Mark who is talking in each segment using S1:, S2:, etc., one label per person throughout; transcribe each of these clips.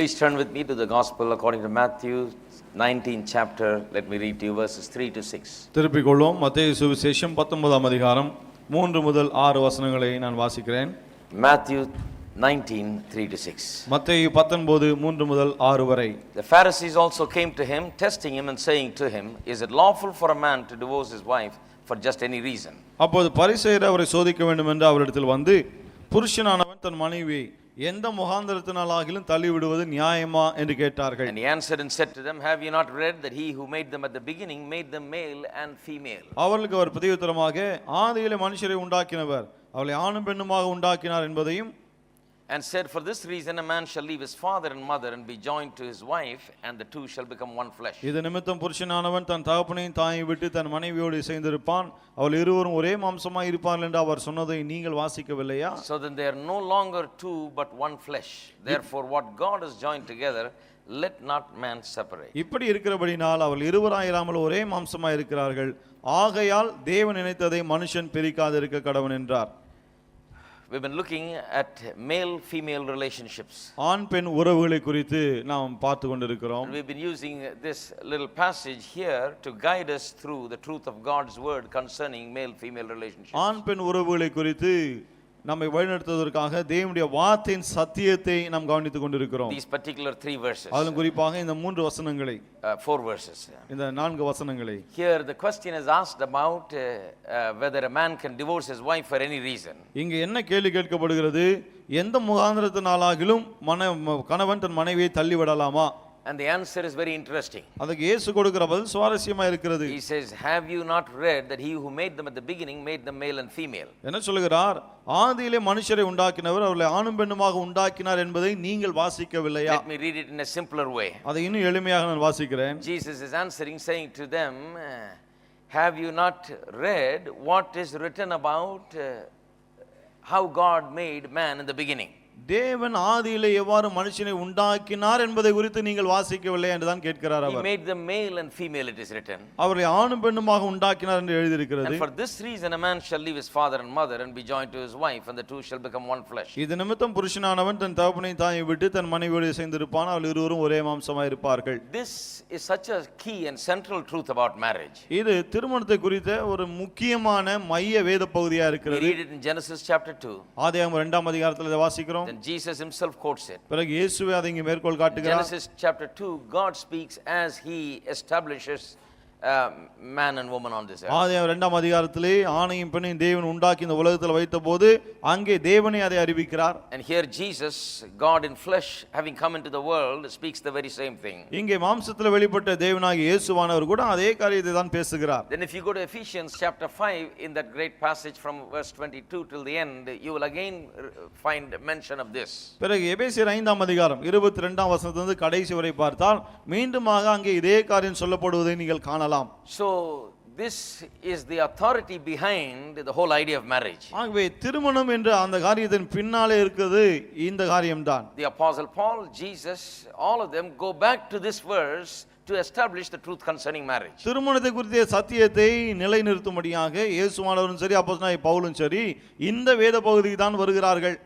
S1: Please turn with me to the Gospel according to Matthew 19th chapter. Let me read to you verses 3 to 6.
S2: திருப்பிக் கொள்வோம். மத்தேயு சுவிசேஷம் 19ஆம் அதிகாரம் 3 முதல் 6 வசனங்களை நான் வாசிக்கிறேன்.
S1: Matthew 19:3 to 6.
S2: மத்தேயு 19 3 முதல் 6 வரை.
S1: The Pharisees also came to him, testing him and saying to him, "Is it lawful for a man to divorce his wife for just any reason?"
S2: அப்போது பரிசேயர் அவரை சோதிக்க வேண்டும் என்று அவரிடத்தில் வந்து, புருஷனானவன் தன் மனைவியை எந்த முகாந்தரத்தினாலாகிலும் தள்ளிவிடுவது நியாயமா என்று கேட்டார்கள்.
S1: And he answered and said to them, "Have you not read that he who made them at the beginning made them male and female?"
S2: அவர்களுக்கு அவர் பிரதியுத்தரமாக, ஆதியிலே மனுஷரை உண்டாக்கினவர் அவளை ஆணும் பெண்ணுமாக உண்டாக்கினார் என்பதையும்,
S1: and said, "For this reason a man shall leave his father and mother and be joined to his wife, and the two shall become one flesh."
S2: இது நிமித்தம் புருஷனானவன் தன் தகப்பனையும் தாயை விட்டு தன் மனைவியோடு இசைந்திருப்பான், அவள் இருவரும் ஒரே மாம்சமாய் இருப்பார்கள் என்று அவர் சொன்னதை நீங்கள் வாசிக்கவில்லையா?
S1: So then they are no longer two but one flesh. Therefore what God has joined together, let not man separate.
S2: இப்படி இருக்கிறபடினால் அவள் இருவராயிராமல் ஒரே மாம்சமாய் இருக்கிறார்கள், ஆகையால் தேவன் நினைத்ததை மனுஷன் பிரிக்காதிருக்க கடவன் என்றார்.
S1: We've been looking at male female relationships.
S2: ஆண் பெண் உறவுகளை குறித்து நாம் பார்த்து கொண்டிருக்கிறோம்.
S1: We've been using this little passage here to guide us through the truth of God's word concerning male female relationships.
S2: ஆண் பெண் உறவுகளை குறித்து நம்மை வழிநடத்துவதற்காக தேவனுடைய வார்த்தையின் சத்தியத்தை நாம் கவனித்துக் கொண்டிருக்கிறோம்.
S1: These particular 3 verses.
S2: அதிலும் குறிப்பாக இந்த 3 வசனங்களை,
S1: 4 verses.
S2: இந்த 4 வசனங்களை.
S1: Here the question is asked about whether a man can divorce his wife for any reason.
S2: இங்கே என்ன கேள்வி கேட்கப்படுகிறது? எந்த முகாந்திரத்தினாலாகிலும் கணவன் தன் மனைவியை தள்ளிவிடலாமா?
S1: And the answer is very interesting.
S2: அதுக்கு இயேசு கொடுக்கிற பதில் சுவாரஸ்யமா இருக்கிறது.
S1: He says, "Have you not read that he who made them at the beginning made them male and female?"
S2: என்ன சொல்கிறார்? ஆதியிலே மனுஷரை உண்டாக்கினவர் அவர்களை ஆணும் பெண்ணுமாக உண்டாக்கினார் என்பதை நீங்கள் வாசிக்கவில்லையா?
S1: Let me read it in a simpler way.
S2: அதை இன்னும் எளிமையாக நான் வாசிக்கிறேன்.
S1: Jesus is answering, saying to them, "Have you not read what is written about how God made man in the beginning?"
S2: தேவன் ஆதியிலே எவ்வாறு மனுஷனை உண்டாக்கினார் என்பதை குறித்து நீங்கள் வாசிக்கவில்லை என்று தான் கேட்கிறார் அவர்.
S1: He made them male and female, it is written.
S2: அவரை ஆணும் பெண்ணுமாக உண்டாக்கினார் என்று எழுதியிருக்கிறது.
S1: And for this reason a man shall leave his father and mother and be joined to his wife, and the two shall become one flesh.
S2: இது நிமித்தம் புருஷனானவன் தன் தகப்பனையும் தாயை விட்டு தன் மனைவியோடு இசைந்திருப்பான், அவர்கள் இருவரும் ஒரே மாம்சமாய் இருப்பார்கள்.
S1: This is such a key and central truth about marriage.
S2: இது திருமணத்தை குறித்த ஒரு முக்கியமான மைய வேத பகுதியா
S1: We
S2: இருக்கிறது.
S1: read it in Genesis chapter 2.
S2: ஆதியாகமம் 2ஆம் அதிகாரத்தில் இதை வாசிக்கிறோம்.
S1: Then Jesus himself quotes it.
S2: பிறகு இயேசுவே அதை இங்கே மேற்கோள் காட்டுகிறார்.
S1: Genesis chapter 2, God speaks as he establishes man and woman on this earth.
S2: ஆதியாகமம் 2ஆம் அதிகாரத்திலே ஆணையும் பெண்ணையும் தேவன் உண்டாக்கி இந்த உலகத்தில் வைத்தபோது அங்கே தேவனே அதை அறிவிக்கிறார்.
S1: And here Jesus, God in flesh, having come into the world, speaks the very same thing.
S2: இங்கே மாம்சத்தில் வெளிப்பட்ட தேவனாகிய இயேசுவானவர் கூட அதே காரியத்தை தான் பேசுகிறார்.
S1: Then if you go to Ephesians chapter 5, in that great passage from verse 22 till the end, you will again find mention of this.
S2: பிறகு எபேசியர் 5ஆம் அதிகாரம் 22ஆம் வசனத்திலிருந்து கடைசி வரை பார்த்தால் மீண்டுமாக அங்கே இதே காரியம் சொல்லப்படுவதை நீங்கள் காணலாம்.
S1: So this is the authority behind the whole idea of marriage.
S2: ஆகவே திருமணம் என்ற அந்த காரியத்தின் பின்னாலே இருக்குது இந்த காரியம்தான்.
S1: The apostle Paul, Jesus, all of them go back to this verse to establish the truth concerning marriage.
S2: திருமணத்தை குறித்த சத்தியத்தை நிலைநிறுத்தும்படியாக இயேசுவானவரும் சரி அப்போஸ்தலனாகிய பவுலும் சரி இந்த வேத பகுதிக்கு தான் வருகிறார்கள்.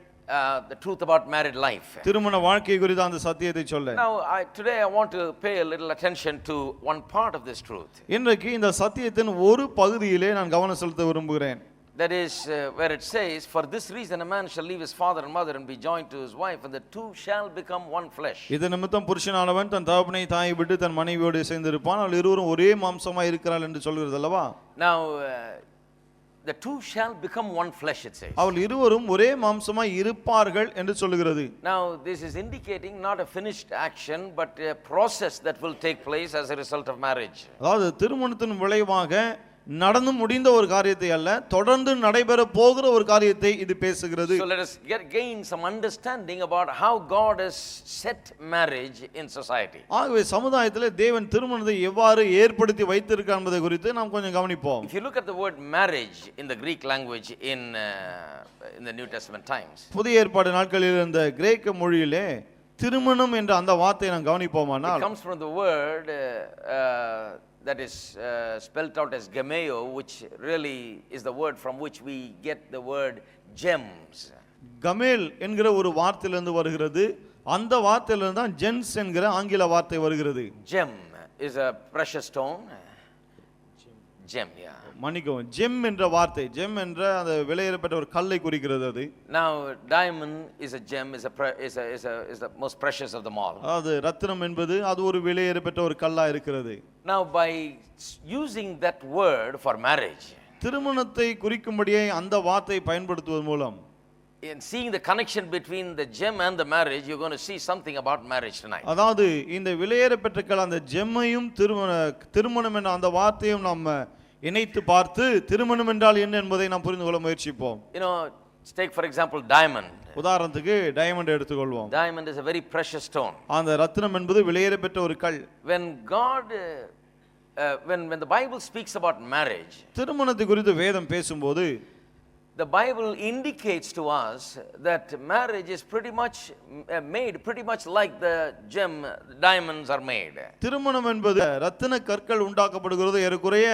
S1: The truth about married life.
S2: திருமண வாழ்க்கை குறித்த அந்த சத்தியத்தை சொல்ல.
S1: Now today I want to pay a little attention to one part of this truth.
S2: இன்றைக்கு இந்த சத்தியத்தின் ஒரு பகுதியிலே நான் கவனம் செலுத்த விரும்புகிறேன்.
S1: That is where it says, "For this reason a man shall leave his father and mother and be joined to his wife, and the two shall become one flesh."
S2: இது நிமித்தம் புருஷனானவன் தன் தகப்பனை தாயை விட்டு தன் மனைவியோடு இசைந்திருப்பான், அவர்கள் இருவரும் ஒரே மாம்சமாய் இருக்கிறார்கள் என்று சொல்கிறது அல்லவா?
S1: Now the two shall become one flesh, it says.
S2: அவர்கள் இருவரும் ஒரே மாம்சமாய் இருப்பார்கள் என்று சொல்கிறது.
S1: Now this is indicating not a finished action but a process that will take place as a result of marriage.
S2: அதாவது திருமணத்தின் விளைவாக நடந்து முடிந்த ஒரு காரியத்தை அல்ல, தொடர்ந்து நடைபெற போகிற ஒரு காரியத்தை இது பேசுகிறது.
S1: So let us gain some understanding about how God has set marriage in society.
S2: ஆகவே சமுதாயத்திலே தேவன் திருமணத்தை எவ்வாறு ஏற்படுத்தி வைத்திருக்கிறார் என்பதை குறித்து நாம் கொஞ்சம் கவனிப்போம்.
S1: If you look at the word marriage in the Greek language in the New Testament times,
S2: புதிய ஏற்பாடு நாட்களில் இந்த கிரேக்க மொழியிலே திருமணம் என்ற அந்த வார்த்தையை நாம் கவனிப்போமானால்,
S1: it comes from the word that is spelled out as gameo, which really is the word from which we get the word gems.
S2: கமேல் என்கிற ஒரு வார்த்தையிலிருந்து வருகிறது. அந்த வார்த்தையிலிருந்து தான் ஜெம்ஸ் என்கிற ஆங்கில வார்த்தை வருகிறது.
S1: Gem is a precious stone. Gem, yeah.
S2: மன்னிக்கவும், ஜெம் என்ற வார்த்தை, ஜெம் என்ற அந்த விலையேறப்பட்ட ஒரு கல்லை குறிக்கிறது அது.
S1: Now diamond is a gem, is the most precious of them all.
S2: அது ரத்தினம் என்பது அது ஒரு விலையேறப்பட்ட ஒரு கல்லா இருக்கிறது.
S1: Now by using that word for marriage,
S2: திருமணத்தை குறிக்கும்படியே அந்த வார்த்தையை பயன்படுத்துவதன் மூலம்,
S1: in seeing the connection between the gem and the marriage, you're going to see something about marriage tonight.
S2: அதாவது இந்த விலையேறப்பட்ட கல், அந்த ஜெம்மையும் திருமணம் என்ற அந்த வார்த்தையும் நாம் இணைத்து பார்த்து திருமணம் என்றால் என்ன என்பதை நாம் புரிந்து கொள்ள முயற்சிப்போம்.
S1: You know, take for example diamond.
S2: உதாரணத்துக்கு டைமண்ட் எடுத்துக்கொள்வோம்.
S1: Diamond is a very precious stone.
S2: அந்த ரத்தினம் என்பது விலையேறப்பட்ட ஒரு கல்.
S1: When God when the Bible speaks about marriage,
S2: திருமணத்தை குறித்து வேதம் பேசும்போது
S1: the Bible indicates to us that marriage is pretty much made pretty much like the gem diamonds are made.
S2: திருமணம் என்பது ரத்தின கற்கள் உண்டாக்கப்படுகிறது, ஏறக்குறைய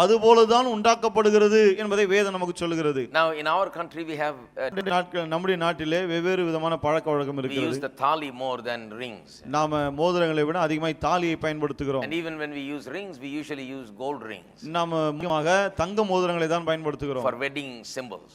S2: அதுபோலதான் உண்டாக்கப்படுகிறது என்பதை வேதம் நமக்கு சொல்கிறது.
S1: Now in our country we have
S2: நம்முடைய நாட்டிலே வெவ்வேறு விதமான பழக்கவழக்கம்
S1: we
S2: இருக்கிறது.
S1: use the thali more than rings.
S2: நாம மோதிரங்களை விட அதிகமாக தாலியை பயன்படுத்துகிறோம்.
S1: And even when we use rings, we usually use gold rings.
S2: நாம முக்கியமாக தங்க மோதிரங்களை தான் பயன்படுத்துகிறோம்
S1: For wedding symbols.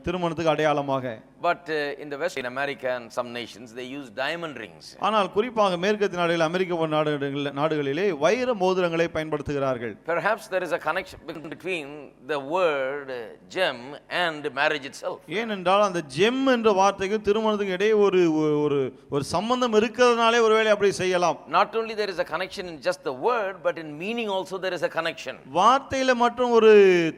S2: திருமணத்துக்கு அடையாளமாக.
S1: But in the West, in America and some nations, they use diamond rings.
S2: ஆனால் குறிப்பாக மேற்கத்திய நாடுகளில், அமெரிக்க நாடுகளிலே வைர மோதிரங்களை பயன்படுத்துகிறார்கள்.
S1: Perhaps there is a connection between the word gem and marriage itself.
S2: ஏனென்றால் அந்த ஜெம் என்ற வார்த்தைக்கு திருமணத்துக்கு இடையே ஒரு ஒரு ஒரு சம்பந்தம் இருக்கிறதுனாலே ஒருவேளை அப்படி செய்யலாம்.
S1: Not only there is a connection in just the word, but in meaning also there is a connection.
S2: வார்த்தையில மட்டும் ஒரு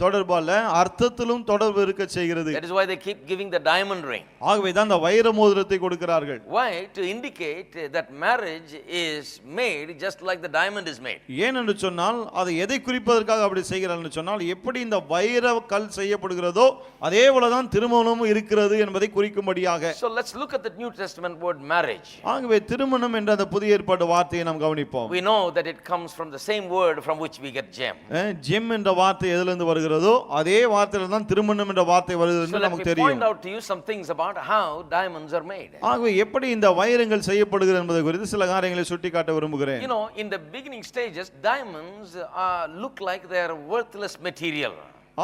S2: தொடர்பு அல்ல, அர்த்தத்திலும் தொடர்பு இருக்க செய்கிறது.
S1: That is why they keep giving the diamond ring.
S2: ஆகவே தான் அந்த வைர மோதிரத்தை கொடுக்கிறார்கள்.
S1: Why? To indicate that marriage is made just like the diamond is made.
S2: ஏன் என்று சொன்னால் அதை எதை குறிப்பதற்காக அப்படி செய்கிறார்கள் என்று சொன்னால், எப்படி இந்த வைர கல் செய்யப்படுகிறதோ அதே போல தான் திருமணமும் இருக்கிறது என்பதை குறிக்கும்படியாக.
S1: So let's look at the New Testament word marriage.
S2: ஆகவே திருமணம் என்ற அந்த புதிய ஏற்பாட்டு வார்த்தையை நாம் கவனிப்போம்.
S1: We know that it comes from the same word from which we get gem.
S2: GeM என்ற வார்த்தை எதிலிருந்து வருகிறதோ அதே வார்த்தையில தான் திருமணம் என்ற வார்த்தை வருகிறது என்று நமக்கு தெரியும்.
S1: So let me point out to you some things about how diamonds are made.
S2: ஆகவே எப்படி இந்த வைரங்கள் செய்யப்படுகிறது என்பதை குறித்து சில காரியங்களை சுட்டிக்காட்ட விரும்புகிறேன்.
S1: You know, in the beginning stages, diamonds look like they are worthless material.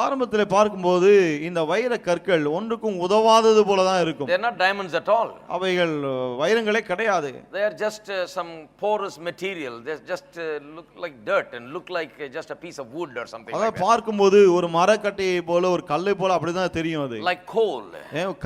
S2: ஆரம்பத்தில் பார்க்கும்போது இந்த வைர கற்கள் ஒன்றுக்கும் உதவாதது போல தான் இருக்கும்.
S1: They are not diamonds at all.
S2: அவைகள் வைரங்களே கிடையாது.
S1: They are just some porous material. They just look like dirt and look like just a piece of wood or something like that.
S2: பார்க்கும்போது ஒரு மரக்கட்டையை போல, ஒரு கல்லை போல அப்படிதான் தெரியும் அது.
S1: Like coal.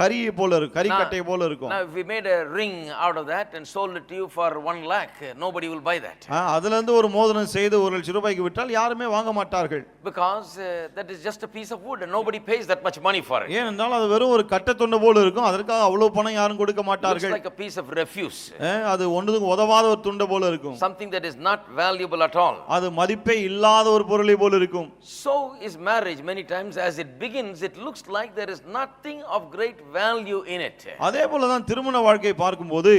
S2: கரியை போல இருக்கும், கரிக்கட்டை போல இருக்கும்.
S1: Now if we made a ring out of that and sold it to you for 1 lakh, nobody will buy that.
S2: அதுல இருந்து ஒரு மோதிரம் செய்து 1 லட்சம் ரூபாய்க்கு விட்டால் யாருமே வாங்க மாட்டார்கள்.
S1: Because that is just a piece of wood and nobody pays that much money for it.
S2: ஏனென்றால் அது வெறும் ஒரு கட்டை துண்டு போல இருக்கும், அதற்காக அவ்வளவு பணம் யாரும் கொடுக்க மாட்டார்கள்.
S1: Looks like a piece of refuse.
S2: அது ஒன்றுக்கும் உதவாத ஒரு துண்டு போல இருக்கும்.
S1: Something that is not valuable at all.
S2: அது மதிப்பே இல்லாத ஒரு பொருளை போல இருக்கும்.
S1: So is marriage many times. As it begins, it looks like there is nothing of great value in it.
S2: அதே போல தான் திருமண வாழ்க்கையை பார்க்கும்போது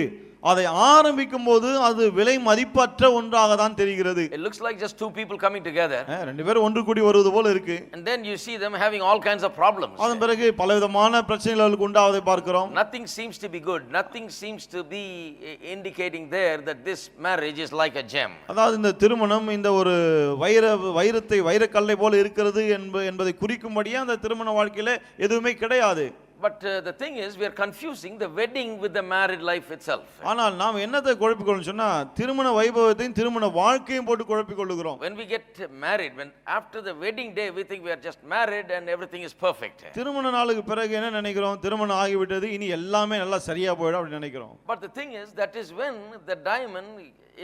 S2: அதை ஆரம்பிக்கும் போது அது விலை மதிப்பற்ற ஒன்றாக தான் தெரிகிறது.
S1: It looks like just two people coming together.
S2: ரெண்டு பேரும் ஒன்று கூடி வருவது போல இருக்கு.
S1: And then you see them having all kinds of problems.
S2: அதன் பிறகு பலவிதமான பிரச்சனைகளுக்கு உண்டாவதை பார்க்கிறோம்.
S1: Nothing seems to be good. Nothing seems to be indicating there that this marriage is like a gem.
S2: அதாவது இந்த திருமணம் இந்த ஒரு வைரக்கல்லை போல இருக்கிறது என்பதை குறிக்கும்படியே அந்த திருமண வாழ்க்கையில எதுவுமே கிடையாது.
S1: But the thing is, we are confusing the wedding with the married life itself.
S2: ஆனால் நாம் என்னத்தை குழப்பிக்கொள்ளும் சொன்னா, திருமண வைபவத்தையும் திருமண வாழ்க்கையும் போட்டு குழப்பிக்கொள்ளுகிறோம்.
S1: When we get married, when after the wedding day we think we are just married and everything is perfect.
S2: திருமண நாளுக்கு பிறகு என்ன நினைக்கிறோம், திருமணம் ஆகிவிட்டது, இனி எல்லாமே நல்லா சரியா போயிடும் அப்படி நினைக்கிறோம்.
S1: But the thing is, that is when the diamond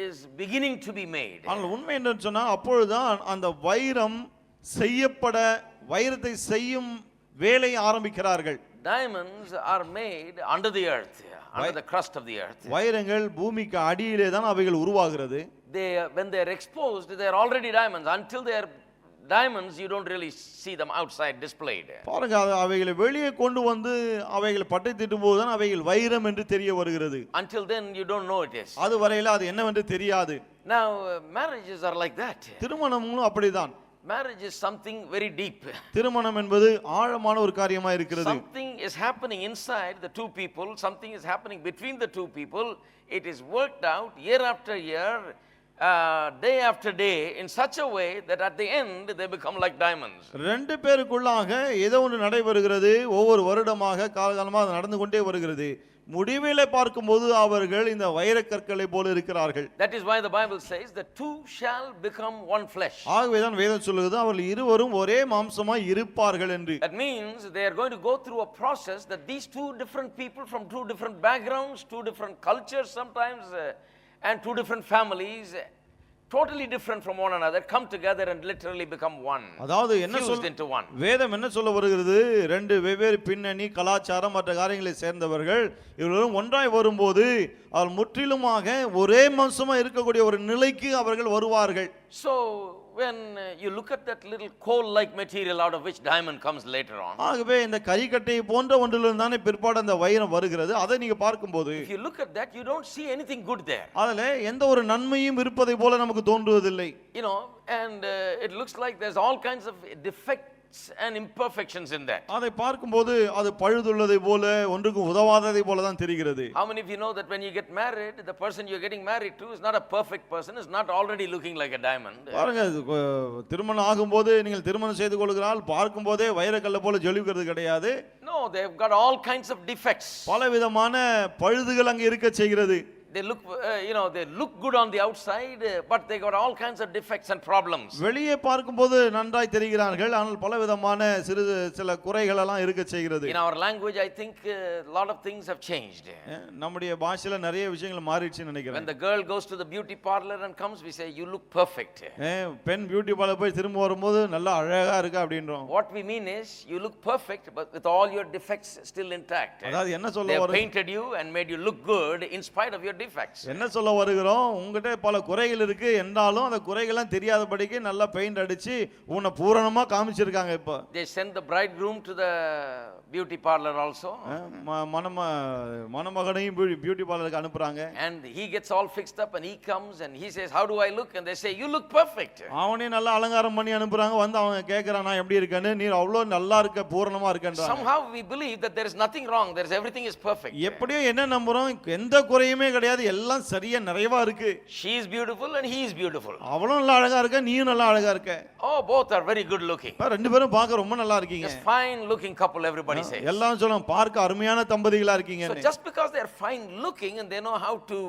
S1: is beginning to be made.
S2: ஆனால் உண்மை என்ன சொன்னா, அப்பொழுதுதான் அந்த வைரத்தை செய்யும் வேலையை ஆரம்பிக்கிறார்கள்.
S1: Diamonds are made under the earth, under the crust of the earth.
S2: வைரங்கள் பூமிக்கு அடியிலே தான் அவைகள் உருவாகிறது.
S1: When they are exposed, they are already diamonds. Until they are diamonds, you don't really see them outside displayed.
S2: பாருங்க, அவைகளை வெளியே கொண்டு வந்து அவைகளை பட்டை தீட்டும் போது தான் அவைகள் வைரம் என்று தெரிய வருகிறது.
S1: Until then, you don't know it is.
S2: அது வரையில அது என்னவென்று தெரியாது.
S1: Now, marriages are like that.
S2: திருமணமும் அப்படிதான்.
S1: Marriage is something very deep.
S2: திருமணம் என்பது ஆழமான ஒரு காரியமா இருக்கிறது.
S1: Something is happening inside the two people, something is happening between the two people. It is worked out year after year, day after day in such a way that at the end they become like diamonds.
S2: ரெண்டு பேருக்குள்ளாக ஏதோ ஒன்று நடைபெறுகிறது. ஒவ்வொரு வருடமாக காலகாலமாக அது நடந்து கொண்டே வருகிறது. முடிவிலே பார்க்கும்போது அவர்கள் இந்த வைரக்கற்களை போல இருக்கிறார்கள்.
S1: That is why the Bible says the two shall become one flesh.
S2: ஆகவேதான் வேதம் சொல்லுகிறது அவர்கள் இருவரும் ஒரே மாம்சமாய் இருப்பார்கள் என்று.
S1: That means they are going to go through a process that these two different people from two different backgrounds, two different cultures sometimes, and two different families, totally different from one another, come together and literally become one.
S2: அதாவது என்ன
S1: fused into one.
S2: வேதம் என்ன சொல்ல வருகிறது? ரெண்டு வெவ்வேறு பின்னணி கலாச்சாரம் மற்ற காரியங்களை சேர்ந்தவர்கள் இவர்களும் ஒன்றாய் வரும்போது அவர் முற்றிலுமாக ஒரே மாம்சமா இருக்கக்கூடிய ஒரு நிலைக்கு அவர்கள் வருவார்கள்.
S1: So when you look at that little coal-like material out of which diamond comes later on,
S2: ஆகவே இந்த கரிக்கட்டை போன்ற ஒன்றிலிருந்து தானே பிற்பாடு அந்த வைரம் வருகிறது. அதை நீங்க பார்க்கும்போது
S1: if you look at that, you don't see anything good there.
S2: அதுல எந்த ஒரு நன்மையும் இருப்பதை போல நமக்கு தோன்றுவதில்லை.
S1: You know, and it looks like there's all kinds of defects and imperfections in that.
S2: அதை பார்க்கும்போது அது பழுதுள்ளதை போல ஒன்றுக்கு உதவாததை போல தான் தெரிகிறது.
S1: How many of you know that when you get married, the person you're getting married to is not a perfect person, is not already looking like a diamond?
S2: பாருங்க திருமணம் ஆகும்போது நீங்கள் திருமணம் செய்து கொள்கிறால் பார்க்கும்போதே வைரக்கல்ல போல ஜொலிக்கிறது கிடையாது.
S1: No, they've got all kinds of defects.
S2: பலவிதமான பழுதுகள் அங்கே இருக்க செய்கிறது.
S1: They look, they look good on the outside, but they got all kinds of defects and problems.
S2: வெளியே பார்க்கும்போது நன்றாய் தெரிகிறார்கள், ஆனால் பலவிதமான சில குறைகள் எல்லாம் இருக்க செய்கிறது.
S1: In our language, I think a lot of things have changed.
S2: நம்முடைய பாஷையில நிறைய விஷயங்கள் மாறிடுச்சுன்னு நினைக்கிறேன்.
S1: When the girl goes to the beauty parlor and comes, we say, you look perfect.
S2: பெண் பியூட்டி பார்லர் போய் திரும்ப வரும்போது நல்லா அழகா இருக்கு அப்படின்றோம்.
S1: What we mean is, you look perfect, but with all your defects still intact.
S2: அதாவது என்ன சொல்ல
S1: They have
S2: வர
S1: painted you and made you look good in spite of your defects.
S2: என்ன சொல்ல வருகிறோம்? உங்ககிட்ட பல குறைகள் இருக்கு என்றாலும் அந்த குறைகள்லாம் தெரியாதபடிக்கு நல்லா பெயிண்ட் அடிச்சு உன்னை பூரணமா காமிச்சிருக்காங்க. இப்போ
S1: they send the bridegroom to the beauty parlor also,
S2: மணமகனையும் பியூட்டி பார்லருக்கு அனுப்புறாங்க.
S1: and he gets all fixed up and he comes and he says, how do I look? And they say, you look perfect.
S2: அவனே நல்லா அலங்காரம் பண்ணி அனுப்புறாங்க. வந்து அவங்க கேக்குறான் நான் எப்படி இருக்கேன்னு. நீ அவ்வளவு நல்லா இருக்க பூரணமா இருக்கேன்றாங்க.
S1: Somehow we believe that there is nothing wrong, there is everything is perfect.
S2: எப்படியோ என்ன நம்புறோம்? எந்த குறையுமே கிடையாது, எல்லாம் சரியா நிறைவா இருக்கு.
S1: She is beautiful and he is beautiful.
S2: அவளும் நல்லா அழகா இருக்க, நீயும் நல்லா அழகா இருக்க.
S1: Oh, both are very good looking.
S2: ரெண்டு பேரும் பார்க்க ரொம்ப நல்லா இருக்கீங்க.
S1: Just fine looking couple, everybody says.
S2: எல்லாம் சொல்லுவாங்க பார்க்க அருமையான தம்பதிகளா இருக்கீங்க.
S1: So just because they are fine looking and they know how to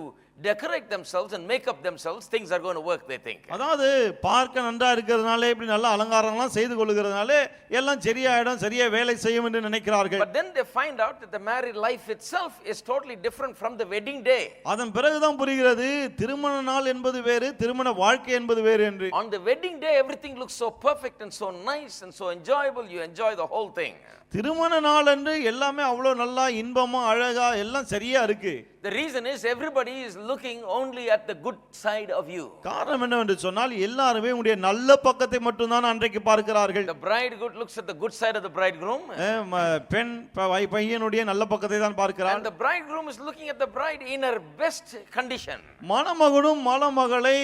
S1: decorate themselves and make up themselves, things are going to work, they think.
S2: அதாவது பார்க்க நன்றா இருக்கிறதுனால இப்படி நல்ல அலங்காரம்லாம் செய்து கொள்ளுகிறதுனால எல்லாம் சரியாயிடும், சரியா வேலை செய்யும் என்று நினைக்கிறார்கள்.
S1: But then they find out that the married life itself is totally different from the wedding day.
S2: அதன் பிறகுதான் புரிகிறது திருமண நாள் என்பது வேறு, திருமண வாழ்க்கை என்பது வேறு என்று.
S1: On the wedding day everything looks so perfect and so nice and so enjoyable, you enjoy the whole thing.
S2: திருமண நாள் அன்று எல்லாமே அவ்வளவு நல்லா இன்பமா அழகா எல்லாம் சரியா இருக்கு.
S1: The reason is everybody is looking only at the good side of you.
S2: காரணம் என்னவென்று சொன்னால் எல்லாரும் உங்களுடைய நல்ல பக்கத்தை மட்டும் தான் அன்றைக்கு பார்க்கிறார்கள்.
S1: The bride looks at the good side of the bridegroom.
S2: பெண் பையனுடைய நல்ல பக்கத்தை தான் பார்க்கிறார்.
S1: And the bridegroom is looking at the bride in her best condition.
S2: மணமகனும் மணமகளை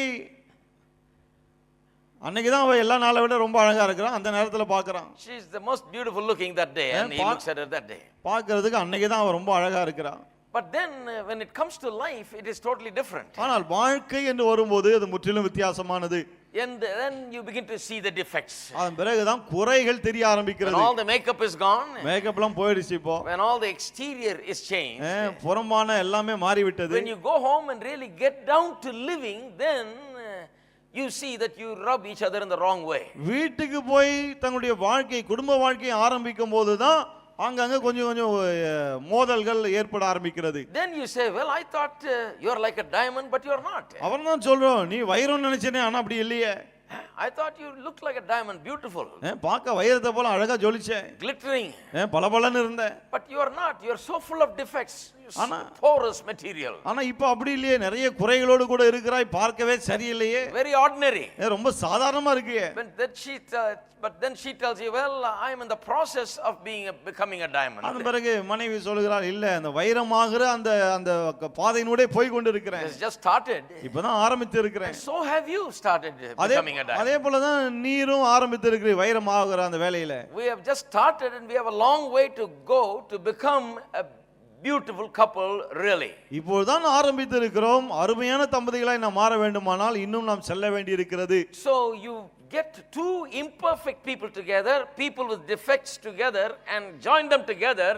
S2: அன்னைக்கு தான் அவ எல்லா நாளை விட ரொம்ப அழகா இருக்கிறான், அந்த நேரத்துல பார்க்கறான்.
S1: She is the most beautiful looking that day and he looks at her that day.
S2: பார்க்கிறதுக்கு அன்னைக்கு தான் அவ ரொம்ப அழகா இருக்கிறான்.
S1: But then when it comes to life it is totally different.
S2: ஆனால் வாழ்க்கை என்று வரும்போது அது முற்றிலும் வித்தியாசமானது.
S1: And then you begin to see the defects.
S2: அதன் பிறகு தான் குறைகள் தெரிய ஆரம்பிக்கிறது.
S1: When all the makeup is gone,
S2: மேக்கப்லாம் போயிடுச்சு இப்போ.
S1: when all the exterior is changed,
S2: புறமான எல்லாமே மாறி விட்டது.
S1: when you go home and really get down to living, then you see that you rub each other in the wrong way.
S2: வீட்டுக்கு போய் தங்களுடைய வாழ்க்கை குடும்ப வாழ்க்கையை ஆரம்பிக்கும் போது தான் அங்கங்க கொஞ்சம் கொஞ்சம் மோதல்கள் ஏற்பட ஆரம்பிக்கிறது.
S1: Then you say, well, I thought you are like a diamond but you are not.
S2: அவன் தான் சொல்றோம் நீ வைரம் நினைச்சனே ஆனா அப்படி இல்லையே.
S1: I thought you looked like a diamond, beautiful.
S2: பார்க்க வைரத்தை போல அழகா ஜொலிச்சே.
S1: Glittering.
S2: பளபளன்னு இருந்த.
S1: But you are not. You are so full of defects. porous material.
S2: ஆனா இப்ப அப்படி இல்லையே, நிறைய குறைகளோடு கூட இருக்கிறாய், பார்க்கவே சரியில்லையே,
S1: Very ordinary.
S2: ரொம்ப சாதாரணமா இருக்கு.
S1: But then she tells you, well, I am in the process of becoming a diamond.
S2: அதன் பிறகு மனைவி சொல்கிறாள், இல்ல அந்த வைரமாகிற அந்த அந்த பாதையினூடே போய் கொண்டு இருக்கிறேன்,
S1: It's just started.
S2: இப்பதான் ஆரம்பித்து இருக்கிறேன்.
S1: So have you started becoming a diamond.
S2: அதே போலதான் நீரும் ஆரம்பித்து இருக்கிற வைரமாகிற அந்த வேலையில.
S1: We have just started and we have a long way to go to become a beautiful couple really.
S2: இப்போதான் ஆரம்பித்து இருக்கிறோம், அருமையான தம்பதிகளாய் நாம் மாற வேண்டுமானால் இன்னும் நாம் செல்ல வேண்டி இருக்கிறது.
S1: So you get two imperfect people together, people with defects together, and join them together,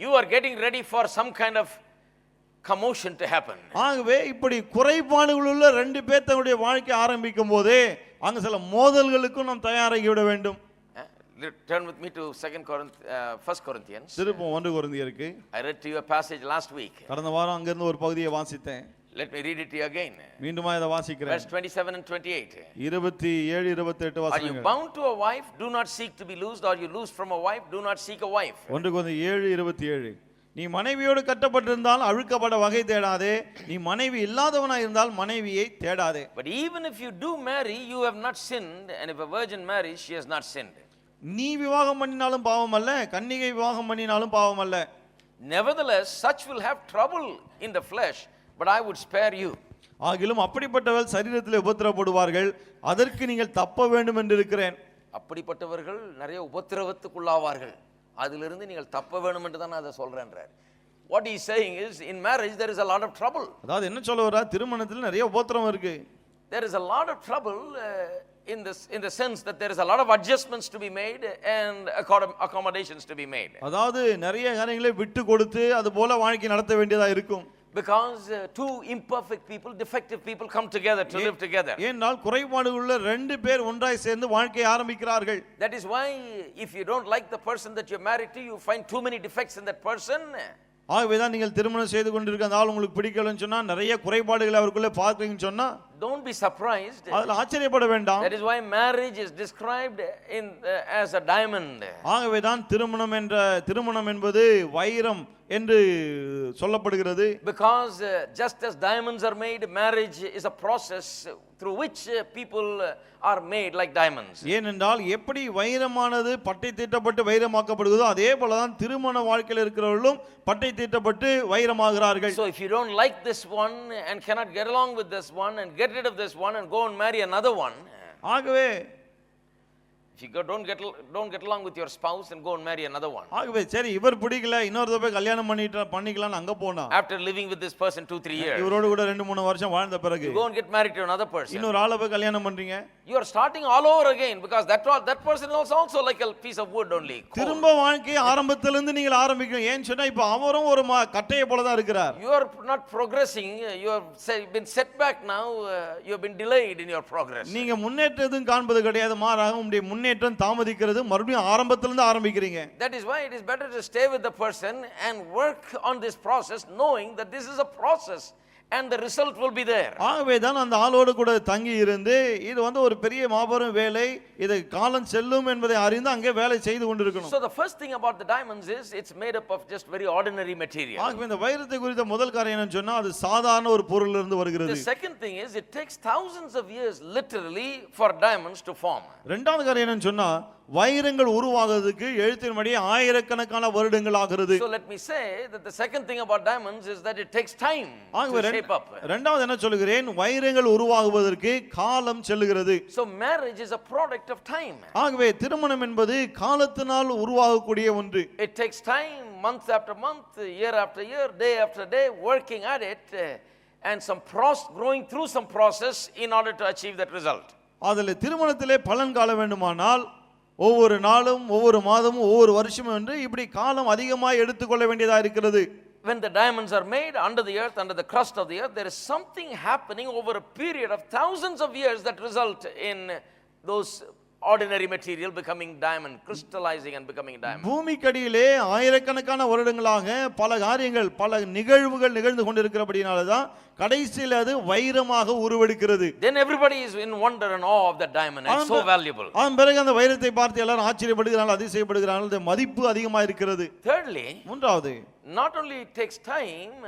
S1: you are getting ready for some kind of commotion to happen.
S2: ஆகவே இப்படி குறைபாடுகள் உள்ள ரெண்டு பேர் தங்களுடைய வாழ்க்கை ஆரம்பிக்கும் போதே அங்க சில மோதல்களுக்கும் நாம் தயாராகி விட வேண்டும்.
S1: Turn with me to 1 Corinthians.
S2: திருப்பம் 1 கொரிந்தியருக்கு.
S1: I read to you a passage last week.
S2: கடந்த வாரம் அங்க இருந்து ஒரு பகுதியை வாசித்தேன்.
S1: Let me read it to you again.
S2: மீண்டுமா இத வாசிக்கிறேன்.
S1: Verse 27 and 28.
S2: 27 28
S1: Are you
S2: வாசிங்க.
S1: bound to a wife? Do not seek to be loosed. Are you loosed from a wife? Do not seek a wife.
S2: 1 கொரிந்தியர் 7:27. நீ மனைவியோடு கட்டப்பட்டிருந்தால் அழுக்கப்பட வகை தேடாதே, நீ மனைவி இல்லாதவனாய் இருந்தால் மனைவியை தேடாதே.
S1: But even if you do marry, you have not sinned, and if a virgin marries, she has not sinned.
S2: நீ விவாகம் பண்ணினாலும் பாவம் அல்ல, கன்னிகை விவாகம் பண்ணினாலும் பாவம் அல்ல.
S1: Nevertheless, such will have trouble in the flesh, but I would spare you.
S2: ஆகிலும் அப்படிப்பட்டவர்கள் சரீரத்தில் உபத்திரப்படுவார்கள், அதற்கு நீங்கள் தப்ப வேண்டும் என்று இருக்கிறேன்.
S1: அப்படிப்பட்டவர்கள் நிறைய உபத்திரவத்துக்குள்ளாவார்கள், அதிலிருந்து நீங்கள் தப்ப வேண்டும் என்று தான் அதை சொல்றேன்றார். What he is saying is, in marriage there is a lot of trouble.
S2: அதாவது என்ன சொல்ல வரா, திருமணத்தில் நிறைய உபத்திரவம் இருக்கு.
S1: There is a lot of trouble in the sense that there is a lot of adjustments to be made and accommodations to be made.
S2: அதாவது நிறைய காரியங்களை விட்டு கொடுத்து அது போல வாழ்க்கை நடத்த வேண்டியதா இருக்கும்.
S1: Because two imperfect people, defective people come together to live together.
S2: ஏனால் குறைபாடுள்ள ரெண்டு பேர் ஒன்றாய் சேர்ந்து வாழ்க்கையை ஆரம்பிக்கிறார்கள்.
S1: That is why if you don't like the person that you're married to, you find too many defects in that person.
S2: ஆகவேதான் நீங்கள் திருமணம் செய்து கொண்டிருக்க அந்த ஆள் உங்களுக்கு பிடிக்கலன்னு சொன்னா, நிறைய குறைபாடுகளை அவருக்குள்ள பார்க்கறீங்கன்னு சொன்னா,
S1: don't be surprised.
S2: அதுல ஆச்சரியப்பட வேண்டாம்.
S1: That is why marriage is described as a diamond.
S2: ஆகவேதான் திருமணம் என்பது வைரம் என்று சொல்லப்படுகிறது.
S1: Because just as diamonds are made, marriage is a process through which people are made like diamonds.
S2: ஏனென்றால் எப்படி வைரமானது பட்டை தீட்டப்பட்டு வைரமாக்கப்படுகிறதோ அதே போலதான் திருமண வாழ்க்கையில் இருக்கிறவர்களும் பட்டை தீட்டப்பட்டு வைரமாகிறார்கள்.
S1: So if you don't like this one and cannot get along with this one and get rid of this one and go and marry another one,
S2: ஆகவே
S1: if you don't get along with your spouse and go and marry another one,
S2: ஆகவே சரி இவர் பிடிக்கல இன்னொரு தடவை கல்யாணம் பண்ணிக்கலாம் அங்க போனா,
S1: after living with this person 2-3 years,
S2: இவரோட கூட 2-3 வருஷம் வாழ்ந்த பிறகு
S1: you go and get married to another person,
S2: இன்னொரு ஆளை போய் கல்யாணம் பண்றீங்க,
S1: you are starting all over again because that person is also like a piece of wood only.
S2: திரும்ப வாழ்க்கை ஆரம்பத்துல இருந்து நீங்கள் ஆரம்பிக்கணும். ஏன் சொன்னா இப்ப அவரும் ஒரு கட்டையை போல தான் இருக்கிறார்.
S1: You are not progressing, you have been set back now, you have been delayed in your progress.
S2: நீங்க முன்னேற்றம் காண்பது கிடையாது, மாறாக உங்களுடைய முன்னேற்றம் தாமதிக்கிறது, மறுபடியும் ஆரம்பத்துல இருந்து ஆரம்பிக்கிறீங்க.
S1: That is why it is better to stay with the person and work on this process knowing that this is a process and the result will be there.
S2: ஆகவே தான் அந்த ஆளோடு கூட தங்கி இருந்து இது ஒரு பெரிய மாபெரும் வேலை, இது காலம் செல்லும் என்பதை அறிந்து அங்கே வேலை செய்து கொண்டிருக்கணும்.
S1: So the first thing about the diamonds is it's made up of just very ordinary material.
S2: ஆகவே இந்த வைரத்தை குறித்த முதல் காரியம் என்னன்னு சொன்னா அது சாதாரண ஒரு பொருளிலிருந்து இருந்து வருகிறது.
S1: The second thing is it takes thousands of years literally for diamonds to form.
S2: இரண்டாவது காரியம் என்னன்னு சொன்னா வைரங்கள் உருவாகுறதுக்கு எழுத்தின்படி ஆயிரக்கணக்கான வருடங்கள் ஆகிறது.
S1: So let me say that the second thing about diamonds is that it takes time to shape up.
S2: இரண்டாவது என்ன சொல்கிறேன், வைரங்கள் உருவாகுவதற்கு காலம் செல்லுகிறது.
S1: So marriage is a product of time.
S2: ஆகவே திருமணம் என்பது காலத்தினால் உருவாகக்கூடிய ஒன்று.
S1: It takes time, month after month, year after year, day after day, working at it and growing through some process in order to achieve that result.
S2: அதில் திருமணத்திலே பலன் காண வேண்டுமானால் ஒவ்வொரு நாளும் ஒவ்வொரு மாதமும் ஒவ்வொரு வருஷமும் என்று இப்படி காலம் அதிகமாக எடுத்துக்கொள்ள வேண்டியதா இருக்கிறது.
S1: When the diamonds are made under the earth, under the crust of the earth, there is something happening over a period of thousands of years that result in those ordinary material becoming diamond, crystallizing and becoming diamond.
S2: பூமிக்கடியிலே ஆயிரக்கணக்கான வருடங்களாக பல காரியங்கள் பல நிகழ்வுகள் நிகழ்ந்து கொண்டிருக்கிறபடினால தான் கடைசியில் அது வைரமாக உருவெடுக்கிறது.
S1: Then everybody is in wonder and awe of that diamond. It's so valuable.
S2: அதன் பிறகு அந்த வைரத்தை பார்த்து எல்லாரும் ஆச்சரியப்படுகிறார்கள், அதிசயப்படுகிறார்கள், அதன் மதிப்பு அதிகமாக இருக்கிறது.
S1: Thirdly,
S2: மூன்றாவது,
S1: not only it takes time,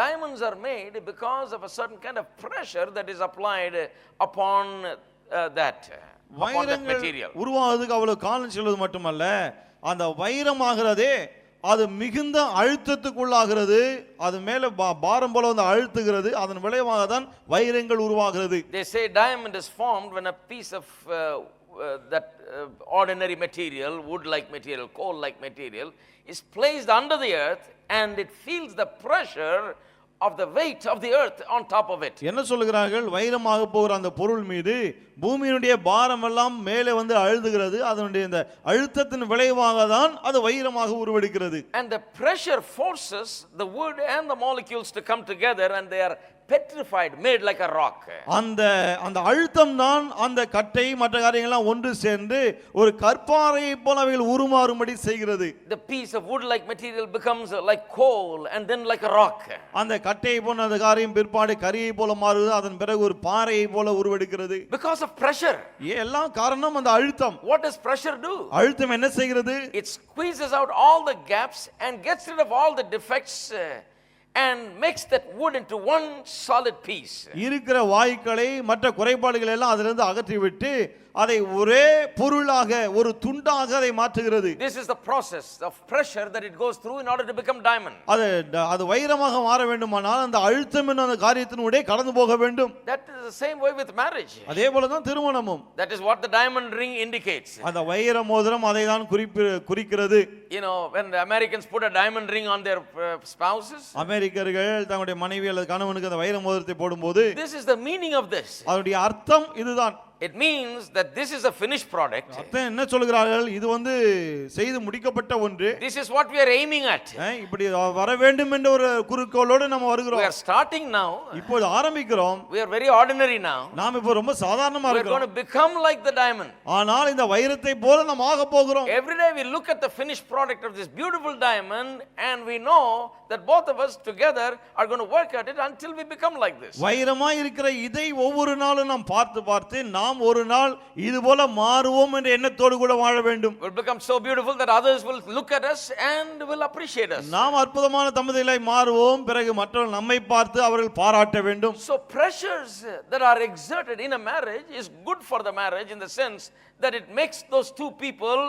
S1: diamonds are made because of a certain kind of pressure that is applied upon that
S2: வைரங்கள்
S1: material.
S2: உருவாவதுக்கு அவ்வளவு காலம் செல்வது மட்டுமல்ல, அந்த வைரமாகிறதே அது மிகுந்த அழுத்தத்துக்குள்ளாகிறது, அது மேல பாரம் போல வந்து அழுத்துகிறது, அதன் விளைவாக தான் வைரங்கள் உருவாகிறது.
S1: They say diamond is formed when a piece of that ordinary material, wood like material, coal like material is placed under the earth and it feels the pressure of the weight of the earth on top of it.
S2: என்ன சொல்லுகிறார்கள், வைரமாக போகிற அந்த பொருள் மீது பூமியினுடைய பாரம் எல்லாம் மேலே வந்து அழுதுகிறது, அதனுடைய இந்த அழுத்தத்தின் விளைவாக தான் அது வைரமாக உருவெடுக்கிறது.
S1: And the pressure forces the wood and the molecules to come together and they are petrified, made like a rock.
S2: அந்த அந்த அழுத்தம் தான் அந்த கட்டை மற்ற காரியங்கள்லாம் ஒன்று சேர்ந்து ஒரு கற்பாறையை போல அவைகள் உருமாறும்படி செய்கிறது.
S1: The piece of wood like material becomes like coal and then like a rock.
S2: அந்த கட்டையை போன அந்த காரியம் பிற்பாடு கரியை போல மாறுது, அதன் பிறகு ஒரு பாறையை போல உருவெடுக்கிறது.
S1: Because of pressure.
S2: எல்லாம் காரணம் அந்த அழுத்தம்.
S1: What does pressure do?
S2: அழுத்தம் என்ன செய்கிறது?
S1: It squeezes out all the gaps and gets rid of all the defects and makes that wood into one solid piece.
S2: இருக்கிற வாய்க்களை மற்ற குறைபாடுகள் எல்லாம் அதிலிருந்து அகற்றிவிட்டு அதை ஒரே பொருளாக ஒரு துண்டாக அதை மாற்றுகிறது.
S1: This is the process of pressure that it goes through in order to become diamond.
S2: அது வைரமாக மாற வேண்டுமானால் அந்த அழுத்தம் என்னும் அந்த காரியத்தினுடைய கடந்து போக வேண்டும்.
S1: That is the same way with marriage.
S2: அதே போல தான் திருமணமும்.
S1: That is what the diamond ring indicates.
S2: அந்த வைர மோதிரம் அதை தான் குறிக்கிறது.
S1: You know, when the Americans put a diamond ring on their spouses,
S2: அமெரிக்கர்கள் தங்களுடைய மனைவி அல்லது கணவனுக்கு அந்த வைர மோதிரத்தை போடும்போது
S1: this is the meaning of this.
S2: அதனுடைய அர்த்தம் இதுதான்.
S1: It means that this is a finished product.
S2: அர்த்தம் என்ன சொல்கிறார்கள், இது வந்து செய்து முடிக்கப்பட்ட ஒன்று.
S1: This is what we are aiming at.
S2: இப்படி வர வேண்டும் என்ற ஒரு குறிக்கோளோடு நம்ம வருகிறோம்.
S1: We are starting now.
S2: இப்போது ஆரம்பிக்கிறோம்.
S1: We are very ordinary now.
S2: நாம் இப்போ ரொம்ப சாதாரணமா
S1: இருக்கிறோம். We are going to become like the diamond.
S2: ஆனால் இந்த வைரத்தை போல நாம் ஆக போகிறோம்.
S1: Every day we look at the finished product of this beautiful diamond and we know that both of us together are going to work at it until we become like this.
S2: வைரமாய் இருக்கிற இதை ஒவ்வொரு நாளும் நாம் பார்த்து நாம் ஒரு நாள் இது போல மாறுவோம் என்ற எண்ணத்தோடு கூட வாழ வேண்டும்.
S1: Will become so beautiful that others will look at us and will appreciate us.
S2: நாம் அற்புதமான தம்பதிகளாய் மாறுவோம், பிறகு மற்றவர்கள் நம்மை பார்த்து அவர்கள் பாராட்ட வேண்டும்.
S1: So pressures that are exerted in a marriage is good for the marriage in the sense that it makes those two people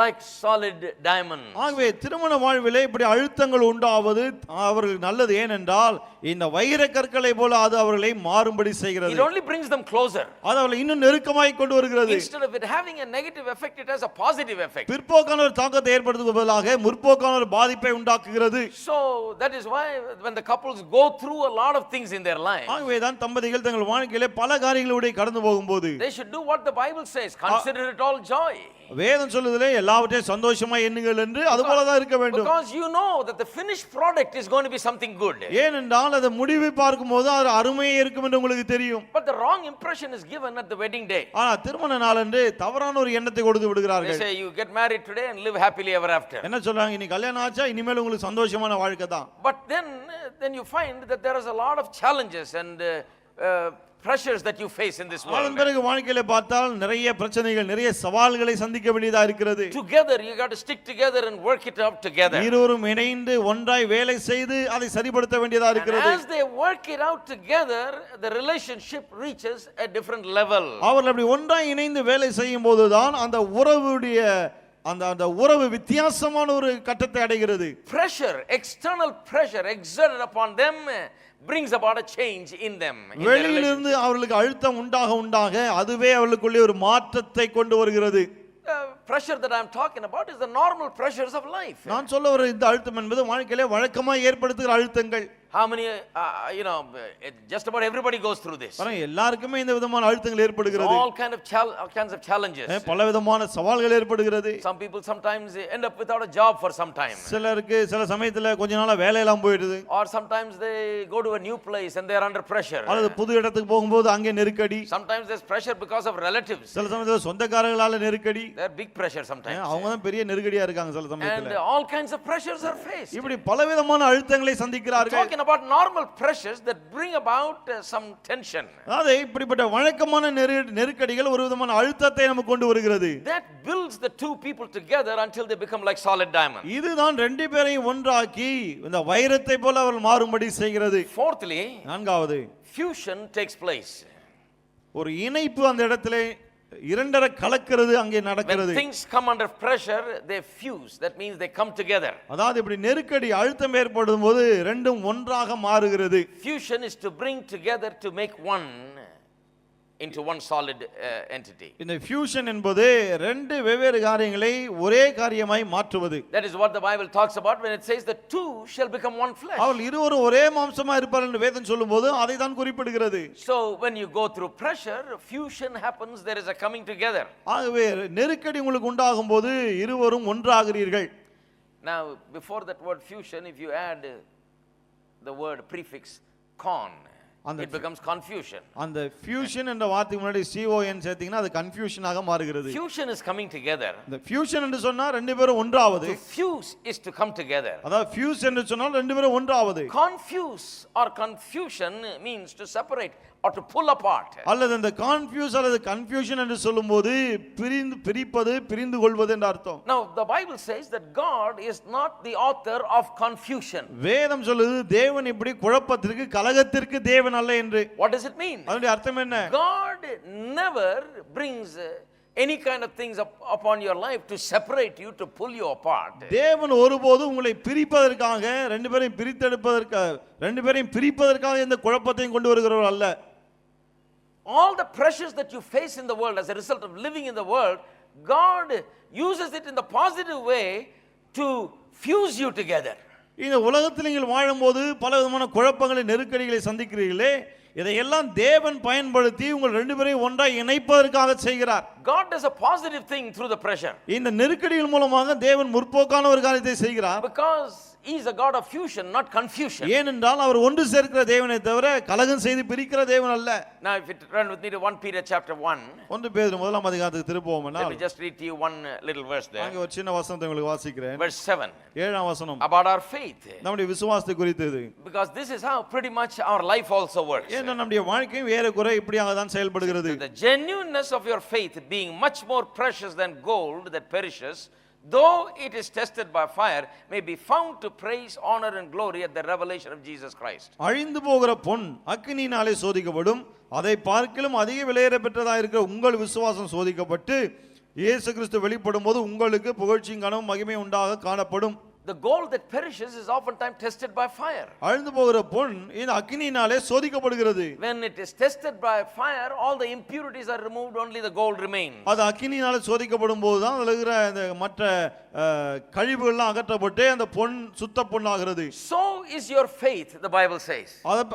S1: like solid diamond.
S2: ஆகவே திருமண வாழ்விலே இப்படி அழுத்தங்கள் உண்டாவது அவர்கள் நல்லது, ஏனென்றால் இந்த வைர கற்களை போல அது அவர்களை மாறும்படி செய்கிறது.
S1: It only brings them closer.
S2: அது அவர்களை இன்னும் நெருக்கமாய் கொண்டு வருகிறது.
S1: Instead of it having a negative effect, it has a positive effect.
S2: பிற்போக்கான ஒரு தாக்கத்தை ஏற்படுத்துவதற்கு பதிலாக முற்போக்கான ஒரு பாதிப்பை உண்டாக்குகிறது.
S1: So that is why when the couples go through a lot of things in their life,
S2: ஆகவே தான் தம்பதிகள் தங்கள் வாழ்க்கையிலே பல காரியங்களோடு கடந்து போகும்போது
S1: they should do what the Bible says, consider it all joy.
S2: வேதம் சொல்லுதலே எல்லாவற்றையும் சந்தோஷமா எண்ணுங்கள் என்று அது போல தான் இருக்க வேண்டும்.
S1: Because you know that the finished product is going to be something good.
S2: ஏனென்றால் அது முடிவை பார்க்கும்போது அது அருமையே இருக்கும் என்று உங்களுக்கு தெரியும்.
S1: But the wrong impression is given at the wedding day.
S2: ஆனா திருமண நாளன்று தவறான ஒரு எண்ணத்தை கொடுத்து விடுகிறார்கள்.
S1: They say you get married today and live happily ever after.
S2: என்ன சொல்றாங்க, இனி கல்யாணம் ஆச்சா இனிமேல் உங்களுக்கு சந்தோஷமான வாழ்க்கை தான்.
S1: But then you find that there is a lot of challenges and pressures that you face in this world.
S2: அதன் பிறகு வாழ்க்கையில பார்த்தால் நிறைய பிரச்சனைகள், நிறைய சவால்களை சந்திக்க வேண்டியதா இருக்கிறது.
S1: Together you got to stick together and work it out together.
S2: இருவரும் இணைந்து ஒன்றாய் வேலை செய்து அதை சரிப்படுத்த வேண்டியதா இருக்கிறது.
S1: And as they work it out together, the relationship reaches a different level.
S2: அவர்கள் அப்படி ஒன்றாய் இணைந்து வேலை செய்யும் போதுதான் அந்த உறவுடைய அந்த உறவு வித்தியாசமான ஒரு கட்டத்தை அடைகிறது.
S1: Pressure, external pressure exerted upon them brings about a change in them.
S2: வெளியிலிருந்து அவர்களுக்கு அழுத்தம் உண்டாக அதுவே அவர்களுக்குள்ளே ஒரு மாற்றத்தை கொண்டு வருகிறது.
S1: Pressure that I am talking about is the normal pressures of life.
S2: நான் சொல்ல வர இந்த அழுத்தம் என்பது வாழ்க்கையிலே வழக்கமாக ஏற்படுத்துகிற அழுத்தங்கள்.
S1: How many, just about everybody goes through this.
S2: பாருங்க எல்லாருக்குமே இந்த விதமான அழுத்தங்கள் ஏற்படுகிறது.
S1: All kinds of challenges.
S2: பல விதமான சவால்கள் ஏற்படுகிறது.
S1: Some people sometimes end up without a job for some time.
S2: சிலருக்கு சில சமயத்துல கொஞ்ச நாளா வேலை எல்லாம் போயிடுது.
S1: Or sometimes they go to a new place and they are under pressure.
S2: அல்லது புது இடத்துக்கு போகும்போது அங்கே நெருக்கடி.
S1: Sometimes there's pressure because of relatives.
S2: சில சமயத்துல சொந்தக்காரங்களால நெருக்கடி.
S1: They're big pressure sometimes.
S2: அவங்க தான் பெரிய நெருக்கடியா இருக்காங்க சில சமயத்துல.
S1: And all kinds of pressures are faced.
S2: இப்படி பல விதமான அழுத்தங்களை சந்திக்கிறார்கள்.
S1: Talking about normal pressures that bring about some tension.
S2: அதாவது இப்படிப்பட்ட வழக்கமான நெருக்கடிகள் ஒரு விதமான அழுத்தத்தை நமக்கு கொண்டு வருகிறது.
S1: That builds the two people together until they become like solid diamond.
S2: இதுதான் ரெண்டு பேரையும் ஒன்றாக்கி இந்த வைரத்தை போல அவர்கள் மாறும்படி செய்கிறது.
S1: Fourthly,
S2: நான்காவது,
S1: fusion takes place.
S2: ஒரு இணைப்பு அந்த இடத்திலே இரண்டரை கலக்கிறது அங்கே நடக்கிறது.
S1: When things come under pressure, they fuse. That means they come together.
S2: அதாவது இப்படி நெருக்கடி அழுத்தம் ஏற்படும் போது ரெண்டும் ஒன்றாக மாறுகிறது.
S1: Fusion is to bring together to make one into one solid entity.
S2: இந்த fusion என்பது ரெண்டு வெவ்வேறு காரியங்களை ஒரே காரியமாய் மாற்றுவது.
S1: That is what the Bible talks about when it says the two shall become one flesh.
S2: அவர்கள் இருவரும் ஒரே மாம்சமா இருப்பார்கள் என்று வேதம் சொல்லும்போது அதை தான் குறிப்பிடுகிறது.
S1: So when you go through pressure, fusion happens, there is a coming together.
S2: ஆகவே நெருக்கடி உங்களுக்கு உண்டாகும் போது இருவரும் ஒன்றாகிறீர்கள்.
S1: Now before that word fusion, if you add the word prefix con, it becomes confusion.
S2: அந்த fusion என்ற வார்த்தைக்கு முன்னாடி con சேர்த்தீங்கன்னா அது confusion ஆக மாறுகிறது.
S1: Fusion is coming together.
S2: இந்த fusion என்று சொன்னா ரெண்டு பேரும் ஒன்றாவது.
S1: To fuse is to come together.
S2: அதாவது fuse என்று சொன்னால் ரெண்டு பேரும் ஒன்றாவது.
S1: Confuse or confusion means to separate or to pull apart.
S2: அல்லது இந்த confuse அல்லது confusion என்று சொல்லும்போது பிரிந்து கொள்வது என்ற அர்த்தம்.
S1: Now the Bible says that God is not the author of confusion.
S2: வேதம் சொல்லுது தேவன் இப்படி குழப்பத்திற்கு கலகத்திற்கு தேவன் அல்ல என்று.
S1: What does it mean?
S2: அதனுடைய அர்த்தம் என்ன?
S1: God never brings any kind of things upon your life to separate you, to pull you apart.
S2: தேவன் ஒருபோதும் உங்களை பிரிப்பதற்காக ரெண்டு பேரையும் பிரிப்பதற்காக இந்த குழப்பத்தையும் கொண்டு வருகிறவர் அல்ல.
S1: All the pressures that you face in the world as a result of living in the world, God uses it in the positive way to fuse you together.
S2: இந்த உலகத்தில் நீங்கள் வாழும்போது பல விதமான குழப்பங்களை நெருக்கடிகளை சந்திக்கிறீர்களே, இதையெல்லாம் தேவன் பயன்படுத்தி உங்கள் ரெண்டு பேரையும் ஒன்றாய் இணைப்பதற்காக செய்கிறார்.
S1: God does a positive thing through the pressure.
S2: இந்த நெருக்கடிகள் மூலமாக தேவன் முற்போக்கான ஒரு காரியத்தை செய்கிறார்.
S1: Because he is a God of fusion, not confusion.
S2: ஏனென்றால் அவர் ஒன்று சேர்க்கிற தேவனை தவிர கலகம் செய்து பிரிக்கிற தேவன் அல்ல.
S1: Now if you turn with me to 1 Peter chapter 1.
S2: 1 பேதுரு முதலாம் அதிகாரத்துக்கு திருப்புவோம்னா,
S1: let me just read to you one little verse there.
S2: அங்க ஒரு சின்ன வசனத்தை உங்களுக்கு வாசிக்கிறேன்.
S1: Verse 7.
S2: 7ஆம் வசனம்.
S1: About our faith.
S2: நம்முடைய விசுவாசத்தை குறித்தது.
S1: Because this is how pretty much our life also works.
S2: ஏன்னா நம்முடைய வாழ்க்கையும் ஏறக்குறை இப்படியாக தான் செயல்படுகிறது.
S1: The genuineness of your faith being much more precious than gold that perishes, though it is tested by fire, may be found to praise, honor and glory at the revelation of Jesus Christ.
S2: அழிந்து போகிற பொன் அக்கினியினாலே சோதிக்கப்படும், அதை பார்க்கிலும் அதிக விலையேற பெற்றதாக இருக்கிற உங்கள் விசுவாசம் சோதிக்கப்பட்டு இயேசு கிறிஸ்து வெளிப்படும் போது உங்களுக்கு புகழ்ச்சியும் கனமும் மகிமை உண்டாக காணப்படும்.
S1: The gold that perishes is oftentimes tested by fire.
S2: அழிந்து போகிற பொன் இந்த அக்கினியினாலே சோதிக்கப்படுகிறது.
S1: When it is tested by fire, all the impurities are removed, only the gold remains.
S2: அது அக்கினியினாலே சோதிக்கப்படும் போது தான் அதுல இருக்கிற இந்த மற்ற கழிவுகள் எல்லாம் அகற்றப்பட்டு அந்த பொன் சுத்த பொன்னாகிறது.
S1: So is your faith, the Bible says.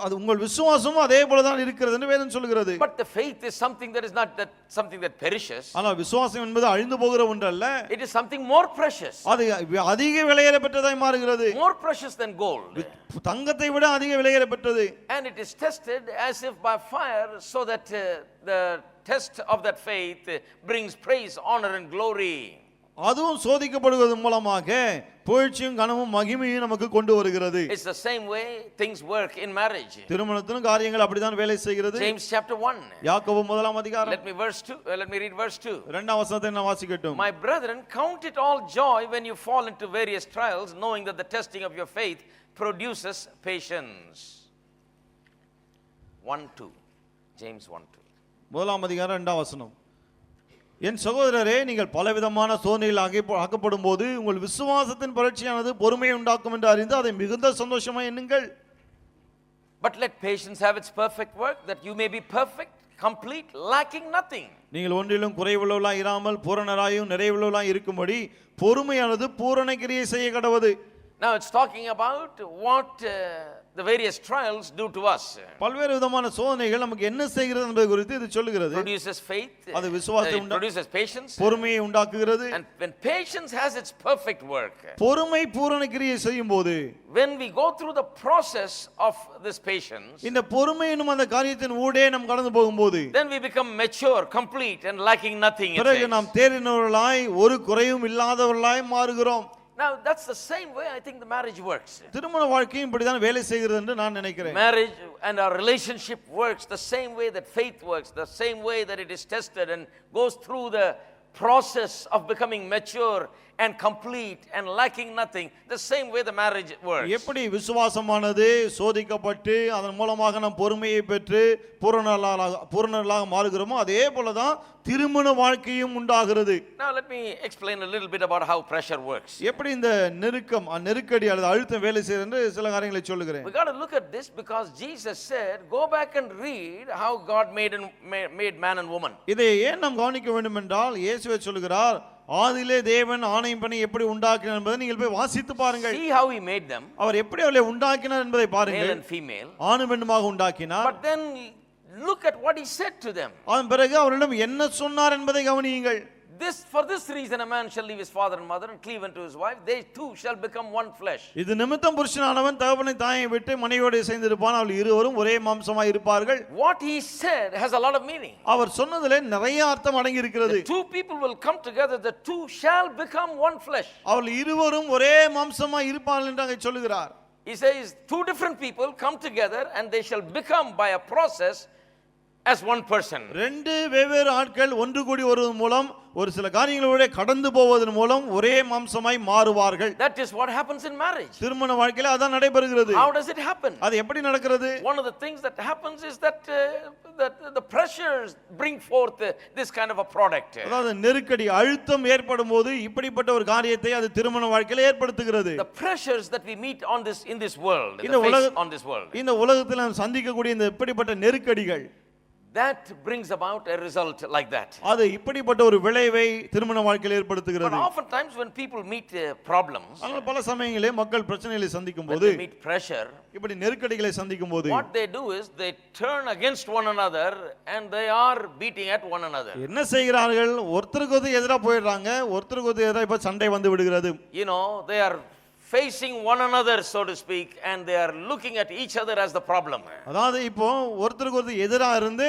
S2: அது உங்கள் விசுவாசமும் அதே போல தான் இருக்கிறது என்று வேதம் சொல்கிறது.
S1: But the faith is something that is not something that perishes.
S2: ஆனால் விசுவாசம் என்பது அழிந்து போகிற ஒன்று அல்ல.
S1: It is something more precious.
S2: அது அதிக விலையேற பெற்றதாய் மாறுகிறது.
S1: More precious than gold.
S2: தங்கத்தை விட அதிக விலையேற பெற்றது.
S1: And it is tested as if by fire, so that the test of that faith brings praise, honor and glory.
S2: அதுவும் சோதிக்கப்படுவது மூலமாக புகழ்ச்சியும் கனமும் மகிமையும் நமக்கு கொண்டு வருகிறது.
S1: It's the same way things work in marriage.
S2: திருமணத்திலும் காரியங்கள் அப்படிதான் வேலை செய்கிறது.
S1: James chapter 1.
S2: யாக்கோபு முதலாம் அதிகாரம்.
S1: Let me read verse 2.
S2: இரண்டாம் வசனத்தை நான் வாசிக்கட்டும்.
S1: My brethren, count it all joy when you fall into various trials, knowing that the testing of your faith produces patience. 1:2. James 1:2.
S2: முதலாம் அதிகாரம் இரண்டாம் வசனம். என் சகோதரரே, நீங்கள் பலவிதமான சோதனையில் ஆக்கப்படும் போது உங்கள் விசுவாசத்தின் பரீட்சையானது பொறுமையை உண்டாக்கும் என்று அறிந்து அதை மிகுந்த சந்தோஷமாய் எண்ணுங்கள்.
S1: But let patience have its perfect work, that you may be perfect, complete, lacking nothing.
S2: நீங்கள் ஒன்றிலும் குறைவுள்ளவர்களாய் இராமல் பூரணராயும் நிறைவுள்ளவர்களாய் இருக்கும்படி பொறுமையானது பூரண கிரியை செய்ய கடவது.
S1: Now it's talking about what the various trials do to us.
S2: பல்வேறு விதமான சோதனைகள் நமக்கு என்ன செய்கிறது என்பது குறித்து இது சொல்லுகிறது.
S1: Produces faith.
S2: அது விசுவாசத்தை
S1: produces patience.
S2: பொறுமையை உண்டாக்குகிறது.
S1: And when patience has its perfect work.
S2: பொறுமை பூரண கிரியை செய்யும்போது,
S1: when we go through the process of this patience,
S2: இந்த பொறுமை என்னும் அந்த காரியத்தின் ஊடே நாம் கடந்து போகும்போது,
S1: then we become mature, complete and lacking nothing.
S2: பிறகு நாம் தேறினவர்களாய் ஒரு குறையும் இல்லாதவர்களாய் மாறுகிறோம்.
S1: Now that's the same way I think the marriage works.
S2: திருமண வாழ்க்கையும் இப்படிதான் வேலை செய்கிறது என்று நான் நினைக்கிறேன்.
S1: Marriage and our relationship works the same way that faith works, the same way that it is tested and goes through the process of becoming mature and complete and lacking nothing, the same way the marriage works.
S2: எப்படி விசுவாசமானது சோதிக்கப்பட்டு அதன் மூலமாக நாம் பொறுமையை பெற்று பூரணர்களாக மாறுகிறோமோ அதே போலதான் திருமண வாழ்க்கையும் உண்டாகிறது.
S1: Now let me explain a little bit about how pressure works.
S2: எப்படி இந்த நெருக்கடி அல்லது அழுத்தம் வேலை செய்கிறது என்று சில காரியங்களை சொல்லுகிறேன்.
S1: We got to look at this because Jesus said, go back and read how God made man and woman.
S2: இதை ஏன் நாம் கவனிக்க வேண்டும் என்றால் இயேசுவே சொல்கிறார், ஆதியிலே தேவன் ஆணையும் பெண்ணை எப்படி உண்டாக்கினார் என்பதை நீங்கள் போய் வாசித்து பாருங்கள்.
S1: See how he made them.
S2: அவர் எப்படி அவர்களை உண்டாக்கினார் என்பதை பாருங்கள்.
S1: Male and female.
S2: ஆணும் பெண்ணுமாக உண்டாக்கினார்.
S1: But then look at what he said to them.
S2: அதன் பிறகு அவரிடம் என்ன சொன்னார் என்பதை கவனியுங்கள்.
S1: For this reason a man shall leave his father and mother and cleave unto his wife, they two shall become one flesh.
S2: இது நிமித்தம் புருஷனானவன் தகப்பனை தாயை விட்டு மனைவியோடு சேர்ந்திருப்பான், அவர்கள் இருவரும் ஒரே மாம்சமாய் இருப்பார்கள்.
S1: What he said has a lot of meaning.
S2: அவர் சொன்னதிலே நிறைய அர்த்தம் அடங்கி இருக்கிறது.
S1: The two people will come together, the two shall become one flesh.
S2: அவர்கள் இருவரும் ஒரே மாம்சமாய் இருப்பார்கள் என்று அங்கே சொல்லுகிறார்.
S1: He says two different people come together and they shall become by a process as one person.
S2: ரெண்டு வெவ்வேறு ஆட்கள் ஒன்று கூடி வருவதன் மூலம் ஒரு சில காரியங்களோட கடந்து போவதன் மூலம் ஒரே மாம்சமாய் மாறுவார்கள்.
S1: That is what happens in marriage.
S2: திருமண வாழ்க்கையில அதான் நடைபெறுகிறது.
S1: How does it happen?
S2: அது எப்படி நடக்கிறது?
S1: One of the things that happens is that the pressures bring forth this kind of a product.
S2: அதாவது நெருக்கடி அழுத்தம் ஏற்படும்போது இப்படிப்பட்ட ஒரு காரியத்தை அது திருமண வாழ்க்கையில ஏற்படுத்துகிறது.
S1: The pressures that we meet in this world, on this world.
S2: இந்த உலகத்தில் நாம் சந்திக்கக்கூடிய இந்த இப்படிப்பட்ட நெருக்கடிகள்,
S1: that brings about a result like that.
S2: அது இப்படிப்பட்ட ஒரு விளைவை திருமண வாழ்க்கையில் ஏற்படுத்துகிறது.
S1: But oftentimes when people meet problems,
S2: ஆனால் பல சமயங்களிலே மக்கள் பிரச்சனைகளை சந்திக்கும்போது,
S1: meet pressure,
S2: இப்படி நெருக்கடிகளை சந்திக்கும்போது,
S1: what they do is they turn against one another and they are beating at one another.
S2: என்ன செய்கிறார்கள்? ஒருத்தருக்கு எதிராக போயிடுறாங்க, ஒருத்தருக்கு எதிராக இப்ப சண்டை வந்து விடுகிறது.
S1: You know, they are facing one another, so to speak, and they are looking at each other as the problem.
S2: அதாவது இப்போ ஒருத்தருக்கு எதிராக இருந்து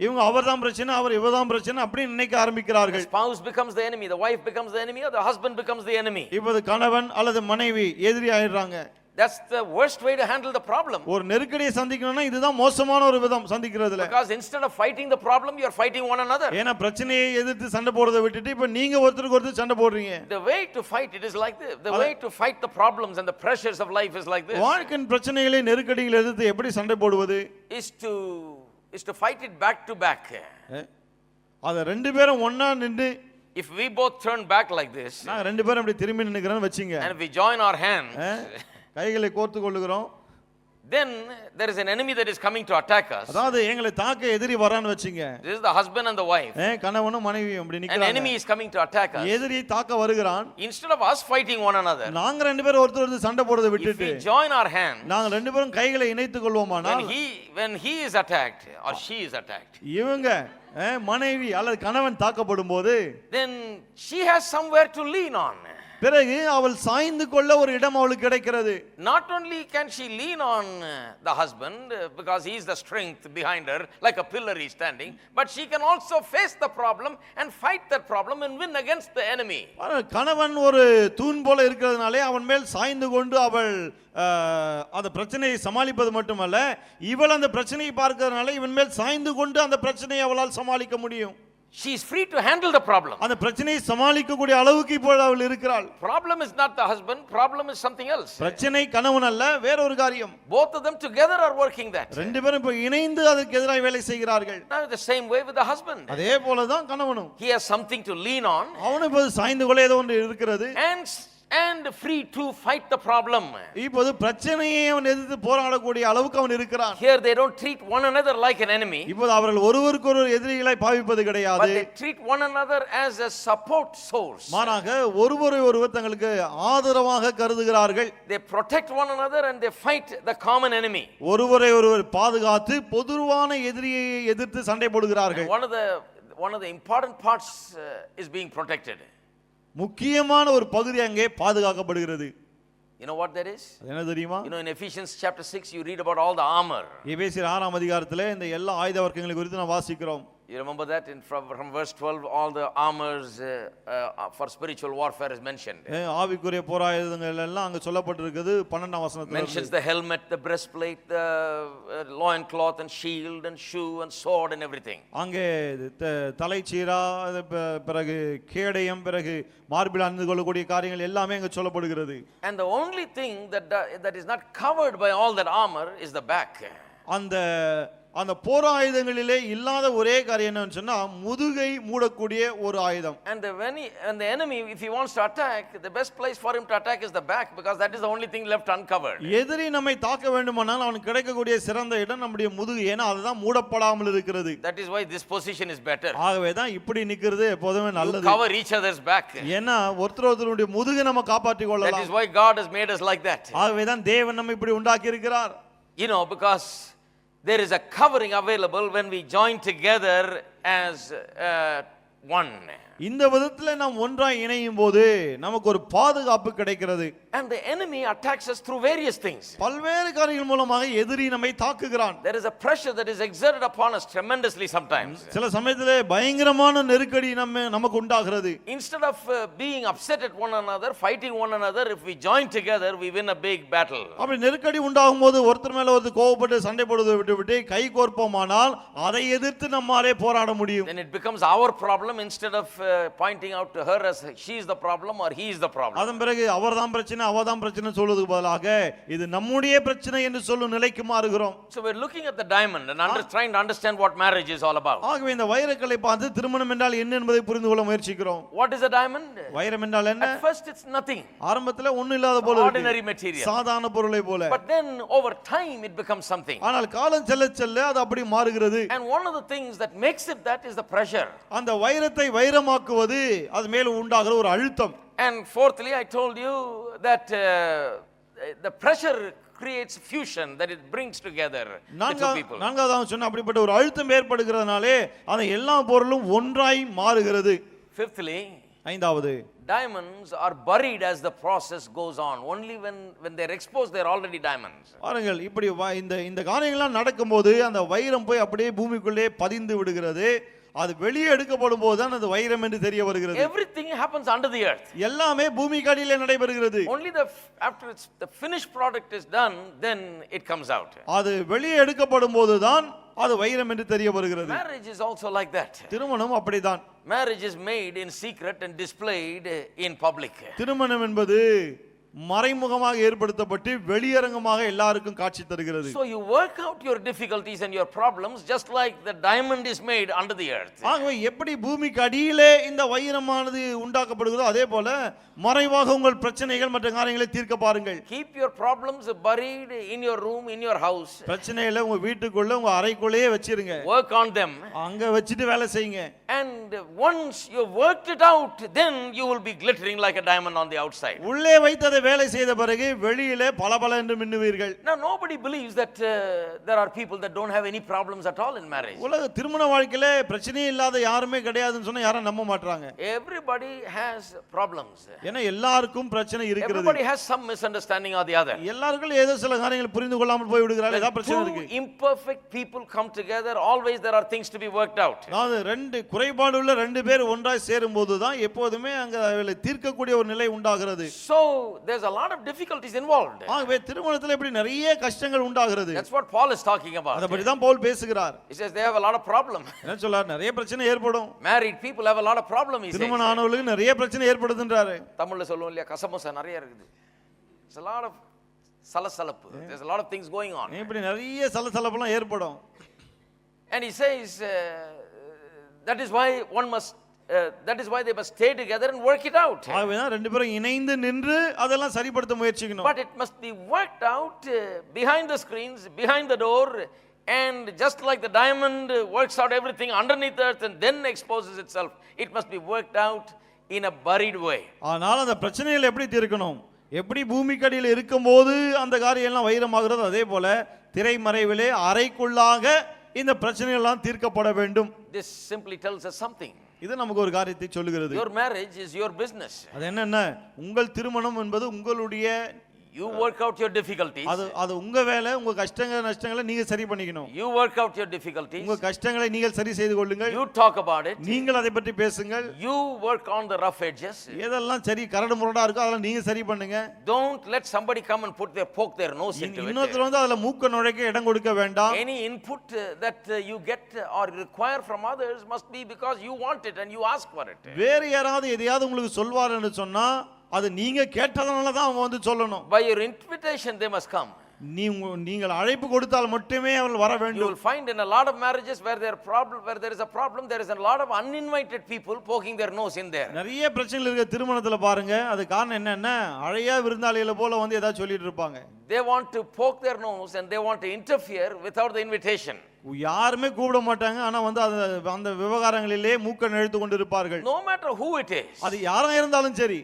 S2: இவங்க அவர்தான் பிரச்சனை, அவர் இவர்தான் பிரச்சனை அப்படி நினைக்க ஆரம்பிக்கிறார்கள்.
S1: The spouse becomes the enemy, the wife becomes the enemy, or the husband becomes the enemy.
S2: இப்போது கணவன் அல்லது மனைவி எதிரி ஆயிடுறாங்க.
S1: That's the worst way to handle the problem.
S2: ஒரு நெருக்கடியை சந்திக்கணும்னா இதுதான் மோசமான ஒரு விதம் சந்திக்கிறதுல.
S1: Because instead of fighting the problem, you are fighting one another.
S2: ஏனா பிரச்சனையை எதிர்த்து சண்டை போடுறதை விட்டுட்டு இப்ப நீங்க ஒருத்தருக்கு ஒருத்தர் சண்டை போடுறீங்க.
S1: The way to fight it is like this. The way to fight the problems and the pressures of life is like this.
S2: வாழ்க்கையின் பிரச்சனைகளை நெருக்கடிகளை எதிர்த்து எப்படி சண்டை போடுவது?
S1: Is to fight it back to back.
S2: அத ரெண்டு பேரும் ஒண்ணா நின்னு,
S1: if we both turn back like this,
S2: நான் ரெண்டு பேரும் அப்படி திரும்பி நின்னுக்கறேன்னு வெச்சீங்க,
S1: and if we join our hands,
S2: கைகளை கோர்த்து கொள்ளுகிறோம்,
S1: then there is an enemy that is coming to attack us.
S2: அதாவது எங்களை தாக்க எதிரி வரான்னு வெச்சீங்க.
S1: This is the husband and the wife.
S2: கணவனும் மனைவியும் அப்படி நிக்கறாங்க.
S1: An enemy is coming to attack us.
S2: எதிரி தாக்க வருகிறான்.
S1: Instead of us fighting one another,
S2: நாங்க ரெண்டு பேரும் ஒருத்தர் சண்டை போடுறதை விட்டுட்டு,
S1: if we join our hands,
S2: நாங்க ரெண்டு பேரும் கைகளை இணைத்துக் கொள்வோமானால்,
S1: when he is attacked or she is attacked,
S2: இவங்க மனைவி அல்லது கணவன் தாக்கப்படும்போது,
S1: then she has somewhere to lean on.
S2: பிறகு அவள் சாய்ந்து கொள்ள ஒரு இடம் அவளுக்கு கிடைக்கிறது.
S1: Not only can she lean on the husband because he is the strength behind her, like a pillar he is standing, but she can also face the problem and fight that problem and win against the enemy.
S2: கணவன் ஒரு தூண் போல இருக்கிறதுனாலே அவன் மேல் சாய்ந்து கொண்டு அவள் அந்த பிரச்சனையை சமாளிப்பது மட்டுமல்ல, இவள் அந்த பிரச்சனையை பார்க்கிறதுனால இவன் மேல் சாய்ந்து கொண்டு அந்த பிரச்சனையை அவளால் சமாளிக்க முடியும்.
S1: She is free to handle the problem.
S2: அந்த பிரச்சனையை சமாளிக்கக்கூடிய அளவுக்கு இப்பொழுது அவள் இருக்கிறாள்.
S1: Problem is not the husband, problem is something else.
S2: பிரச்சனை கணவன் அல்ல, வேற ஒரு காரியம்.
S1: Both of them together are working that.
S2: ரெண்டு பேரும் இப்ப இணைந்து அதற்கு எதிராக வேலை செய்கிறார்கள்.
S1: Now the same way with the husband.
S2: அதே போல தான் கணவனும்.
S1: He has something to lean on.
S2: அவனும் இப்ப சாய்ந்து கொள்ள ஏதோ ஒன்று இருக்கிறது.
S1: And and free to fight the problem.
S2: இப்போது பிரச்சனையை அவன் எதிர்த்து போராடக்கூடிய அளவுக்கு அவன் இருக்கிறான்.
S1: Here they don't treat one another like an enemy.
S2: இப்போது அவர்கள் ஒருவருக்கொருவர் எதிரிகளாய் பாவிப்பது
S1: But
S2: கிடையாது.
S1: they treat one another as a support source.
S2: மாறாக ஒருவரை ஒருவர் தங்களுக்கு ஆதரவாக கருதுகிறார்கள்.
S1: They protect one another and they fight the common enemy.
S2: ஒருவரை ஒருவர் பாதுகாத்து பொதுவான எதிரியை எதிர்த்து சண்டை போடுகிறார்கள்.
S1: One of the important parts is being protected.
S2: முக்கியமான ஒரு பகுதி அங்கே பாதுகாக்கப்படுகிறது.
S1: You know what that is?
S2: என்ன தெரியுமா?
S1: You know, in Ephesians chapter 6 you read about all the armor.
S2: எபேசியர் 6ஆம் அதிகாரத்திலே இந்த எல்லா ஆயுத வர்க்கங்களை குறித்து நாம் வாசிக்கிறோம்.
S1: You remember that from verse 12 all the armors for spiritual warfare is mentioned.
S2: ஆவிக்குரிய போராயுதங்கள் எல்லாம் அங்க சொல்லப்பட்டிருக்குது 12ஆம் வசனத்துல.
S1: Mentions the helmet, the breastplate, the loin cloth and shield and shoe and sword and everything.
S2: அங்கே தலைச்சீரா பிறகு கேடயம் பிறகு மார்பில் அணிந்து கொள்ளக்கூடிய காரியங்கள் எல்லாமே அங்க சொல்லப்படுகிறது.
S1: And the only thing that is not covered by all that armor is the back.
S2: அந்த போராயுதங்களிலே இல்லாத ஒரே காரியம் என்னன்னு சொன்னா முதுகை மூடக்கூடிய ஒரு ஆயுதம்.
S1: And the enemy if he wants to attack, the best place for him to attack is the back because that is the only thing left uncovered.
S2: எதிரி நம்மை தாக்க வேண்டுமானால் அவனுக்கு கிடைக்கக்கூடிய சிறந்த இடம் நம்முடைய முதுகு, ஏனா அதுதான் மூடப்படாமல் இருக்கிறது.
S1: That is why this position is better.
S2: ஆகவே தான் இப்படி நிக்கிறது எப்போதுமே நல்லது.
S1: Cover each other's back.
S2: ஏனா ஒருத்தருடைய முதுகை நம்ம காப்பாற்றிக் கொள்ளலாம்.
S1: That is why God has made us like that.
S2: ஆகவே தான் தேவன் நம்மை இப்படி உண்டாக்கி இருக்கிறார்.
S1: You know, because there is a covering available when we join together as one.
S2: இந்த விதத்துல நாம் ஒன்றாய் இணையும் போது நமக்கு ஒரு பாதுகாப்பு கிடைக்கிறது.
S1: And the enemy attacks us through various things.
S2: பல்வேறு காரியங்கள் மூலமாக எதிரி நம்மை தாக்குகிறான்.
S1: There is a pressure that is exerted upon us tremendously sometimes.
S2: சில சமயத்திலே பயங்கரமான நெருக்கடி நமக்கு உண்டாகிறது.
S1: Instead of being upset at one another, fighting one another, if we join together we win a big battle.
S2: அப்படி நெருக்கடி உண்டாகும் போது ஒருத்தர் மேல ஒருத்தர் கோபப்பட்டு சண்டை போடுவதை விட்டுவிட்டு கை கோர்ப்போமானால் அதை எதிர்த்து நம்மாலே போராட முடியும்.
S1: Then it becomes our problem instead of pointing out to her as she is the problem or he is the problem.
S2: அதன் பிறகு அவர்தான் பிரச்சனை அவதான் பிரச்சனை சொல்வதுக்கு பதிலாக இது நம்முடைய பிரச்சனை என்று சொல்லும் நிலைக்கு மாறுகிறோம்.
S1: So we're looking at the diamond and trying to understand what marriage is all about.
S2: ஆகவே இந்த வைரக்கல்லை பார்த்து திருமணம் என்றால் என்ன என்பதை புரிந்து கொள்ள முயற்சிக்கிறோம்.
S1: What is a diamond?
S2: வைரம் என்றால் என்ன?
S1: At first it's nothing.
S2: ஆரம்பத்துல ஒண்ணும் இல்லாத போல இருக்கு.
S1: Ordinary material.
S2: சாதாரண பொருளை போல.
S1: But then over time it becomes something.
S2: ஆனால் காலம் செல்ல செல்ல அது அப்படி மாறுகிறது.
S1: And one of the things that makes it that is the pressure.
S2: அந்த வைரத்தை வைரமாக்குவது அது மேல உண்டாகிற ஒரு அழுத்தம்.
S1: And fourthly I told you that the pressure creates fusion, that it brings together the two people.
S2: நான்காவது சொன்ன அப்படிப்பட்ட ஒரு அழுத்தம் ஏற்படுகிறதுனாலே அந்த எல்லா பொருளும் ஒன்றாய் மாறுகிறது.
S1: Fifthly,
S2: ஐந்தாவது,
S1: diamonds are buried as the process goes on. Only when they're exposed they're already diamonds.
S2: பாருங்கள், இப்படி இந்த காரியங்கள்லாம் நடக்கும்போது அந்த வைரம் போய் அப்படியே பூமிக்குள்ளே பதிந்து விடுகிறது. அது வெளியே எடுக்கப்படும் போது தான் அது வைரம் என்று தெரிய வருகிறது.
S1: Everything happens under the earth.
S2: எல்லாமே பூமிக்கு அடியிலே நடைபெறுகிறது.
S1: Only after the finished product is done, then it comes out.
S2: அது வெளியே எடுக்கப்படும் போது தான் அது வைரம் என்று தெரிய வருகிறது.
S1: Marriage is also like that.
S2: திருமணம் அப்படிதான்.
S1: Marriage is made in secret and displayed in public.
S2: திருமணம் என்பது மறைமுகமாக ஏற்படுத்தப்பட்டு வெளியரங்கமாக எல்லாருக்கும் காட்சி தருகிறது.
S1: So you work out your difficulties and your problems just like the diamond is made under the earth.
S2: ஆகவே எப்படி பூமிக்கு அடியிலே இந்த வைரமானது உண்டாக்கப்படுகிறதோ அதே போல மறைவாக உங்கள் பிரச்சனைகள் மற்ற காரியங்களை தீர்க்க பாருங்கள்.
S1: Keep your problems buried in your room, in your house.
S2: பிரச்சனைகளை உங்க வீட்டுக்குள்ள உங்க அறைக்குள்ளேயே வச்சிருங்க.
S1: Work on them.
S2: அங்க வச்சிட்டு வேலை செய்யுங்க.
S1: And once you worked it out, then you will be glittering like a diamond on the outside.
S2: உள்ளே வைத்ததை வேலை செய்த பிறகு வெளியிலே பளபள என்று மின்னுவீர்கள்.
S1: Now nobody believes that there are people that don't have any problems at all in marriage.
S2: உலக திருமண வாழ்க்கையிலே பிரச்சனையே இல்லாத யாருமே கிடையாதுன்னு சொன்னா யாரும் நம்ப மாட்டாங்க.
S1: Everybody has problems.
S2: ஏன்னா எல்லாருக்கும் பிரச்சனை இருக்கிறது.
S1: Everybody has some misunderstanding or the other.
S2: எல்லாருக்கும் ஏதோ சில காரியங்களை புரிந்து கொள்ளாமல் போய் விடுகிறார்கள். ஏதாவது பிரச்சனை இருக்கு.
S1: Imperfect people come together, always there are things to be worked out.
S2: அதாவது ரெண்டு குறைபாடுள்ள ரெண்டு பேர் ஒன்றாய் சேரும்போது தான் எப்போதுமே அங்க அவளை தீர்க்கக்கூடிய ஒரு நிலை உண்டாகிறது.
S1: So there's a lot of difficulties involved.
S2: ஆகவே திருமணத்தில் இப்படி நிறைய கஷ்டங்கள் உண்டாகிறது.
S1: That's what Paul is talking about.
S2: அத பத்தி தான் பவுல் பேசுகிறார்.
S1: He says they have a lot of problem.
S2: என்ன சொல்றார்? நிறைய பிரச்சனை ஏற்படும்.
S1: Married people have a lot of problem, he says.
S2: திருமண ஆனவர்களுக்கு நிறைய பிரச்சனை ஏற்படுதுன்றாரு.
S1: தமிழ்ல சொல்லுவோம் இல்லையா, கசமுசா நிறைய இருக்குது. There's a lot of சலசலப்பு. There's a lot of things going on.
S2: இப்படி நிறைய சலசலப்புலாம் ஏற்படும்.
S1: And he says that is why one must that is why they must stay together and work it out.
S2: ஆகவேதான் ரெண்டு பேரும் இணைந்து நின்று அதெல்லாம் சரிப்படுத்த முயற்சிக்கணும்.
S1: But it must be worked out behind the screens, behind the door, and just like the diamond works out everything underneath the earth and then exposes itself, it must be worked out in a buried way.
S2: ஆனால் அந்த பிரச்சனைகளை எப்படி தீர்க்கணும்? எப்படி பூமிக்கடியில் இருக்கும்போது அந்த காரியம் எல்லாம் வைரமாகிறது, அதே போல திரைமறைவிலே அறைக்குள்ளாக இந்த பிரச்சனைகள் எல்லாம் தீர்க்கப்பட வேண்டும்.
S1: This simply tells us something.
S2: இது நமக்கு ஒரு காரியத்தை சொல்லுகிறது.
S1: Your marriage is your business.
S2: அது என்னன்னா உங்கள் திருமணம் என்பது உங்களுடைய,
S1: You work out your difficulties.
S2: அது உங்க வேலை. உங்க கஷ்டங்கள் நஷ்டங்களை நீங்க சரி பண்ணிக்கணும்.
S1: You work out your difficulties.
S2: உங்க கஷ்டங்களை நீங்கள் சரி செய்து கொள்ளுங்கள்.
S1: You talk about it.
S2: நீங்கள் அதை பற்றி பேசுங்கள்.
S1: You work on the rough edges.
S2: எதெல்லாம் சரி கரடு முரடா இருக்கோ அதெல்லாம் நீங்க சரி பண்ணுங்க.
S1: Don't let somebody come and poke their nose into it.
S2: இன்னொருத்தர் வந்து அதுல மூக்க நுழைக்க இடம் கொடுக்க வேண்டாம்.
S1: Any input that you get or require from others must be because you want it and you ask for it.
S2: வேறு யாராவது எதையாவது உங்களுக்கு சொல்வாருன்னு சொன்னா அது நீங்க கேட்டதனால தான் அவங்க வந்து சொல்லணும்.
S1: By your invitation they must come.
S2: நீங்கள் அழைப்பு கொடுத்தால் மட்டுமே அவர்கள் வர வேண்டும்.
S1: You will find in a lot of marriages where there is a problem, there is a lot of uninvited people poking their nose in there.
S2: நிறைய பிரச்சனைகள் இருக்க திருமணத்துல பாருங்க. அது காரணம் என்னன்னா அழையா விருந்தாளிகளை போல வந்து ஏதாவது சொல்லிட்டு இருப்பாங்க.
S1: They want to poke their nose and they want to interfere without the invitation.
S2: யாருமே கூப்பிட மாட்டாங்க, ஆனா வந்து அந்த விவகாரங்களிலே மூக்க நெழுத்து கொண்டு இருப்பார்கள்.
S1: No matter who it is.
S2: அது யாரா இருந்தாலும் சரி.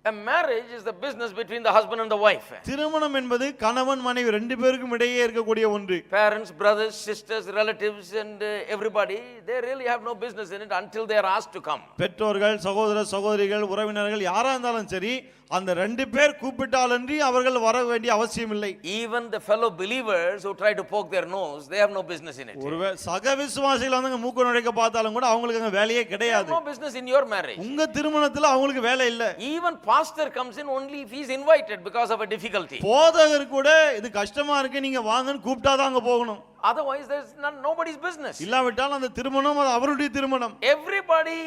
S1: A marriage is the business between the husband and the wife.
S2: திருமணம் என்பது கணவன் மனைவி ரெண்டு பேருக்கும் இடையே இருக்கக்கூடிய ஒன்று.
S1: Parents, brothers, sisters, relatives and everybody, they really have no business in it until they are asked to come.
S2: பெற்றோர்கள், சகோதர சகோதரிகள், உறவினர்கள் யாரா இருந்தாலும் சரி அந்த ரெண்டு பேர் கூப்பிட்டாலன்றி அவர்கள் வர வேண்டிய அவசியம் இல்லை.
S1: Even the fellow believers who try to poke their nose, they have no business in it.
S2: ஒருவேளை சக விசுவாசிகள் வந்து மூக்க நுழைக்க பார்த்தாலும் கூட அவங்களுக்கு அங்க வேலையே கிடையாது.
S1: No business in your marriage.
S2: உங்க திருமணத்துல அவங்களுக்கு வேலை இல்ல.
S1: Even pastor comes in only if he is invited because of a difficulty.
S2: போதகர் கூட இது கஷ்டமா இருக்கு நீங்க வாங்கன்னு கூப்பிட்டாதான் அங்க போகணும்.
S1: Otherwise there is nobody's business.
S2: இல்லாவிட்டால் அந்த திருமணம் அது அவருடைய திருமணம்.
S1: Everybody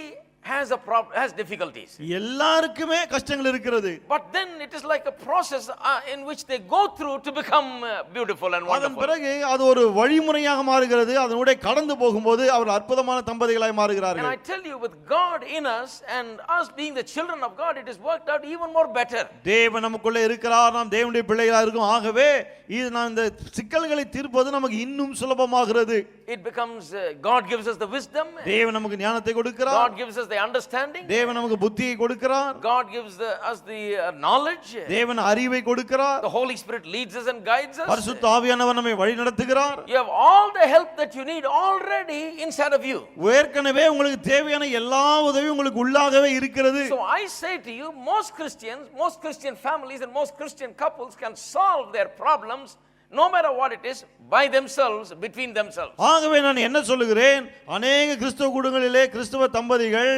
S1: has a problem, has difficulties.
S2: எல்லாருக்குமே கஷ்டங்கள் இருக்கிறது.
S1: But then it is like a process in which they go through to become beautiful and wonderful.
S2: அதன் பிறகு அது ஒரு வழிமுறையாக மாறுகிறது. அதனூடே கடந்து போகும்போது அவர் அற்புதமான தம்பதிகளாய் மாறுகிறார்கள்.
S1: And I tell you, with God in us and us being the children of God, it is worked out even more better.
S2: தேவன் நமக்குள்ள இருக்கிறார், நாம் தேவனுடைய பிள்ளைகளா இருக்கோம். ஆகவே இது நான் இந்த சிக்கல்களை தீர்ப்பது நமக்கு இன்னும் சுலபமாகிறது.
S1: It becomes God gives us the wisdom.
S2: தேவன் நமக்கு ஞானத்தை கொடுக்கிறார்.
S1: God gives us the understanding.
S2: தேவன் நமக்கு புத்தியை கொடுக்கிறார்.
S1: God gives us the knowledge.
S2: தேவன் அறிவை கொடுக்கிறார்.
S1: The Holy Spirit leads us and guides us.
S2: பரிசுத்த ஆவியானவர் நம்மை வழி நடத்துகிறார்.
S1: You have all the help that you need already inside of you.
S2: ஏற்கனவே உங்களுக்கு தேவையான எல்லா உதவியும் உங்களுக்கு உள்ளாகவே இருக்கிறது.
S1: So I say to you, most Christian families and most Christian couples can solve their problems no matter what it is by themselves, between themselves.
S2: ஆகவே நான் என்ன சொல்லுகிறேன், अनेक கிறிஸ்தவ குடும்பங்களிலே கிறிஸ்தவ தம்பதிகள்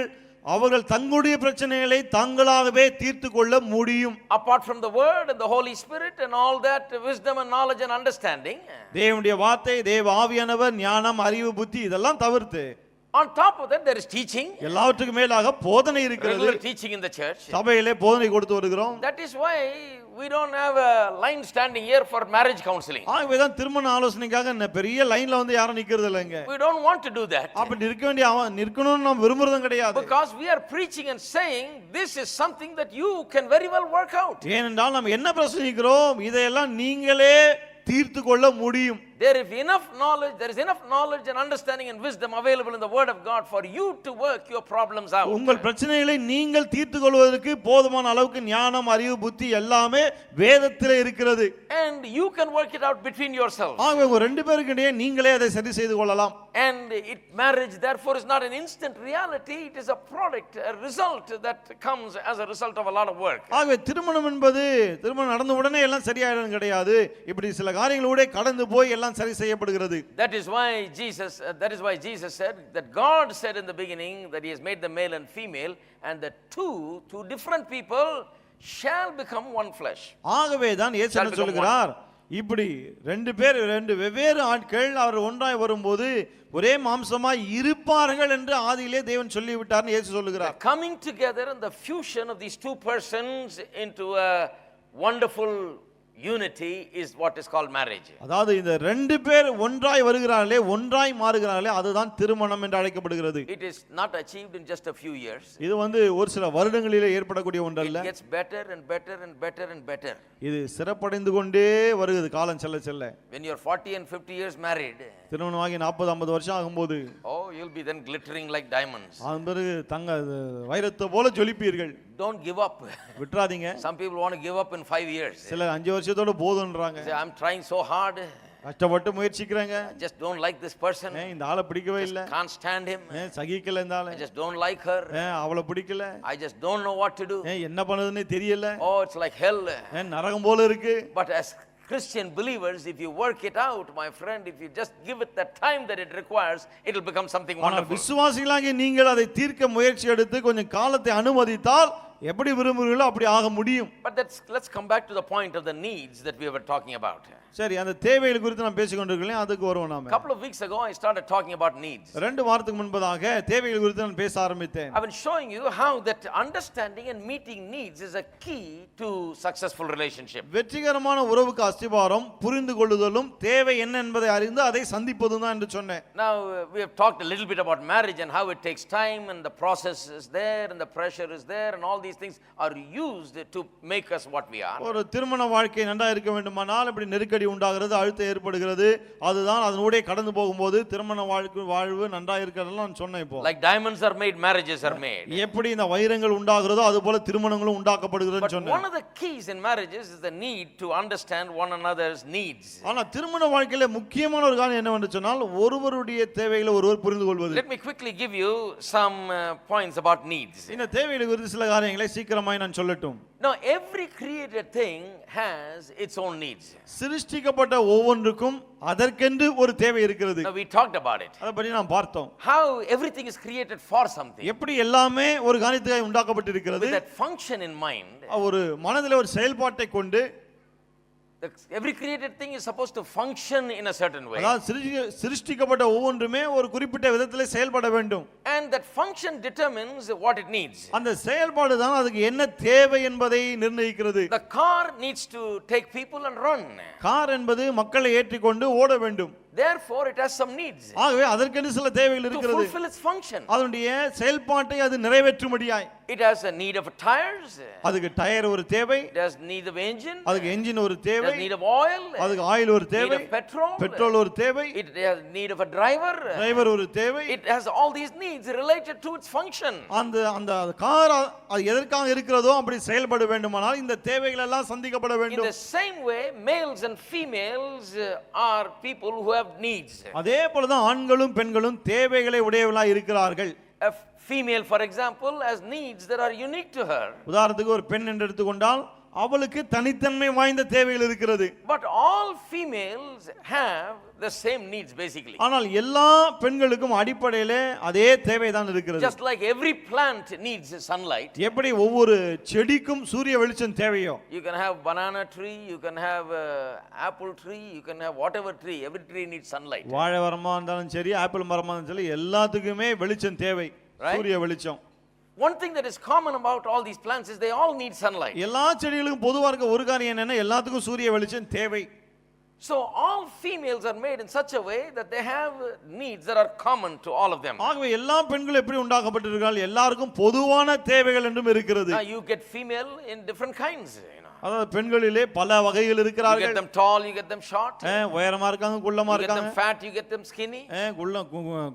S2: அவர்கள் தங்களுடைய பிரச்சனைகளை தாங்களாகவே தீர்த்துக் கொள்ள முடியும்.
S1: Apart from the word and the Holy Spirit and all that wisdom and knowledge and understanding,
S2: தேவனுடைய வார்த்தை, தேவ ஆவியானவர், ஞானம், அறிவு, புத்தி இதெல்லாம் தவிர்த்து
S1: on top of that there is teaching.
S2: எல்லாவற்றுக்கும் மேலாக போதனை இருக்கிறது.
S1: Regular teaching in the church.
S2: சபையிலே போதனை கொடுத்து வருகிறோம்.
S1: That is why we don't have a line standing here for marriage counseling.
S2: ஆகவே தான் திருமண ஆலோசனைக்காக பெரிய லைன்ல வந்து யாரும் நிக்கிறது இல்லைங்க.
S1: We don't want to do that.
S2: அப்படி நிற்கணும்னு நாம் விரும்புறதும் கிடையாது.
S1: Because we are preaching and saying this is something that you can very well work out.
S2: ஏனென்றால் நாம் என்ன பிரசங்கிக்கிறோம் இதையெல்லாம் நீங்களே தீர்த்து கொள்ள முடியும்.
S1: There is enough knowledge and understanding and wisdom available in the word of God for you to work your problems out.
S2: உங்கள் பிரச்சனைகளை நீங்கள் தீர்த்துக் கொள்வதற்கு போதுமான அளவுக்கு ஞானம், அறிவு, புத்தி எல்லாமே வேதத்திலே இருக்கிறது.
S1: And you can work it out between yourselves.
S2: ஆகவே உங்க ரெண்டு பேருக்கிடையே நீங்களே அதை சரி செய்து கொள்ளலாம்.
S1: And marriage therefore is not an instant reality, it is a product, a result that comes as a result of a lot of work.
S2: ஆகவே திருமணம் என்பது திருமணம் நடந்த உடனே எல்லாம் சரியாயிடும் கிடையாது. இப்படி சில காரியங்களோட கடந்து போய் எல்லாம் சரி செய்யப்படுகிறது.
S1: That is why Jesus said that God said in the beginning that he has made them male and female and the two different people shall become one flesh.
S2: ஆகவே தான் இயேசு என்ன சொல்கிறார், இப்படி ரெண்டு வெவ்வேறு ஆட்கள் அவர் ஒன்றாய் வரும்போது ஒரே மாம்சமாய் இருப்பார்கள் என்று ஆதியிலே தேவன் சொல்லிவிட்டார்னு இயேசு சொல்லுகிறார்.
S1: Coming together and the fusion of these two persons into a wonderful unity is what is called marriage.
S2: அதாவது இந்த ரெண்டு பேர் ஒன்றாய் வருகிறார்களே, ஒன்றாய் மாறுகிறார்களே, அதுதான் திருமணம் என்று அழைக்கப்படுகிறது.
S1: It is not achieved in just a few years.
S2: இது ஒரு சில வருடங்களிலே ஏற்படக்கூடிய ஒன்றல்ல.
S1: It gets better and better and better and better.
S2: இது சிறப்படைந்து கொண்டே வருகிறது காலம் செல்ல செல்ல.
S1: When you are 40 and 50 years married,
S2: திருமணமாகி 40-50 வருஷம் ஆகும்போது,
S1: oh, you'll be then glittering like diamonds.
S2: அதன் பிறகு வைரத்தை போல ஜொலிப்பீர்கள்.
S1: Don't give up.
S2: விட்டுறாதீங்க.
S1: Some people want to give up in 5 years.
S2: சிலர் 5 வருஷத்தோட போதும்ன்றாங்க.
S1: Say, I'm trying so hard.
S2: கஷ்டப்பட்டு முயற்சிக்கிறாங்க.
S1: I just don't like this person.
S2: இந்த ஆளை பிடிக்கவே இல்ல.
S1: Can't stand him.
S2: சகிக்கல இந்த ஆளை.
S1: I just don't like her.
S2: அவளை பிடிக்கல.
S1: I just don't know what to do.
S2: என்ன பண்ணுதுன்னே தெரியல.
S1: Oh, it's like hell.
S2: நரகம் போல இருக்கு.
S1: But as Christian believers, if you work it out, my friend, if you just give it the time that it requires, it will become something wonderful.
S2: விசுவாசிகளாகிய நீங்கள் அதை தீர்க்க முயற்சி எடுத்து கொஞ்சம் காலத்தை அனுமதித்தால் எப்படி விரும்புகிறீர்களோ அப்படி ஆக முடியும்.
S1: But let's come back to the point of the needs that we were talking about.
S2: சரி, அந்த தேவைகள் குறித்து நாம் பேசிக் கொண்டிருக்கிறோம். அதுக்கு வருவோம் நாம.
S1: Couple of weeks ago I started talking about needs.
S2: 2 வாரத்துக்கு முன்பதாக தேவைகள் குறித்து நான் பேச ஆரம்பித்தேன்.
S1: I've been showing you how that understanding and meeting needs is a key to successful relationship.
S2: வெற்றிகரமான உறவுக்கு அஸ்திபாரம் புரிந்து கொள்ளுதலும் தேவை என்ன என்பதை அறிந்து அதை சந்திப்பதும் தான் என்று சொன்னேன்.
S1: Now we have talked a little bit about marriage and how it takes time and the process is there and the pressure is there and all these things are used to make us what we are.
S2: ஒரு திருமண வாழ்க்கை நன்றா இருக்க வேண்டுமானால் இப்படி நெருக்கடி உண்டாகிறது, அழுத்தம் ஏற்படுகிறது. அதுதான் அதனூடே கடந்து போகும்போது திருமண வாழ்வு நன்றா இருக்கிறது நான் சொன்னேன். இப்போ
S1: like diamonds are made, marriages are made.
S2: எப்படி இந்த வைரங்கள் உண்டாகிறதோ அதுபோல திருமணங்களும் உண்டாக்கப்படுகிறதுன்னு சொன்னேன்.
S1: One of the keys in marriages is the need to understand one another's needs.
S2: ஆனா திருமண வாழ்க்கையில முக்கியமான ஒரு காரணம் என்னவென்று சொன்னால் ஒருவருடைய தேவைகளை ஒருவர் புரிந்து கொள்வது.
S1: Let me quickly give you some points about needs.
S2: இந்த தேவைகளை குறித்து சில காரியங்களை சீக்கிரமாய் நான் சொல்லட்டும்.
S1: Now every created thing has its own needs.
S2: சிருஷ்டிக்கப்பட்ட ஒவ்வொன்றுக்கும் அதற்கென்று ஒரு தேவை இருக்கிறது.
S1: Now we talked about it.
S2: அத பத்தி நாம் பார்த்தோம்.
S1: How everything is created for something.
S2: எப்படி எல்லாமே ஒரு காரியத்துக்காக உண்டாக்கப்பட்டிருக்கிறது.
S1: With that function in mind.
S2: ஒரு மனதிலே ஒரு செயல்பாட்டை கொண்டு
S1: every created thing is supposed to function in a certain way.
S2: அதாவது சிருஷ்டிக்கப்பட்ட ஒவ்வொன்றுமே ஒரு குறிப்பிட்ட விதத்திலே செயல்பட வேண்டும்.
S1: And that function determines what it needs.
S2: அந்த செயல்பாடு தான் அதுக்கு என்ன தேவை என்பதை நிர்ணயிக்கிறது.
S1: The car needs to take people and run.
S2: Car என்பது மக்களை ஏற்றிக்கொண்டு ஓட வேண்டும்.
S1: Therefore it has some needs.
S2: ஆகவே அதற்கென்று சில தேவைகள் இருக்கிறது.
S1: To fulfill its function.
S2: அதனுடைய செயல்பாட்டை அது நிறைவேற்றும்படியாய்.
S1: It has a need of tires.
S2: அதுக்கு டயர் ஒரு தேவை.
S1: It has need of engine.
S2: அதுக்கு என்ஜின் ஒரு தேவை.
S1: It has need of oil.
S2: அதுக்கு ஆயில் ஒரு தேவை.
S1: Need of petrol.
S2: பெட்ரோல் ஒரு தேவை.
S1: It has need of a driver.
S2: Driver ஒரு தேவை.
S1: It has all these needs related to its function.
S2: அந்த கார் அது எதற்காக இருக்கிறதோ அப்படி செயல்பட வேண்டுமானால் இந்த தேவைகள் எல்லாம் சந்திக்கப்பட வேண்டும்.
S1: In the same way males and females are people who have needs.
S2: அதே போல தான் ஆண்களும் பெண்களும் தேவைகளை உடையவர்களாய் இருக்கிறார்கள்.
S1: A female for example has needs that are unique to her.
S2: உதாரணத்துக்கு ஒரு பெண் என்று எடுத்துக்கொண்டால் அவளுக்கு தனித்தன்மை வாய்ந்த தேவைகள் இருக்கிறது.
S1: But all females have the same needs basically.
S2: ஆனால் எல்லா பெண்களுக்கும் அடிப்படையிலே அதே தேவை தான் இருக்கிறது.
S1: Just like every plant needs sunlight.
S2: எப்படி ஒவ்வொரு செடிக்கும் சூரிய வெளிச்சம் தேவையோ.
S1: You can have banana tree, you can have apple tree, you can have whatever tree, every tree needs sunlight.
S2: வாழை மரமா இருந்தாலும் சரி, ஆப்பிள் மரமா இருந்தாலும் சரி, எல்லாத்துக்குமே வெளிச்சம் தேவை. சூரிய வெளிச்சம்.
S1: One thing that is common about all these plants is they all need sunlight.
S2: எல்லா செடிகளுக்கும் பொதுவா இருக்க ஒரு காரியம் என்னன்னா எல்லாத்துக்கும் சூரிய வெளிச்சம் தேவை.
S1: So all females are made in such a way that they have needs that are common to all of them.
S2: ஆகவே எல்லா பெண்களும் எப்படி உண்டாக்கப்பட்டிருக்கார்கள் எல்லாருக்கும் பொதுவான தேவைகள் என்றும் இருக்கிறது.
S1: Now you get female in different kinds, you know.
S2: அதாவது பெண்களிலே பல வகைகள்
S1: You
S2: இருக்கிறார்கள்.
S1: get them tall, you get them short.
S2: உயரமா இருக்காங்க, குள்ளமா
S1: You get
S2: இருக்காங்க.
S1: them fat, you get them skinny.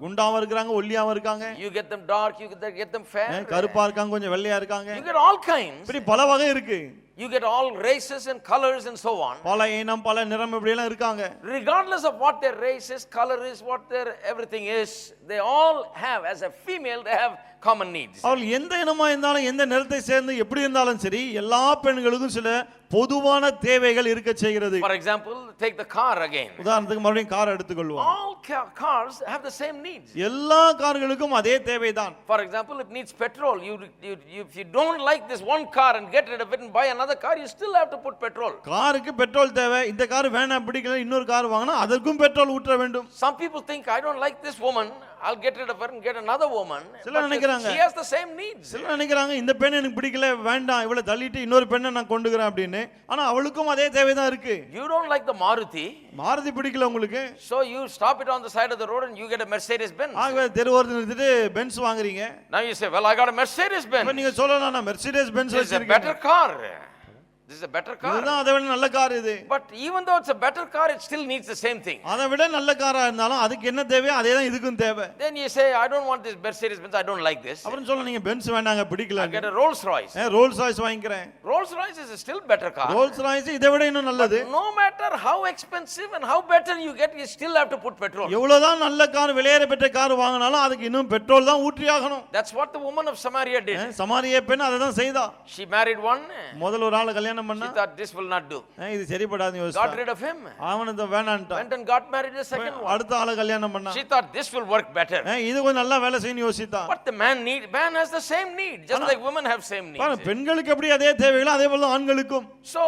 S2: குண்டாவும் இருக்காங்க, ஒல்லியாவும் இருக்காங்க.
S1: You get them dark, you get them fair.
S2: கருப்பா இருக்காங்க, கொஞ்சம் வெள்ளையா இருக்காங்க.
S1: You get all kinds.
S2: இப்படி பல வகை இருக்கு.
S1: You get all races and colors and so on.
S2: பல இனம், பல நிறம் இப்படி எல்லாம் இருக்காங்க.
S1: Regardless of what their race is, color is, what their everything is, they all have, as a female, they have common needs.
S2: அவர்கள் எந்த இனமா இருந்தாலும் எந்த நிறத்தை சேர்ந்து எப்படி இருந்தாலும் சரி எல்லா பெண்களுக்கும் சில பொதுவான தேவைகள் இருக்க செய்கிறது.
S1: For example, take the car again.
S2: உதாரணத்துக்கு மறுபடியும் கார் எடுத்துக்கொள்வோம்.
S1: All cars have the same needs.
S2: எல்லா கார்களுக்கும் அதே தேவைதான்.
S1: For example, it needs petrol. If you don't like this one car and get rid of it and buy another car, you still have to put petrol.
S2: காருக்கு petrol தேவை. இந்த car வேணாம் பிடிக்கல இன்னொரு car வாங்கினா அதற்கும் பெட்ரோல் ஊற்ற வேண்டும்.
S1: Some people think I don't like this woman, I'll get rid of her and get another woman.
S2: சிலர் நினைக்கிறாங்க,
S1: She has the same needs.
S2: சிலர் நினைக்கிறாங்க இந்த பெண் எனக்கு பிடிக்கல, வேண்டாம், இவளை தள்ளிட்டு இன்னொரு பெண்ணை நான் கொண்டுக்கிறேன் அப்படின்னு. ஆனா அவளுக்கும் அதே தேவைதான் இருக்கு.
S1: You don't like the Maruti,
S2: Maruti பிடிக்கல உங்களுக்கு,
S1: so you stop it on the side of the road and you get a Mercedes Benz.
S2: ஆகவே தெருவோரத்தில் நிறுத்திட்டு பென்ஸ் வாங்குறீங்க.
S1: Now you say, well, I got a Mercedes Benz.
S2: இப்ப நீங்க சொல்லலாம், நான் Mercedes Benz
S1: This is a
S2: வச்சிருக்கேன்.
S1: better car. This is a better car.
S2: இதுதான் அதை விட நல்ல கார் இது.
S1: But even though it's a better car, it still needs the same thing.
S2: அதை விட நல்ல காரா இருந்தாலும் அதுக்கு என்ன தேவையோ அதே தான் இதுக்கும் தேவை.
S1: Then you say, I don't want this Mercedes Benz, I don't like this.
S2: அப்புறம் சொல்ல நீங்க பென்ஸ் வேண்டாங்க, பிடிக்கல.
S1: I get a Rolls Royce.
S2: Rolls Royce வாங்கிக்கிறேன்.
S1: Rolls Royce is a still better car.
S2: Rolls Royce இதை விட இன்னும் நல்லது.
S1: No matter how expensive and how better you get, you still have to put petrol.
S2: எவ்வளவுதான் நல்ல car, விலையேற பெற்ற car வாங்கினாலும் அதுக்கு இன்னும் பெட்ரோல் தான் ஊற்றி ஆகணும்.
S1: That's what the woman of Samaria did.
S2: சமாரிய பெண் அதை தான் செய்தா.
S1: She married one.
S2: முதல்ல ஒரு ஆளை கல்யாணம்
S1: She
S2: பண்ணா,
S1: thought this will not do.
S2: இது சரிப்படாது
S1: Got
S2: யோசிச்சா.
S1: rid of him.
S2: அவனுக்கு வேணான்ட்டா.
S1: Went and got married the second one.
S2: அடுத்த ஆளை கல்யாணம் பண்ணா.
S1: She thought this will work better.
S2: இது கொஞ்சம் நல்லா வேலை செய்யணும் யோசித்தா.
S1: But the man has the same need, just like women have same needs.
S2: பெண்களுக்கு எப்படி அதே தேவைகளோ அதே போல ஆண்களுக்கும்.
S1: So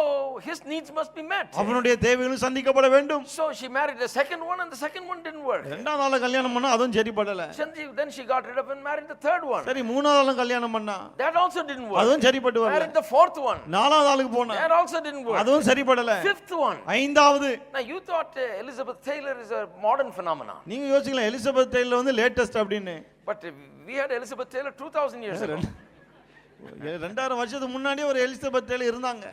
S1: his needs must be met.
S2: அவனுடைய தேவைகளும் சந்திக்கப்பட வேண்டும்.
S1: So she married the second one and the second one didn't work.
S2: இரண்டாவது ஆளை கல்யாணம் பண்ணா அதுவும் சரிப்படல.
S1: Then she got rid of and married the third one.
S2: சரி, மூணாவது ஆளை கல்யாணம் பண்ணா
S1: That also didn't work.
S2: அதுவும் சரிப்பட்டு வரல.
S1: Married the fourth one.
S2: நாலாவது ஆளுக்கு போனா
S1: That also didn't work.
S2: அதுவும் சரிப்படல.
S1: Fifth one.
S2: ஐந்தாவது.
S1: Now you thought Elizabeth Taylor is a modern phenomenon.
S2: நீங்க யோசிக்கலாம் எலிசபெத் டெய்லர் வந்து லேட்டஸ்ட் அப்படின்னு.
S1: But we had Elizabeth Taylor 2000 years ago.
S2: 2000 வருஷத்துக்கு முன்னாடி ஒரு எலிசபெத் டெய்லர் இருந்தாங்க.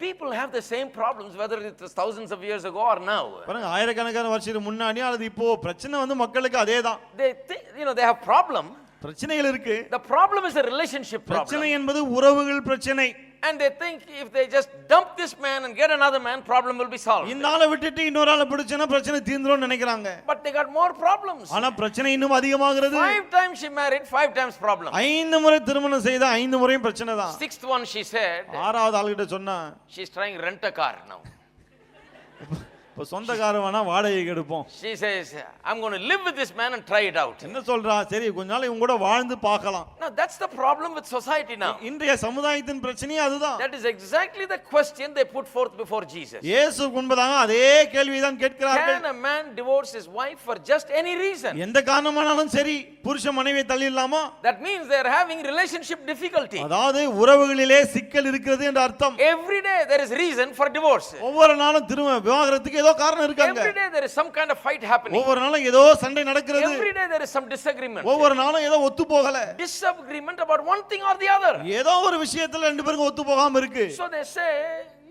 S1: People have the same problems whether it was thousands of years ago or now.
S2: பாருங்க, ஆயிரக்கணக்கான வருஷத்துக்கு முன்னாடி அல்லது இப்போ பிரச்சனை வந்து மக்களுக்கு அதேதான்.
S1: They think, they have problem.
S2: பிரச்சனைகள் இருக்கு.
S1: The problem is a relationship problem.
S2: பிரச்சனை என்பது உறவுகள் பிரச்சனை.
S1: And they think if they just dump this man and get another man, problem will be solved.
S2: இந்த ஆளை விட்டுட்டு இன்னொரு ஆளை பிடிச்சனா பிரச்சனை தீந்துரும்னு நினைக்கிறாங்க.
S1: But they got more problems.
S2: ஆனா பிரச்சனை இன்னும் அதிகமாகிறது.
S1: 5 times she married, 5 times problem.
S2: 5 முறை திருமணம் செய்தா 5 முறையும் பிரச்சனை தான்.
S1: Sixth one she said.
S2: ஆறாவது ஆளுகிட்ட சொன்னா,
S1: she's trying to rent a car now.
S2: இப்போ சொந்த கார் வேணா வாடகைக்கு எடுப்போம்.
S1: She says, I'm going to live with this man and try it out.
S2: என்ன சொல்றா? சரி, கொஞ்ச நாள் இவங்க கூட வாழ்ந்து பார்க்கலாம்.
S1: Now that's the problem with society now.
S2: இன்றைய சமுதாயத்தின் பிரச்சனை அதுதான்.
S1: That is exactly the question they put forth before Jesus.
S2: இயேசு முன்பதாக அதே கேள்விதான் கேட்கிறார்கள்.
S1: Can a man divorce his wife for just any reason?
S2: எந்த காரணமானாலும் சரி புருஷன் மனைவியை தள்ளிடலாமா?
S1: That means they are having relationship difficulty.
S2: அதாவது உறவுகளிலே சிக்கல் இருக்கிறது என்ற அர்த்தம்.
S1: Every day there is reason for divorce.
S2: ஒவ்வொரு நாளும் விவாகரத்துக்கு ஏதோ காரணம் இருக்காங்க.
S1: Every day there is some kind of fight happening.
S2: ஒவ்வொரு நாளும் ஏதோ சண்டை நடக்கிறது.
S1: Every day there is some disagreement.
S2: ஒவ்வொரு நாளும் ஏதோ ஒத்து போகல.
S1: Disagreement about one thing or the other.
S2: ஏதோ ஒரு விஷயத்துல ரெண்டு பேரும் ஒத்து போகாம இருக்கு.
S1: So they say,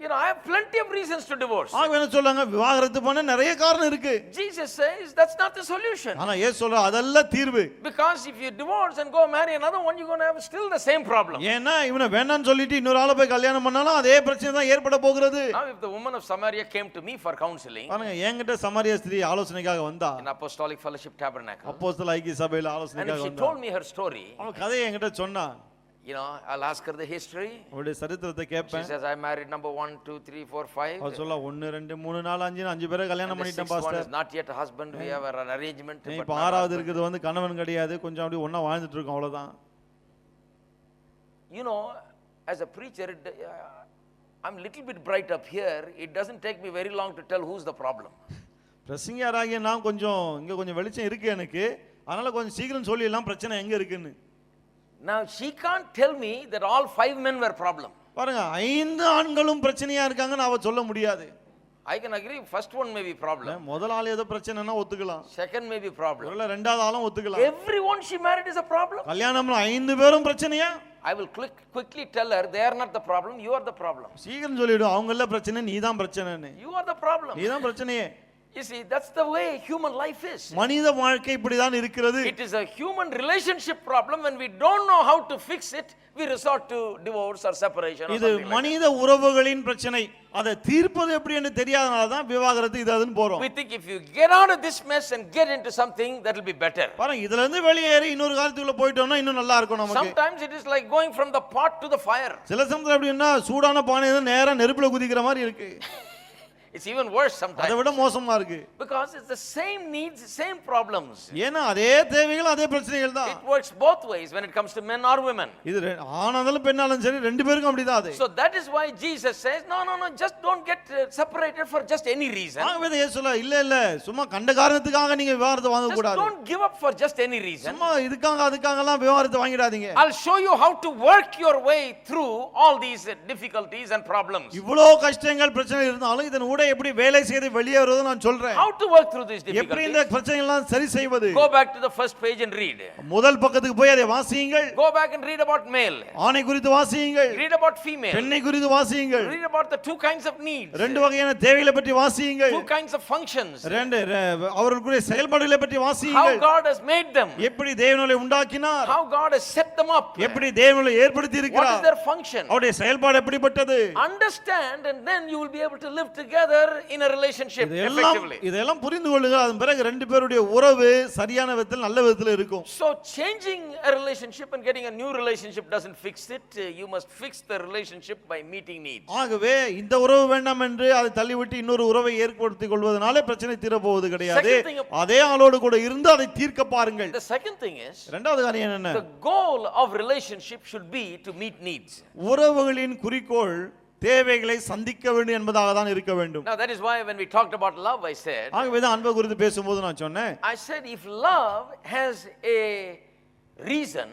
S1: I have plenty of reasons to divorce.
S2: ஆக என்ன சொல்றாங்க? விவாகரத்து பண்ண நிறைய காரணம் இருக்கு.
S1: Jesus says that's not the solution.
S2: ஆனா இயேசு சொல்றா அதல்ல தீர்வு.
S1: Because if you divorce and go marry another one, you're going to have still the same problem.
S2: ஏன்னா இவனை வேண்டாம்னு சொல்லிட்டு இன்னொரு ஆளை போய் கல்யாணம் பண்ணாலும் அதே பிரச்சனை தான் ஏற்பட போகிறது.
S1: Now if the woman of Samaria came to me for counseling,
S2: பாருங்க, என்கிட்ட சமாரிய ஸ்திரீ ஆலோசனைக்காக வந்தா,
S1: in Apostolic Fellowship Tabernacle,
S2: அப்போஸ்தல ஐக்கிய சபையில
S1: and
S2: ஆலோசனைக்காக
S1: if she
S2: வந்தா,
S1: told me her story,
S2: அவ கதையை என்கிட்ட சொன்னா,
S1: I'll ask her the history.
S2: அவளுடைய சரித்திரத்தை
S1: She
S2: கேட்பேன்.
S1: says, I married number 1, 2, 3, 4, 5.
S2: அவ சொல்ல 1 2 3 4 5 5 பேரை கல்யாணம்
S1: And the
S2: பண்ணிட்டேன்
S1: sixth one
S2: pastor.
S1: is not yet a husband. We have an arrangement. But
S2: இப்போ
S1: not
S2: ஆறாவது
S1: husband.
S2: இருக்குது வந்து கணவன் கிடையாது, கொஞ்சம் அப்படியே ஒண்ணா வாழ்ந்துட்டு இருக்கோம், அவ்வளவுதான்.
S1: As a preacher, I'm little bit bright up here. It doesn't take me very long to tell who's the problem.
S2: பிரசங்கியாராகிய நான் கொஞ்சம் இங்க கொஞ்சம் வெளிச்சம் இருக்கு எனக்கு, அதனால கொஞ்சம் சீக்கிரம் சொல்லிடலாம் பிரச்சனை எங்க இருக்குன்னு.
S1: Now she can't tell me that all 5 men were problem.
S2: பாருங்க, 5 ஆண்களும் பிரச்சனையா இருக்காங்கன்னு அவ சொல்ல முடியாது.
S1: I can agree. First one may be problem.
S2: முதல் ஆள் ஏதோ பிரச்சனைனா ஒத்துக்கலாம்.
S1: Second may be problem.
S2: ஒருவேளை ரெண்டாவது ஆளும் ஒத்துக்கலாம்.
S1: Everyone she married is a problem.
S2: கல்யாணம்ல 5 பேரும் பிரச்சனையா?
S1: I will quickly tell her they are not the problem. You are the problem.
S2: சீக்கிரம் சொல்லிடும், அவங்கள பிரச்சனை, நீ தான் பிரச்சனைன்னு.
S1: You are the problem.
S2: நீ தான் பிரச்சனையே.
S1: You see, that's the way human life is.
S2: மனித வாழ்க்கை இப்படி தான் இருக்கிறது.
S1: It is a human relationship problem. When we don't know how to fix it, we resort to divorce or separation or
S2: இது
S1: something like
S2: மனித உறவுகளின் பிரச்சனை. அதை தீர்ப்பது எப்படி என்று தெரியாதனால தான் விவாகரத்து இது அதுன்னு போறோம்.
S1: We think if you get out of this mess and get into something, that will be better.
S2: பாருங்க, இதுல இருந்து வெளியேறி இன்னொரு காரியத்துக்குள்ள போய்ட்டோம்னா இன்னும் நல்லா இருக்கும் நமக்கு.
S1: Sometimes it is like going from the pot to the fire.
S2: சில சமயத்துல எப்படின்னா சூடான பானையில நேரா நெருப்புல குதிக்கிற மாதிரி இருக்கு.
S1: It's even worse
S2: அதை
S1: sometimes.
S2: விட மோசமா இருக்கு.
S1: Because it's the same needs, same problems.
S2: ஏன்னா அதே தேவைகள் அதே பிரச்சனைகள் தான்.
S1: It works both ways when it comes to men or women.
S2: இது ஆனாலும் பெண்ணாலும் சரி ரெண்டு பேருக்கும் அப்படிதான் அது.
S1: So that is why Jesus says, no, just don't get separated for just any reason.
S2: ஆகவே இயேசு சொல்ல இல்ல சும்மா கண்ட காரணத்துக்காக நீங்க விவாகரத்து வாங்க
S1: Just
S2: கூடாது.
S1: don't give up for just any reason.
S2: சும்மா இதுக்காக அதுக்காகலாம் விவாகரத்து வாங்கிடாதீங்க.
S1: I'll show you how to work your way through all these difficulties and problems.
S2: இவ்வளோ கஷ்டங்கள் பிரச்சனை இருந்தாலும் இதன் ஊட எப்படி வேலை செய்து வெளியே வருவது நான் சொல்றேன்.
S1: How to work through these
S2: எப்படி
S1: difficulties.
S2: இந்த பிரச்சனைகள் எல்லாம் சரி செய்வது.
S1: Go back to the first page and read.
S2: முதல் பக்கத்துக்கு போய் அதை வாசியுங்கள்.
S1: Go back and read about male.
S2: ஆணை குறித்து வாசியுங்கள்.
S1: Read about female.
S2: பெண்ணை குறித்து வாசியுங்கள்.
S1: Read about the two kinds of needs.
S2: ரெண்டு வகையான தேவைகளை பற்றி வாசியுங்கள்.
S1: Two kinds of functions.
S2: ரெண்டு அவர்களுடைய செயல்பாடுகளை பற்றி
S1: How
S2: வாசியுங்கள்.
S1: God has made them.
S2: எப்படி தேவனை உண்டாக்கினார்.
S1: How God has set them up.
S2: எப்படி தேவனை ஏற்படுத்தி
S1: What is
S2: இருக்கிறார்.
S1: their function?
S2: அவருடைய செயல்பாடு எப்படிப்பட்டது.
S1: Understand, and then you will be able to live together in a relationship effectively.
S2: இதெல்லாம் புரிந்து கொள்ளுங்கள். அதன் பிறகு ரெண்டு பேருடைய உறவு சரியான விதத்தில் நல்ல விதத்தில் இருக்கும்.
S1: So changing a relationship and getting a new relationship doesn't fix it. You must fix the relationship by meeting needs.
S2: ஆகவே இந்த உறவு வேண்டாம் என்று அதை தள்ளிவிட்டு இன்னொரு உறவை ஏற்படுத்திக் கொள்வதனாலே பிரச்சனை தீரப்போவது கிடையாது. அதே ஆளோடு கூட இருந்து அதை தீர்க்க பாருங்கள்.
S1: The second thing is,
S2: இரண்டாவது காரியம் என்ன?
S1: the goal of relationship should be to meet needs.
S2: உறவுகளின் குறிக்கோள் தேவைகளை சந்திக்க வேண்டும் என்பதாக தான் இருக்க வேண்டும்.
S1: Now that is why when we talked about love, I said,
S2: ஆகவே தான் அன்பை குறித்து பேசும்போது நான் சொன்னேன்,
S1: I said if love has a reason,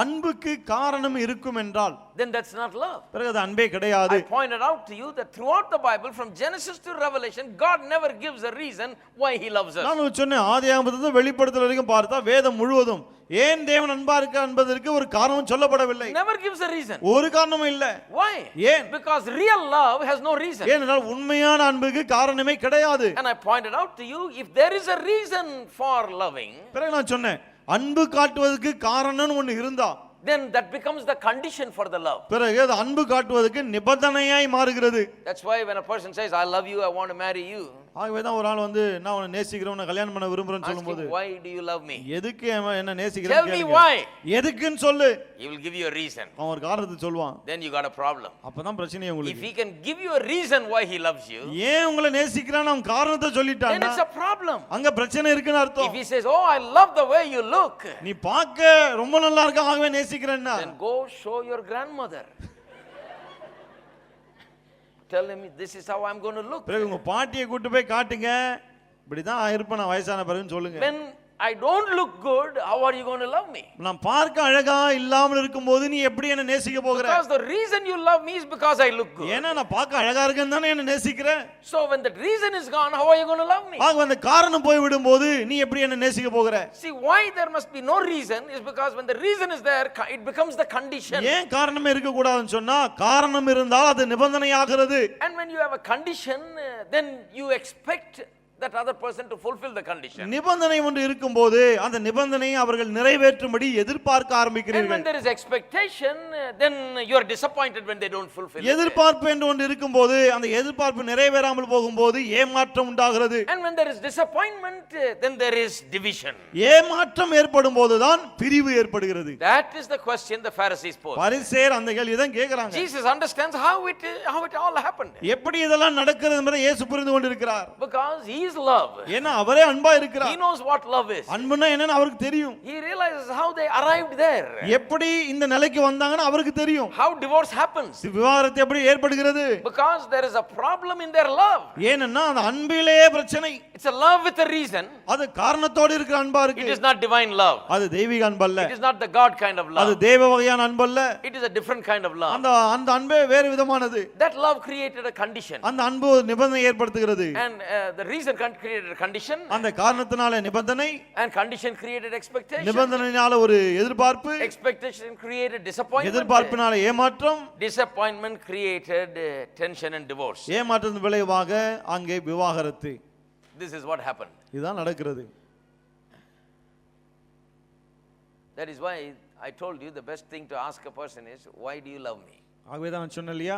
S2: அன்புக்கு காரணம் இருக்கும் என்றால்
S1: then that's not love.
S2: பிறகு அது அன்பே கிடையாது.
S1: I pointed out to you that throughout the Bible from Genesis to Revelation God never gives a reason why he loves us.
S2: நான் சொன்னேன் ஆதியாகமத்திலிருந்து வெளிப்படுத்தல் வரைக்கும் பார்த்தா வேதம் முழுவதும் ஏன் தேவன் அன்பா இருக்க என்பதற்கு ஒரு காரணம் சொல்லப்படவில்லை.
S1: Never gives a reason.
S2: ஒரு காரணமும் இல்ல.
S1: Why?
S2: ஏன்?
S1: Because real love has no reason.
S2: ஏனென்றால் உண்மையான அன்புக்கு காரணமே கிடையாது.
S1: And I pointed out to you if there is a reason for loving,
S2: பிறகு நான் சொன்னேன் அன்பு காட்டுவதற்கு காரணம்னு ஒன்னு இருந்தா
S1: then that becomes the condition for the love.
S2: பிறகு அது அன்பு காட்டுவதற்கு நிபந்தனையாய் மாறுகிறது.
S1: That's why when a person says I love you, I want to marry you,
S2: ஆகவே தான் ஒரு ஆள் வந்து நான் உன்னை நேசிக்கிறேன் உன்னை கல்யாணம் பண்ண விரும்புறேன்னு சொல்லும்போது
S1: why do you love me?
S2: எதுக்கு என்ன
S1: Tell
S2: நேசிக்கிறேன்னு
S1: me
S2: கேளுங்க.
S1: why.
S2: எதுக்குன்னு சொல்லு.
S1: He will give you a reason.
S2: அவன் ஒரு காரணத்தை சொல்வான்.
S1: Then you got a problem.
S2: அப்பதான் பிரச்சனை
S1: If
S2: உங்களுக்கு.
S1: he can give you a reason why he loves you,
S2: ஏன் உங்களை நேசிக்கிறான்னு அவன் காரணத்தை
S1: then
S2: சொல்லிட்டான்னா
S1: it's a problem.
S2: அங்க பிரச்சனை இருக்குன்னு
S1: If
S2: அர்த்தம்.
S1: he says, oh, I love the way you look,
S2: நீ பார்க்க ரொம்ப நல்லா இருக்க ஆகவே நேசிக்கிறேன்னா
S1: then go show your grandmother. Tell him this is how I'm going to look.
S2: பிறகு உங்க பாட்டியை கூட்டி போய் காட்டுங்க இப்படிதான் இருப்பேன் நான் வயசான பிறகுன்னு சொல்லுங்க.
S1: When I don't look good, how are you going to love me?
S2: நான் பார்க்க அழகா இல்லாமல் இருக்கும்போது நீ எப்படி என்ன நேசிக்க போகிற?
S1: Because the reason you love me is because I look good.
S2: ஏன்னா நான் பார்க்க அழகா இருக்கேன்னு தானே என்ன நேசிக்கிற.
S1: So when that reason is gone, how are you going to love me?
S2: ஆக அந்த காரணம் போய் விடும்போது நீ எப்படி என்ன நேசிக்க போகிற?
S1: See, why there must be no reason is because when the reason is there, it becomes the condition.
S2: ஏன் காரணமே இருக்க கூடாதுன்னு சொன்னா காரணம் இருந்தால் அது நிபந்தனையாகிறது.
S1: And when you have a condition, then you expect that other person to fulfill the condition.
S2: நிபந்தனை ஒன்று இருக்கும்போது அந்த நிபந்தனையை அவர்கள் நிறைவேற்றும்படி எதிர்பார்க்க
S1: And when
S2: ஆரம்பிக்கிறீர்கள்.
S1: there is expectation, then you are disappointed when they don't fulfill it.
S2: எதிர்பார்ப்பு என்று ஒன்று இருக்கும்போது அந்த எதிர்பார்ப்பு நிறைவேறாமல் போகும்போது ஏமாற்றம் உண்டாகிறது.
S1: And when there is disappointment, then there is division.
S2: ஏமாற்றம் ஏற்படும் போதுதான் பிரிவு ஏற்படுகிறது.
S1: That is the question the Pharisees posed.
S2: பரிசேயர் அந்த கேள்வி தான் கேக்குறாங்க.
S1: Jesus understands how it all happened.
S2: எப்படி இதெல்லாம் நடக்கிறது என்பதை இயேசு புரிந்து கொண்டிருக்கிறார்.
S1: Because he is love.
S2: ஏன்னா அவரே அன்பா
S1: He
S2: இருக்கிறார்.
S1: knows what love is.
S2: அன்புனா என்னன்னு அவருக்கு தெரியும்.
S1: He realizes how they arrived there.
S2: எப்படி இந்த நிலைக்கு வந்தாங்கன்னு அவருக்கு தெரியும்.
S1: How divorce happens.
S2: விவாகரத்து எப்படி ஏற்படுகிறது?
S1: Because there is a problem in their love.
S2: ஏன்னா அந்த அன்பிலேயே பிரச்சனை.
S1: It's a love with a reason.
S2: அது காரணத்தோடு இருக்கிற அன்பா
S1: It
S2: இருக்கு.
S1: is not divine love.
S2: அது தெய்வீக அன்பல்ல.
S1: It is not the God kind of
S2: அது
S1: love.
S2: தேவ வகையான அன்பல்ல.
S1: It is a different kind of love.
S2: அந்த அன்பே வேறு விதமானது.
S1: That love created a condition.
S2: அந்த அன்பு ஒரு நிபந்தனை ஏற்படுத்துகிறது.
S1: And the reason created a condition.
S2: அந்த காரணத்தினால நிபந்தனை.
S1: And condition created expectation.
S2: நிபந்தனையினால ஒரு எதிர்பார்ப்பு.
S1: Expectation created disappointment.
S2: எதிர்பார்ப்பினால ஏமாற்றம்.
S1: Disappointment created tension and divorce.
S2: ஏமாற்றத்தின் விளைவாக அங்கே விவாகரத்து.
S1: This is what happened.
S2: இதுதான் நடக்கிறது.
S1: That is why I told you the best thing to ask a person is, why do you love me?
S2: ஆகவே தான் நான் சொன்னேன் இல்லையா,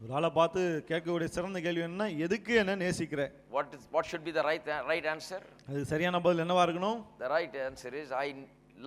S2: ஒரு ஆளை பார்த்து கேட்கக்கூடிய சிறந்த கேள்வி என்ன, எதுக்கு என்ன நேசிக்கிற?
S1: What should be the right answer?
S2: அது சரியான பதில் என்னவா இருக்கணும்?
S1: The right answer is, I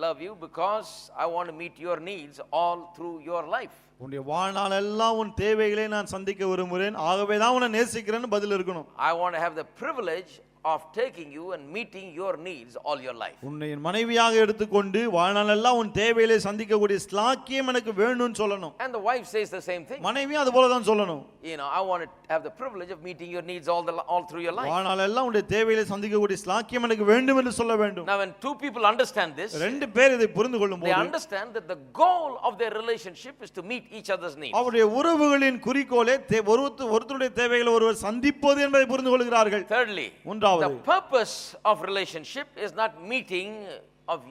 S1: love you because I want to meet your needs all through your life.
S2: உன்னுடைய வாழ்நாள் எல்லாம் உன் தேவைகளை நான் சந்திக்க விரும்புகிறேன், ஆகவே தான் உன்னை நேசிக்கிறேன்னு பதில் இருக்கணும்.
S1: I want to have the privilege of taking you and meeting your needs all your life.
S2: உன்னை மனைவியாக எடுத்துக்கொண்டு வாழ்நாள் எல்லாம் உன் தேவைகளை சந்திக்கக்கூடிய ஸ்லாக்கியம் எனக்கு வேணும்னு சொல்லணும்.
S1: And the wife says the same thing.
S2: மனைவியும் அது போல தான் சொல்லணும்.
S1: You know, I want to have the privilege of meeting your needs all through your life.
S2: வாழ்நாள் எல்லாம் உன்னுடைய தேவைகளை சந்திக்கக்கூடிய ஸ்லாக்கியம் எனக்கு வேண்டும் என்று சொல்ல வேண்டும்.
S1: Now when two people understand this,
S2: ரெண்டு பேர் இதை புரிந்து கொள்ளும்போது
S1: they understand that the goal of their relationship is to meet each other's needs.
S2: அவருடைய உறவுகளின் குறிக்கோளே ஒருவருடைய தேவைகளை ஒருவர் சந்திப்பது என்பதை புரிந்து கொள்கிறார்கள்.
S1: Thirdly, the purpose of relationship is not meeting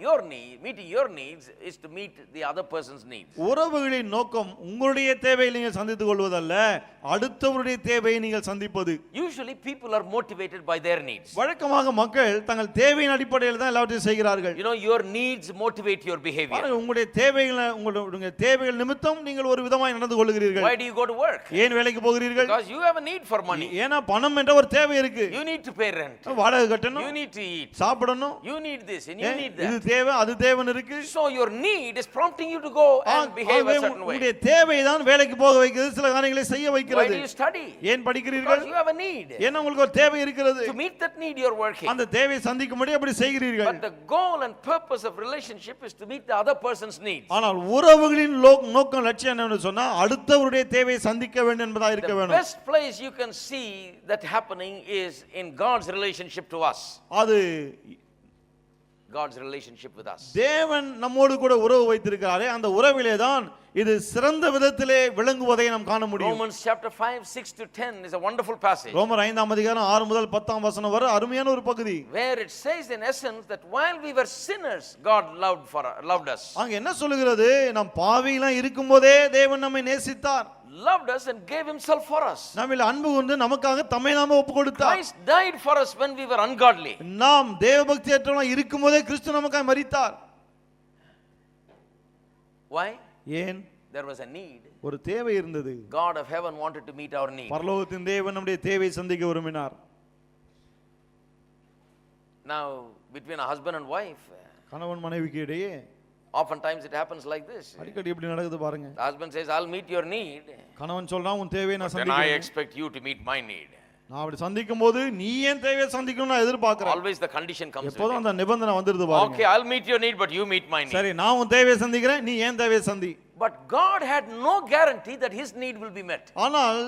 S1: your needs is to meet the other person's needs.
S2: உறவுகளின் நோக்கம் உங்களுடைய தேவையை நீங்கள் சந்தித்துக் கொள்வதல்ல, அடுத்தவருடைய தேவையை நீங்கள் சந்திப்பது.
S1: Usually people are motivated by their needs.
S2: வழக்கமாக மக்கள் தங்கள் தேவையின் அடிப்படையில் தான் எல்லாவற்றையும் செய்கிறார்கள்.
S1: You know, your needs motivate your behavior.
S2: உங்களுடைய தேவைகள் நிமித்தம் நீங்கள் ஒரு விதமாய் நடந்து கொள்கிறீர்கள்.
S1: Why do you go to work?
S2: ஏன் வேலைக்கு போகிறீர்கள்?
S1: Because you have a need for money.
S2: ஏனா பணம் என்ற ஒரு தேவை இருக்கு.
S1: You need to pay rent.
S2: வாடகை கட்டணும்.
S1: You need to eat.
S2: சாப்பிடணும்.
S1: You need this and you need that.
S2: இது தேவை அது தேவன் இருக்கு.
S1: So your need is prompting you to go and behave a certain way.
S2: உங்களுடைய தேவை தான் வேலைக்கு போக வைக்கிறது, சில காரியங்களை செய்ய வைக்கிறது.
S1: Why do you study?
S2: ஏன் படிக்கிறீர்கள்?
S1: Because you have a need.
S2: ஏன்னா உங்களுக்கு ஒரு தேவை இருக்கிறது.
S1: To meet that need you are working.
S2: அந்த தேவையை சந்திக்கும்படி அப்படி செய்கிறீர்கள்.
S1: But the goal and purpose of relationship is to meet the other person's needs.
S2: ஆனால் உறவுகளின் நோக்கம் லட்சியம் என்னன்னு சொன்னா அடுத்தவருடைய தேவையை சந்திக்க வேண்டும் என்பதா இருக்க வேண்டும்.
S1: The best place you can see that happening is in God's relationship to us.
S2: அது
S1: God's relationship with us.
S2: தேவன் நம்மோடு கூட உறவு வைத்திருக்கிறாரே, அந்த உறவிலே தான் இது சிறந்த விதத்திலே விளங்குவதை நாம் காண முடியும்.
S1: Romans chapter 5 6 to 10 is a wonderful passage.
S2: ரோமர் 5ஆம் அதிகாரம் 6 முதல் 10ஆம் வசனம் வரை அருமையான ஒரு பகுதி.
S1: Where it says in essence that while we were sinners God loved us.
S2: அங்க என்ன சொல்லுகிறது? நாம் பாவிகளா இருக்கும்போதே தேவன் நம்மை நேசித்தார்.
S1: Loved us and gave himself for us.
S2: நம்மில் அன்பு கொண்டு நமக்காக தம்மை நாமே ஒப்புக்கொடுத்தார்.
S1: Christ died for us when we were ungodly.
S2: நாம் தேவபக்தியற்றவர்களாய் இருக்கும்போதே கிறிஸ்து நமக்காக மரித்தார்.
S1: Why?
S2: ஏன்?
S1: There was a need.
S2: ஒரு தேவை இருந்தது.
S1: God of heaven wanted to meet our need.
S2: பரலோகத்தின் தேவன் நம்முடைய தேவையை சந்திக்க விரும்பினார்.
S1: Now between a husband and wife,
S2: கணவன் மனைவிக்கு இடையே
S1: oftentimes it happens like this.
S2: அடிக்கடி இப்படி நடக்குது பாருங்க.
S1: The husband says I'll meet your need.
S2: கணவன் சொல்றான் உன் தேவையை நான்
S1: சந்திக்கிறேன். Then I
S2: சந்திக்கிறேன்.
S1: expect you to meet my need.
S2: நான் அப்படி சந்திக்கும்போது நீ ஏன் தேவையை சந்திக்கணும் நான் எதிர்பார்க்கிறேன்.
S1: Always the condition comes.
S2: எப்போதும் அந்த நிபந்தனை வந்துருது பாருங்க.
S1: Okay, I'll meet your need but you meet my need.
S2: சரி நான் உன் தேவையை சந்திக்கிறேன், நீ ஏன் தேவையை சந்தி.
S1: But God had no guarantee that his need will be met.
S2: ஆனால்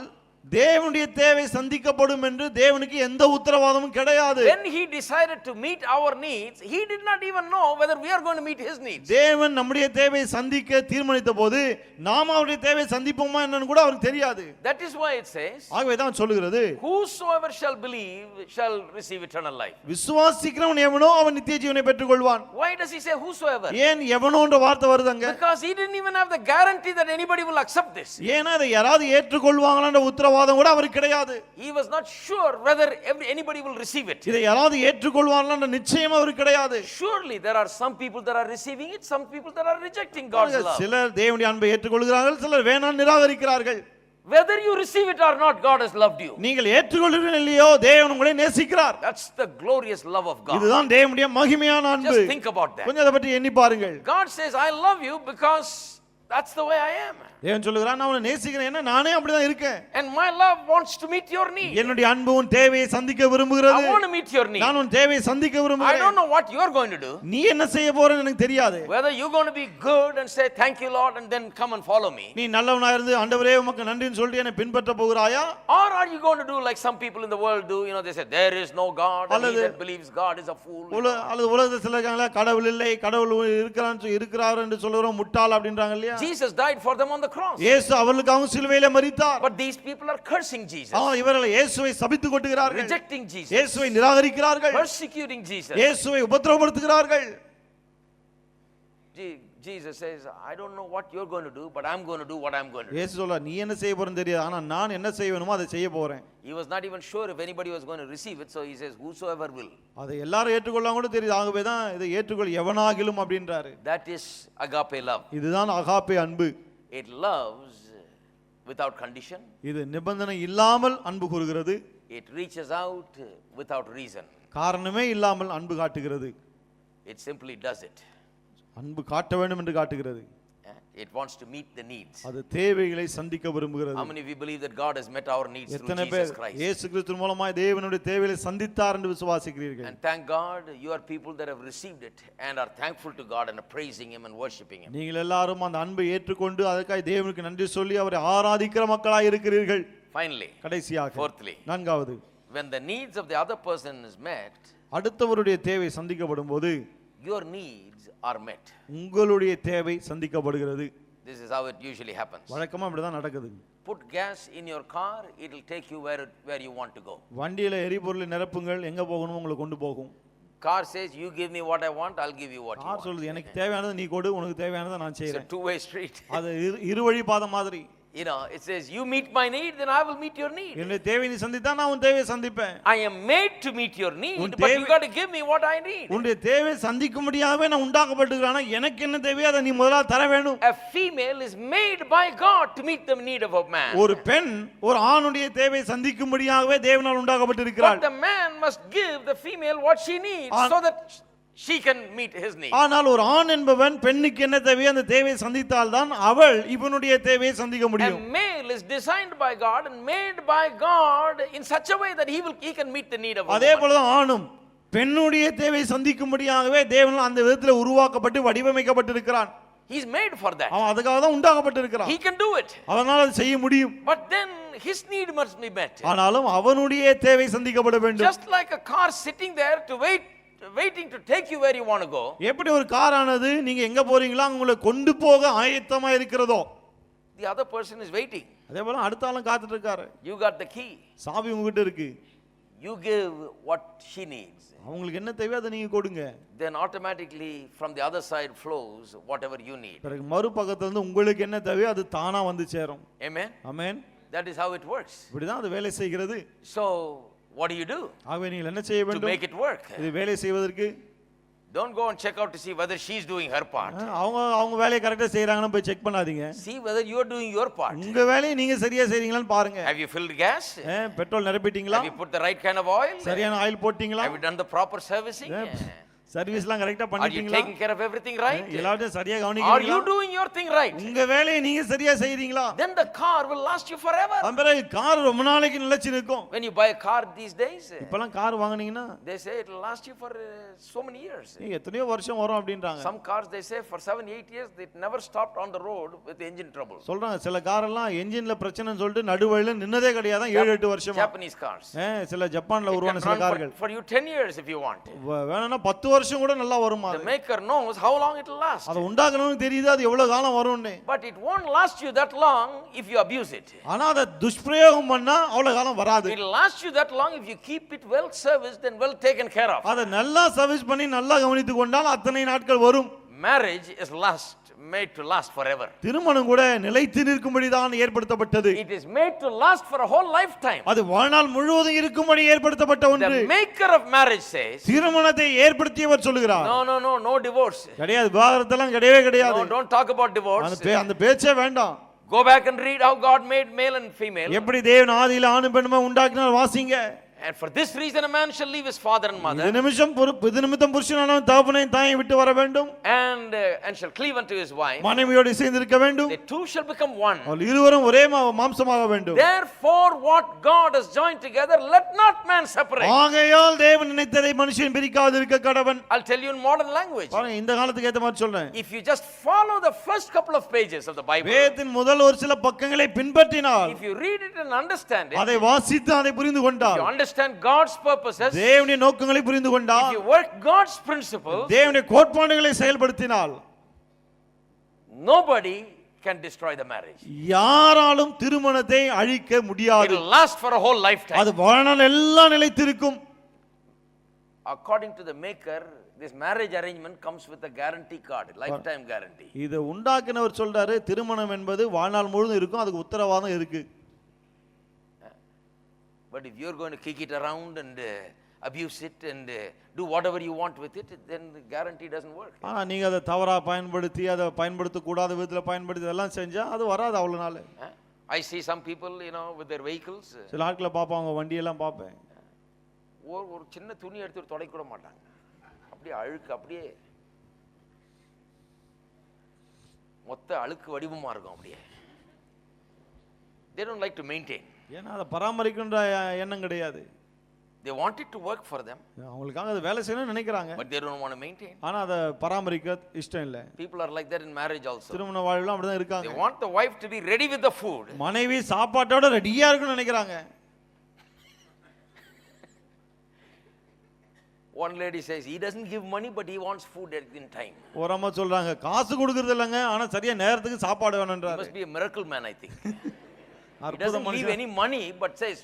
S2: தேவனுடைய தேவை சந்திக்கப்படும் என்று தேவனுக்கு எந்த உத்தரவாதமும் கிடையாது.
S1: When he decided to meet our needs, he did not even know whether we are going to meet his needs.
S2: தேவன் நம்முடைய தேவையை சந்திக்க தீர்மானித்த போது நாம் அவருடைய தேவையை சந்திப்போமா என்னன்னு கூட அவருக்கு தெரியாது.
S1: That is why it says,
S2: ஆகவே தான் சொல்லுகிறது,
S1: whosoever shall believe shall receive eternal life.
S2: விசுவாசிக்கிறவன் எவனோ அவன் நித்திய ஜீவனை பெற்றுக்கொள்வான்.
S1: Why does he say whosoever?
S2: ஏன் எவனோன்ற வார்த்தை வருதுங்க?
S1: Because he didn't even have the guarantee that anybody will accept this.
S2: ஏன்னா அதை யாராவது ஏற்றுக்கொள்வாங்களான்ற உத்தரவாதம் கூட அவருக்கு கிடையாது.
S1: He was not sure whether anybody will receive it.
S2: இதை யாராவது ஏற்றுக்கொள்வாங்களான்ற நிச்சயம் அவருக்கு கிடையாது.
S1: Surely there are some people that are receiving it, some people that are rejecting God's love.
S2: சிலர் தேவனுடைய அன்பை ஏற்றுக்கொள்கிறார்கள், சிலர் வேணாம் நிராகரிக்கிறார்கள்.
S1: Whether you receive it or not, God has loved you.
S2: நீங்கள் ஏற்றுக்கொள்கிறீர்கள் இல்லையோ தேவன் உங்களை நேசிக்கிறார்.
S1: That's the glorious love of God.
S2: இதுதான் தேவனுடைய மகிமையான அன்பு.
S1: Just think about that.
S2: கொஞ்சம் அதை பற்றி எண்ணி பாருங்கள்.
S1: God says I love you because that's the way I am.
S2: தேவன் சொல்லுகிறார் நான் உன்னை நேசிக்கிறேன், ஏன்னா நானே அப்படிதான் இருக்கேன்.
S1: And my love wants to meet your need.
S2: என்னுடைய அன்பு உன் தேவையை சந்திக்க விரும்புகிறது.
S1: I want to meet your need.
S2: நான் உன் தேவையை சந்திக்க விரும்புகிறேன்.
S1: I don't know what you are going to do.
S2: நீ என்ன செய்ய போறன்னு எனக்கு தெரியாது.
S1: Whether you going to be good and say thank you Lord and then come and follow me.
S2: நீ நல்லவனா இருந்து ஆண்டவரே உமக்கு நன்றின்னு சொல்லிட்டு என்னை பின்பற்ற போகிறாயா?
S1: Or are you going to do like some people in the world do? You know, they say there is no God and he that believes God is a fool.
S2: அல்லது உலகத்துல சிலர் இருக்காங்களா, கடவுள் இல்லை, கடவுள் இருக்கிறார் என்று சொல்றோம் முட்டாள் அப்படின்றாங்க இல்லையா?
S1: Jesus died for them on the cross.
S2: இயேசு அவர்களுக்காக சிலுவையிலே மரித்தார்.
S1: But these people are cursing Jesus.
S2: இவர்கள் இயேசுவை சபித்து கொட்டுகிறார்கள்.
S1: Rejecting Jesus.
S2: இயேசுவை நிராகரிக்கிறார்கள்.
S1: Persecuting Jesus.
S2: இயேசுவை உபத்திரவப்படுத்துகிறார்கள்.
S1: Jesus says, I don't know what you're going to do, but I'm going to do what I'm going to do.
S2: இயேசு சொல்றார், நீ என்ன செய்ய போறன்னு தெரியாது, ஆனா நான் என்ன செய்யணுமோ அதை செய்ய போறேன்.
S1: He was not even sure if anybody was going to receive it, so he says whosoever will.
S2: அதை எல்லாரும் ஏற்றுக்கொள்ளாம கூட தெரியுது, ஆகவே தான் இதை ஏற்றுக்கொள் எவனாகிலும் அப்படின்றாரு.
S1: That is agape love.
S2: இதுதான் அகாப்பே அன்பு.
S1: It loves without condition.
S2: இது நிபந்தனை இல்லாமல் அன்பு கூறுகிறது.
S1: It reaches out without reason.
S2: காரணமே இல்லாமல் அன்பு காட்டுகிறது.
S1: It simply does it.
S2: அன்பு காட்ட வேண்டும் என்று காட்டுகிறது.
S1: It wants to meet the needs.
S2: அது தேவைகளை சந்திக்க விரும்புகிறது.
S1: How many of you believe that God has met our needs through
S2: எத்தனை
S1: Jesus
S2: பேர்
S1: Christ?
S2: இயேசு கிறிஸ்து மூலமாய் தேவனுடைய தேவைகளை சந்தித்தார் என்று விசுவாசிக்கிறீர்கள்?
S1: And thank God you are people that have received it and are thankful to God and are praising him and worshiping him.
S2: நீங்கள் எல்லாரும் அந்த அன்பை ஏற்றுக்கொண்டு அதற்காக தேவனுக்கு நன்றி சொல்லி அவரை ஆராதிக்கிற மக்களாய் இருக்கிறீர்கள்.
S1: Finally,
S2: கடைசியாக
S1: fourthly,
S2: நான்காவது,
S1: when the needs of the other person is met,
S2: அடுத்தவருடைய தேவை சந்திக்கப்படும் போது
S1: your needs are met.
S2: உங்களுடைய தேவை சந்திக்கப்படுகிறது.
S1: This is how it usually happens.
S2: வழக்கமா இப்படிதான் நடக்குது.
S1: Put gas in your car, it will take you where you want to go.
S2: வண்டியில எரிபொருளை நிரப்புங்கள், எங்க போகணும் உங்களை கொண்டு போகும்.
S1: Car says you give me what I want, I'll give you what you
S2: car
S1: want.
S2: சொல்லுது எனக்கு தேவையானதை நீ கொடு, உனக்கு தேவையானதை நான்
S1: It's a
S2: செய்றேன்.
S1: two-way street.
S2: அது இருவழி பாதை மாதிரி.
S1: You know, it says you meet my need, then I will meet your need.
S2: என்னுடைய தேவை நீ சந்தித்தா நான் உன் தேவையை சந்திப்பேன்.
S1: I am made to meet your need, but you got to give me what I need.
S2: உன்னுடைய தேவை சந்திக்கும்படியாகவே நான் உண்டாக்கப்பட்டிருக்கிறேன். எனக்கு என்ன தேவையோ அதை நீ முதல்ல தர வேண்டும்.
S1: A female is made by God to meet the need of a man.
S2: ஒரு பெண் ஒரு ஆணுடைய தேவை சந்திக்கும்படியாகவே தேவனால் உண்டாக்கப்பட்டிருக்கிறாள்.
S1: But the man must give the female what she needs so that she can meet his need.
S2: ஆனால் ஒரு ஆண் என்பவன் பெண்ணுக்கு என்ன தேவையோ அந்த தேவையை சந்தித்தால் தான் அவள் இவனுடைய தேவையை சந்திக்க முடியும்.
S1: A male is designed by God and made by God in such a way that he can meet the need of a woman.
S2: அதே போல தான் ஆணும் பெண்ணுடைய தேவை சந்திக்கும்படியாகவே தேவனால் அந்த விதத்தில் உருவாக்கப்பட்டு வடிவமைக்கப்பட்டிருக்கிறான்.
S1: He is made for that.
S2: அவன் அதுக்காக தான் உண்டாக்கப்பட்டிருக்கிறான்.
S1: He can do it.
S2: அவனால் அதை செய்ய முடியும்.
S1: But then his need must be met.
S2: ஆனாலும் அவனுடைய தேவை சந்திக்கப்பட வேண்டும்.
S1: Just like a car sitting there to waiting to take you where you want to go.
S2: எப்படி ஒரு கார் ஆனது நீங்க எங்க போறீங்களோ உங்களை கொண்டு போக ஆயத்தமா இருக்கிறதோ,
S1: The other person is waiting.
S2: அதே போல அடுத்த ஆளும் காத்துட்டு இருக்காரு.
S1: You got the key.
S2: சாவி உங்ககிட்ட இருக்கு.
S1: You give what she needs.
S2: அவங்களுக்கு என்ன தேவையோ அதை நீங்க கொடுங்க.
S1: Then automatically from the other side flows whatever you need.
S2: பிறகு மறுபக்கத்துல இருந்து உங்களுக்கு என்ன தேவையோ அது தானா வந்து சேரும்.
S1: Amen.
S2: Amen.
S1: That is how it works.
S2: இப்படிதான் அது வேலை செய்கிறது.
S1: So what do?
S2: ஆகவே நீங்கள் என்ன செய்ய
S1: To
S2: வேண்டும்?
S1: make it work.
S2: இது வேலை செய்வதற்கு
S1: Don't go and check out to see whether she's doing her part.
S2: அவங்க வேலையை கரெக்டா செய்றாங்கன்னு போய் செக் பண்ணாதீங்க.
S1: See whether you are doing your part.
S2: உங்க வேலையை நீங்க சரியா செய்றீங்களான்னு பாருங்க.
S1: Have you filled gas?
S2: Petrol நிரப்பிட்டீங்களா?
S1: Have you put the right kind of oil?
S2: சரியான ஆயில் போட்டீங்களா?
S1: Have you done the proper servicing?
S2: சர்வீஸ்லாம் கரெக்ட்டா
S1: Are you
S2: பண்ணிட்டீங்களா?
S1: taking care of everything right?
S2: எல்லாத்தையும் சரியா
S1: Are
S2: கவனிக்கிறீங்களா?
S1: you doing your thing right?
S2: உங்க வேலையை நீங்க சரியா செய்றீங்களா?
S1: Then the car will last you forever.
S2: அப்புறம் கார் ரொம்ப நாளைக்கு நிலைச்சு நிக்கும்.
S1: When you buy a car these days,
S2: இப்பலாம் கார் வாங்குனீங்கன்னா
S1: they say it will last you for so many years.
S2: நீங்க எத்தனையோ வருஷம் வரும் அப்படின்றாங்க.
S1: Some cars they say for 7-8 years they never stopped on the road with engine trouble.
S2: சொல்றாங்க சில car எல்லாம் என்ஜின்ல பிரச்சனைன்னு சொல்லிட்டு நடுவழியில நின்னதே கிடையாதான் 7-8 வருஷமா.
S1: Japanese cars.
S2: சில ஜப்பான்ல
S1: It
S2: உருவான
S1: can
S2: சில
S1: run
S2: கார்கள்
S1: for you 10 years if you want.
S2: வேணும்னா 10 வருஷம் கூட நல்லா வருமா?
S1: The maker knows how long it will last.
S2: அது உண்டாக்கணும்னு தெரியுது அது எவ்வளவு காலம் வரும்னு.
S1: But it won't last you that long if you abuse it.
S2: ஆனா அத துஷ்பிரயோகம் பண்ணா அவ்வளவு காலம் வராது.
S1: It will last you that long if you keep it well serviced and well taken care of.
S2: அத நல்லா சர்வீஸ் பண்ணி நல்லா கவனித்துக் கொண்டால் அத்தனை நாட்கள் வரும்.
S1: Marriage is made to last forever.
S2: திருமணம் கூட நிலைத்து நிற்கும்படி தான் ஏற்படுத்தப்பட்டது.
S1: It is made to last for a whole lifetime.
S2: அது வாழ்நாள் முழுவதும் இருக்கும்படி ஏற்படுத்தப்பட்ட ஒன்று.
S1: The maker of marriage says,
S2: திருமணத்தை ஏற்படுத்தியவர் சொல்கிறார்.
S1: No divorce.
S2: கிடையாது, விவாகரத்தெல்லாம் கிடையவே கிடையாது.
S1: No, don't talk about divorce.
S2: அந்த பேச்சே வேண்டாம்.
S1: Go back and read how God made male and female.
S2: எப்படி தேவன் ஆதியில ஆணும் பெண்ணுமா உண்டாக்கினார் வாசிங்க.
S1: And for this reason a man shall leave his father and mother.
S2: இது நிமித்தம் புருஷனானவன் தகப்பனையும் தாயையும் விட்டு வர வேண்டும்.
S1: And shall cleave unto his wife.
S2: மனைவியோடு சேர்ந்து இருக்க வேண்டும்.
S1: They two shall become one.
S2: அவர்கள் இருவரும் ஒரே மாம்சமாக வேண்டும்.
S1: Therefore what God has joined together let not man separate.
S2: ஆகையால் தேவன் நினைத்ததை மனுஷன் பிரிக்காதிருக்க கடவன்.
S1: I'll tell you in modern language.
S2: பாருங்க இந்த காலத்துக்கு ஏத்த மாதிரி சொல்றேன்.
S1: If you just follow the first couple of pages of the Bible.
S2: வேதத்தின் முதல் ஒரு சில பக்கங்களை பின்பற்றினால்,
S1: if you read it and understand it,
S2: அதை வாசித்து அதை புரிந்து கொண்டால்,
S1: you understand God's purposes,
S2: தேவனுடைய நோக்கங்களை புரிந்து கொண்டால்,
S1: if you work God's principles,
S2: தேவனுடைய கோட்பாடுகளை செயல்படுத்தினால்,
S1: nobody can destroy the marriage.
S2: யாராலும் திருமணத்தை அழிக்க முடியாது.
S1: It will last for a whole lifetime.
S2: அது வாழ்நாள் எல்லாம் நிலைத்திருக்கும்.
S1: According to the maker, this marriage arrangement comes with a guarantee card, lifetime guarantee.
S2: இது உண்டாக்கினவர் சொல்றாரு திருமணம் என்பது வாழ்நாள் முழுவதும் இருக்கும், அதுக்கு உத்தரவாதம் இருக்கு.
S1: But if you're going to kick it around and abuse it and do whatever you want with it, then the guarantee doesn't work.
S2: நீங்க அதை தவறா பயன்படுத்தி அதை பயன்படுத்த கூடாத விதத்துல பயன்படுத்தி எல்லாம் செஞ்சா அது வராது அவ்வளவு நாள்.
S1: I see some people, with their vehicles.
S2: சில ஆட்களை பாப்பாங்க வண்டி எல்லாம் பாப்பேன்.
S1: ஒரு சின்ன துணி எடுத்து துடைக்க கூட மாட்டாங்க. அப்படியே அழுக்கு அப்படியே. மொத்த அழுக்கு வடிவமா இருக்கும் அப்படியே. They don't like to maintain.
S2: ஏன்னா அதை பராமரிக்கின்ற எண்ணம் கிடையாது.
S1: They want it to work for them,
S2: அவங்களுக்காக அது வேலை செய்யணும்னு நினைக்கிறாங்க,
S1: but they don't want to maintain.
S2: ஆனா அதை பராமரிக்க இஷ்டம் இல்லை.
S1: People are like that in marriage also.
S2: திருமண வாழ்வில் அப்படிதான் இருக்காங்க.
S1: They want the wife to be ready with the food.
S2: மனைவி சாப்பாட்டோட ரெடியா இருக்குன்னு நினைக்கிறாங்க.
S1: One lady says he doesn't give money but he wants food in time.
S2: ஒரு அம்மா சொல்றாங்க காசு கொடுக்கறது இல்லைங்க, ஆனா சரியா நேரத்துக்கு சாப்பாடு
S1: He
S2: வேணும்ன்றாரு.
S1: must be a miracle man, I think. He
S2: அற்புத
S1: doesn't leave
S2: மனுஷன்.
S1: any money but says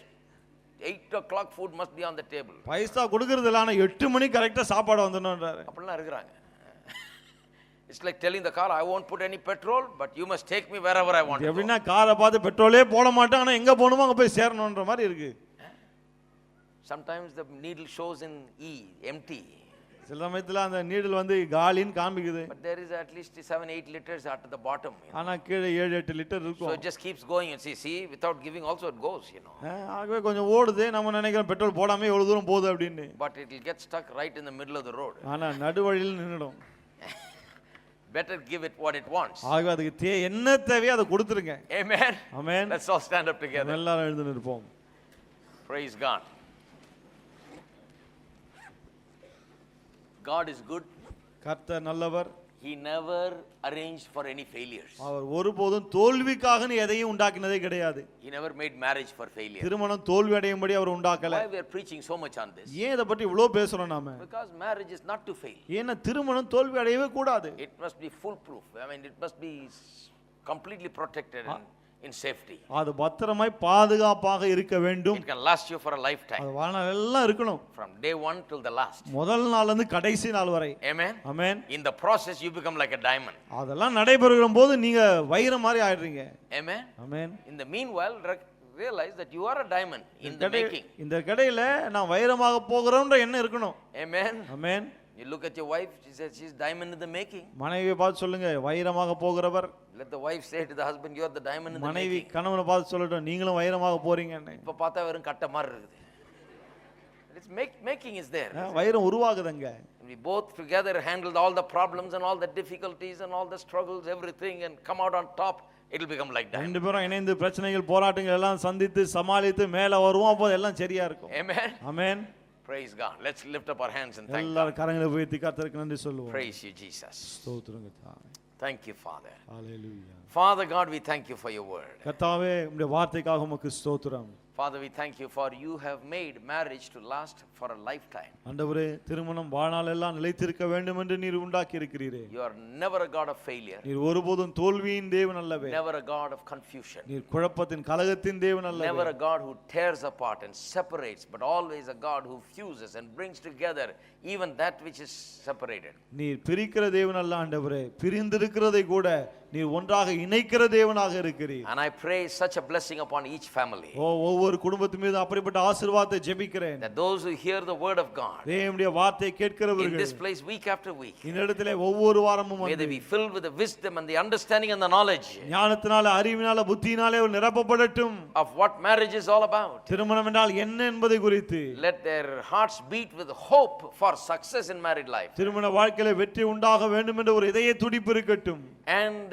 S1: 8 o'clock food must be on the table.
S2: பைசா கொடுக்கறது இல்ல, ஆனா 8 மணி கரெக்டா சாப்பாடு வந்துடணும்ன்றாரு.
S1: அப்படிலாம் இருக்கிறாங்க. It's like telling the car, I won't put any petrol but you must take me wherever I want to go.
S2: எப்படின்னா காரை பார்த்து பெட்ரோலே போட மாட்டேன், ஆனா எங்க போகணுமோ அங்க போய் சேரணும்ன்ற மாதிரி இருக்கு.
S1: Sometimes the needle shows in empty.
S2: சில சமயத்துல அந்த நீடில் வந்து காலின்னு காமிக்குது,
S1: But there is at least 7-8 liters at the bottom.
S2: ஆனா கீழே 7-8 லிட்டர்
S1: So
S2: இருக்கும்.
S1: it just keeps going and see without giving also it goes,
S2: ஆகவே கொஞ்சம் ஓடுது, நம்ம நினைக்கிறோம் பெட்ரோல் போடாம எவ்வளவு தூரம் போகுது அப்படின்னு.
S1: But it will get stuck right in the middle of the road.
S2: ஆனா நடுவழியில் நின்னுடும்.
S1: Better give it what it wants.
S2: ஆகவே அதுக்கு என்ன தேவையோ அதை கொடுத்துருங்க.
S1: Amen.
S2: Amen.
S1: Let's all stand up together.
S2: எல்லாரும் எழுந்து நிற்போம்.
S1: Praise God. God is good.
S2: கர்த்தர் நல்லவர்.
S1: He never arranged for any failures.
S2: அவர் ஒருபோதும் தோல்விக்காக எதையும் உண்டாக்கினதே கிடையாது.
S1: He never made marriage for failure.
S2: திருமணம் தோல்வி அடையும்படி அவர் உண்டாக்கல.
S1: Why we are preaching so much on this?
S2: ஏன் இத பத்தி இவ்ளோ பேசுறோம் நாம?
S1: Because marriage is not to fail.
S2: ஏன்னா திருமணம் தோல்வி அடையவே கூடாது.
S1: It must be foolproof. I mean it must be completely protected and in safety.
S2: அது பத்திரமாய் பாதுகாப்பாக இருக்க வேண்டும்.
S1: It can last you for a lifetime.
S2: அது வாழ்நாள் எல்லாம் இருக்கணும்.
S1: From day 1 till the last.
S2: முதல் நாள்ல இருந்து கடைசி நாள் வரை.
S1: Amen.
S2: Amen.
S1: In the process you become like a diamond.
S2: அதெல்லாம் நடைபெறுகிற போது நீங்க வைரம் மாதிரி ஆயிடுறீங்க.
S1: Amen.
S2: Amen.
S1: In the meanwhile realize that you are a diamond in the making.
S2: இந்த கடையில நான் வைரமாக போகிறோம்ன்ற எண்ணம் இருக்கணும்.
S1: Amen.
S2: Amen.
S1: You look at your wife, she says she's diamond in the making.
S2: மனைவியை பார்த்து சொல்லுங்க வைரமாக போகிறவர்.
S1: Let the wife say to the husband, you are the diamond in the
S2: மனைவி
S1: making.
S2: கணவனை பார்த்து சொல்லட்டும் நீங்களும் வைரமாக போறீங்கன்னு.
S1: இப்ப பார்த்தா வெறும் கட்ட மாதிரி இருக்குது. It's making is there.
S2: வைரம் உருவாகுதுங்க.
S1: We both together handled all the problems and all the difficulties and all the struggles, everything, and come out on top. It will become like that.
S2: ரெண்டு பேரும் இணைந்து பிரச்சனைகள் போராட்டங்கள் எல்லாம் சந்தித்து சமாளித்து மேல வருவோம், அப்போ எல்லாம் சரியா இருக்கும்.
S1: Amen.
S2: Amen.
S1: Praise God. Let's lift up our hands and thank God.
S2: எல்லாரும் கரங்களை உயர்த்தி கர்த்தருக்கு நன்றி சொல்லுவோம்.
S1: Praise you, Jesus.
S2: ஸ்தோத்திரங்க தாவே.
S1: Thank you, Father.
S2: Hallelujah.
S1: Father God, we thank you for your word.
S2: கர்த்தாவே உம்முடைய வார்த்தைக்காக உமக்கு ஸ்தோத்திரம்.
S1: Father, we thank you for you have made marriage to last for a lifetime.
S2: ஆண்டவரே திருமணம் வாழ்நாள் எல்லாம் நிலைத்திருக்க வேண்டும் என்று நீர் உண்டாக்கி இருக்கிறீரே.
S1: You are never a God of failure.
S2: நீர் ஒருபோதும் தோல்வியின் தேவன் அல்லவே.
S1: Never a God of confusion.
S2: நீர் குழப்பத்தின் கலகத்தின் தேவன் அல்லவே.
S1: Never a God who tears apart and separates, but always a God who fuses and brings together even that which is separated.
S2: நீர் பிரிக்கிற தேவன் அல்ல ஆண்டவரே, பிரிந்திருக்கிறதை கூட நீர் ஒன்றாக இணைக்கிற தேவனாக இருக்கிறீர்.
S1: And I pray such a blessing upon each family.
S2: ஒவ்வொரு குடும்பத்து மீது அப்படிப்பட்ட ஆசீர்வாதத்தை ஜெபிக்கிறேன்.
S1: That those who hear the word of God
S2: தேவனுடைய வார்த்தையை கேட்கிறவர்கள்
S1: in this place week after week,
S2: இந்த இடத்திலே ஒவ்வொரு வாரமும்
S1: may they be filled with the wisdom and the understanding and the knowledge
S2: ஞானத்தினால அறிவினால புத்தியினாலே நிரப்பப்படட்டும்
S1: of what marriage is all about.
S2: திருமணம் என்றால் என்ன என்பதை குறித்து
S1: Let their hearts beat with hope for success in married life.
S2: திருமண வாழ்க்கையில வெற்றி உண்டாக வேண்டும் என்ற ஒரு இதய துடிப்பு இருக்கட்டும்.
S1: And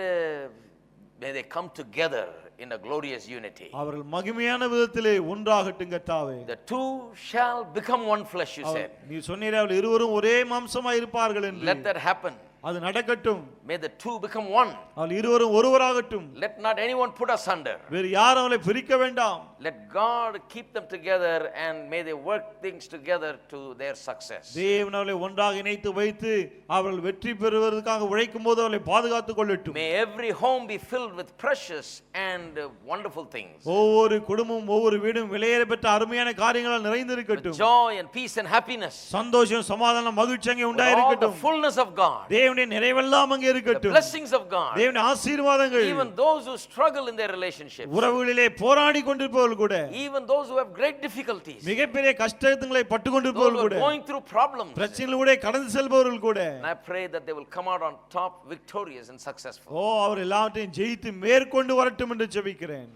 S1: may they come together in a glorious unity.
S2: அவர்கள் மகிமையான விதத்திலே ஒன்றாகட்டும் கர்த்தாவே.
S1: The two shall become one flesh, you said.
S2: நீ சொன்னீரே அவர்கள் இருவரும் ஒரே மாம்சமாய் இருப்பார்கள் என்று.
S1: Let that happen.
S2: அது நடக்கட்டும்.
S1: May the two become one.
S2: அவர்கள் இருவரும் ஒருவராகட்டும்.
S1: Let not anyone put asunder.
S2: வேறு யாரும் அவளை பிரிக்க வேண்டாம்.
S1: Let God keep them together and may they work things together to their success.
S2: தேவன் அவளை ஒன்றாக இணைத்து வைத்து அவர்கள் வெற்றி பெறுவதற்காக உழைக்கும் போது அவளை பாதுகாத்துக் கொள்ளட்டும்.
S1: May every home be filled with precious and wonderful things.
S2: ஒவ்வொரு குடும்பமும் ஒவ்வொரு வீடும் விலையேற பெற்ற அருமையான காரியங்களால் நிறைந்திருக்கட்டும்.
S1: Joy and peace and happiness.
S2: சந்தோஷம் சமாதானம் மகிழ்ச்சி அங்கே உண்டாயிருக்கட்டும்.
S1: The fullness of God.
S2: தேவனுடைய நிறைவெல்லாம் அங்கே இருக்கட்டும்.
S1: The blessings of God.
S2: தேவனுடைய ஆசீர்வாதங்கள்.
S1: Even those who struggle in their relationships.
S2: உறவுகளிலே போராடி கொண்டிருப்பவர்கள் கூட.
S1: Even those who have great difficulties.
S2: மிகப்பெரிய கஷ்டங்களை பட்டு கொண்டிருப்பவர்கள் கூட.
S1: Going through problems.
S2: பிரச்சனைகளோட கடந்து செல்பவர்கள் கூட.
S1: And I pray that they will come out on top victorious and successful.
S2: அவர் எல்லாவற்றையும் ஜெயித்து மேற்கொண்டு வரட்டும் என்று ஜெபிக்கிறேன்.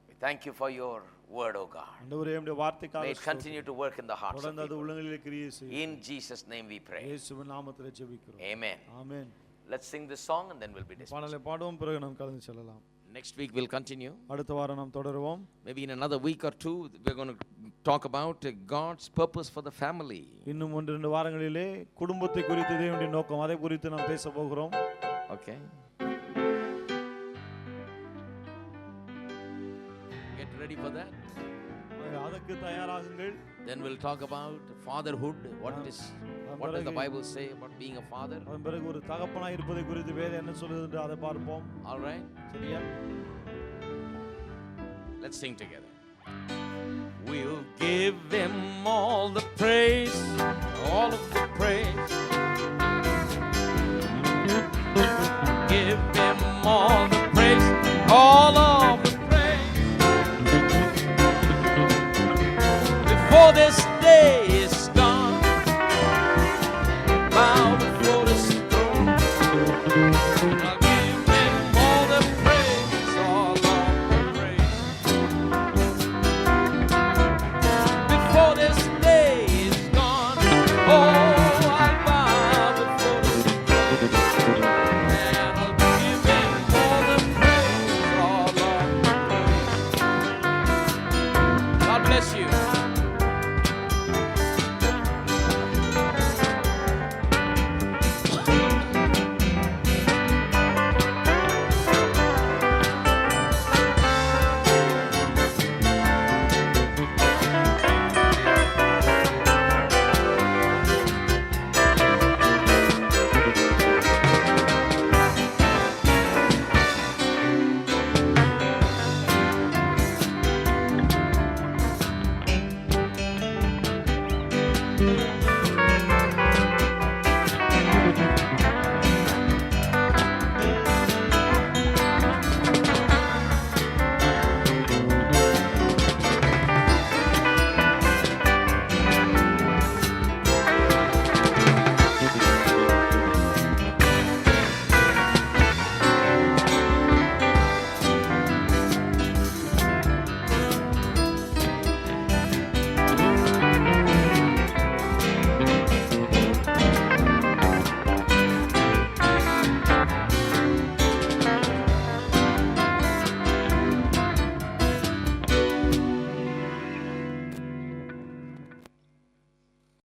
S1: We thank you for your word, O God.
S2: ஆண்டவரே உம்முடைய வார்த்தைக்காக
S1: may it continue to work in the hearts of
S2: தொடர்ந்து அது
S1: people.
S2: உள்ளங்களிலே கிரியை செய்யும்.
S1: In Jesus name we pray.
S2: இயேசுவின் நாமத்திலே ஜெபிக்கிறோம்.
S1: Amen.
S2: Amen.
S1: Let's sing this song and then we'll be dismissed.
S2: பாடலை பாடுவோம், பிறகு நாம் கடந்து செல்லலாம்.
S1: Next week we'll continue.
S2: அடுத்த வாரம் நாம் தொடருவோம்.
S1: Maybe in another week or two we're going to talk about God's purpose for the family.
S2: இன்னும் 1-2 வாரங்களிலே குடும்பத்தை குறித்து தேவனுடைய நோக்கம், அதை குறித்து நாம் பேச போகிறோம்.
S1: Okay. Get ready for that.
S2: அதற்கு தயாராகுங்கள்.
S1: Then we'll talk about fatherhood. What does the Bible say about being a father?
S2: அதன் பிறகு ஒரு தகப்பனாய் இருப்பதை குறித்து வேதம் என்ன சொல்லுது என்று அதை பார்ப்போம்.
S1: All right.
S2: சரியா?
S1: Let's sing together. We'll give him all the praise, all of the praise. Give him all the praise, all of the praise. Before this day is gone, bow before his throne. I'll give him all the praise, all of the praise. Before this day is gone, oh, I'll bow before his throne. And I'll give him all the praise, all of the praise. God bless you.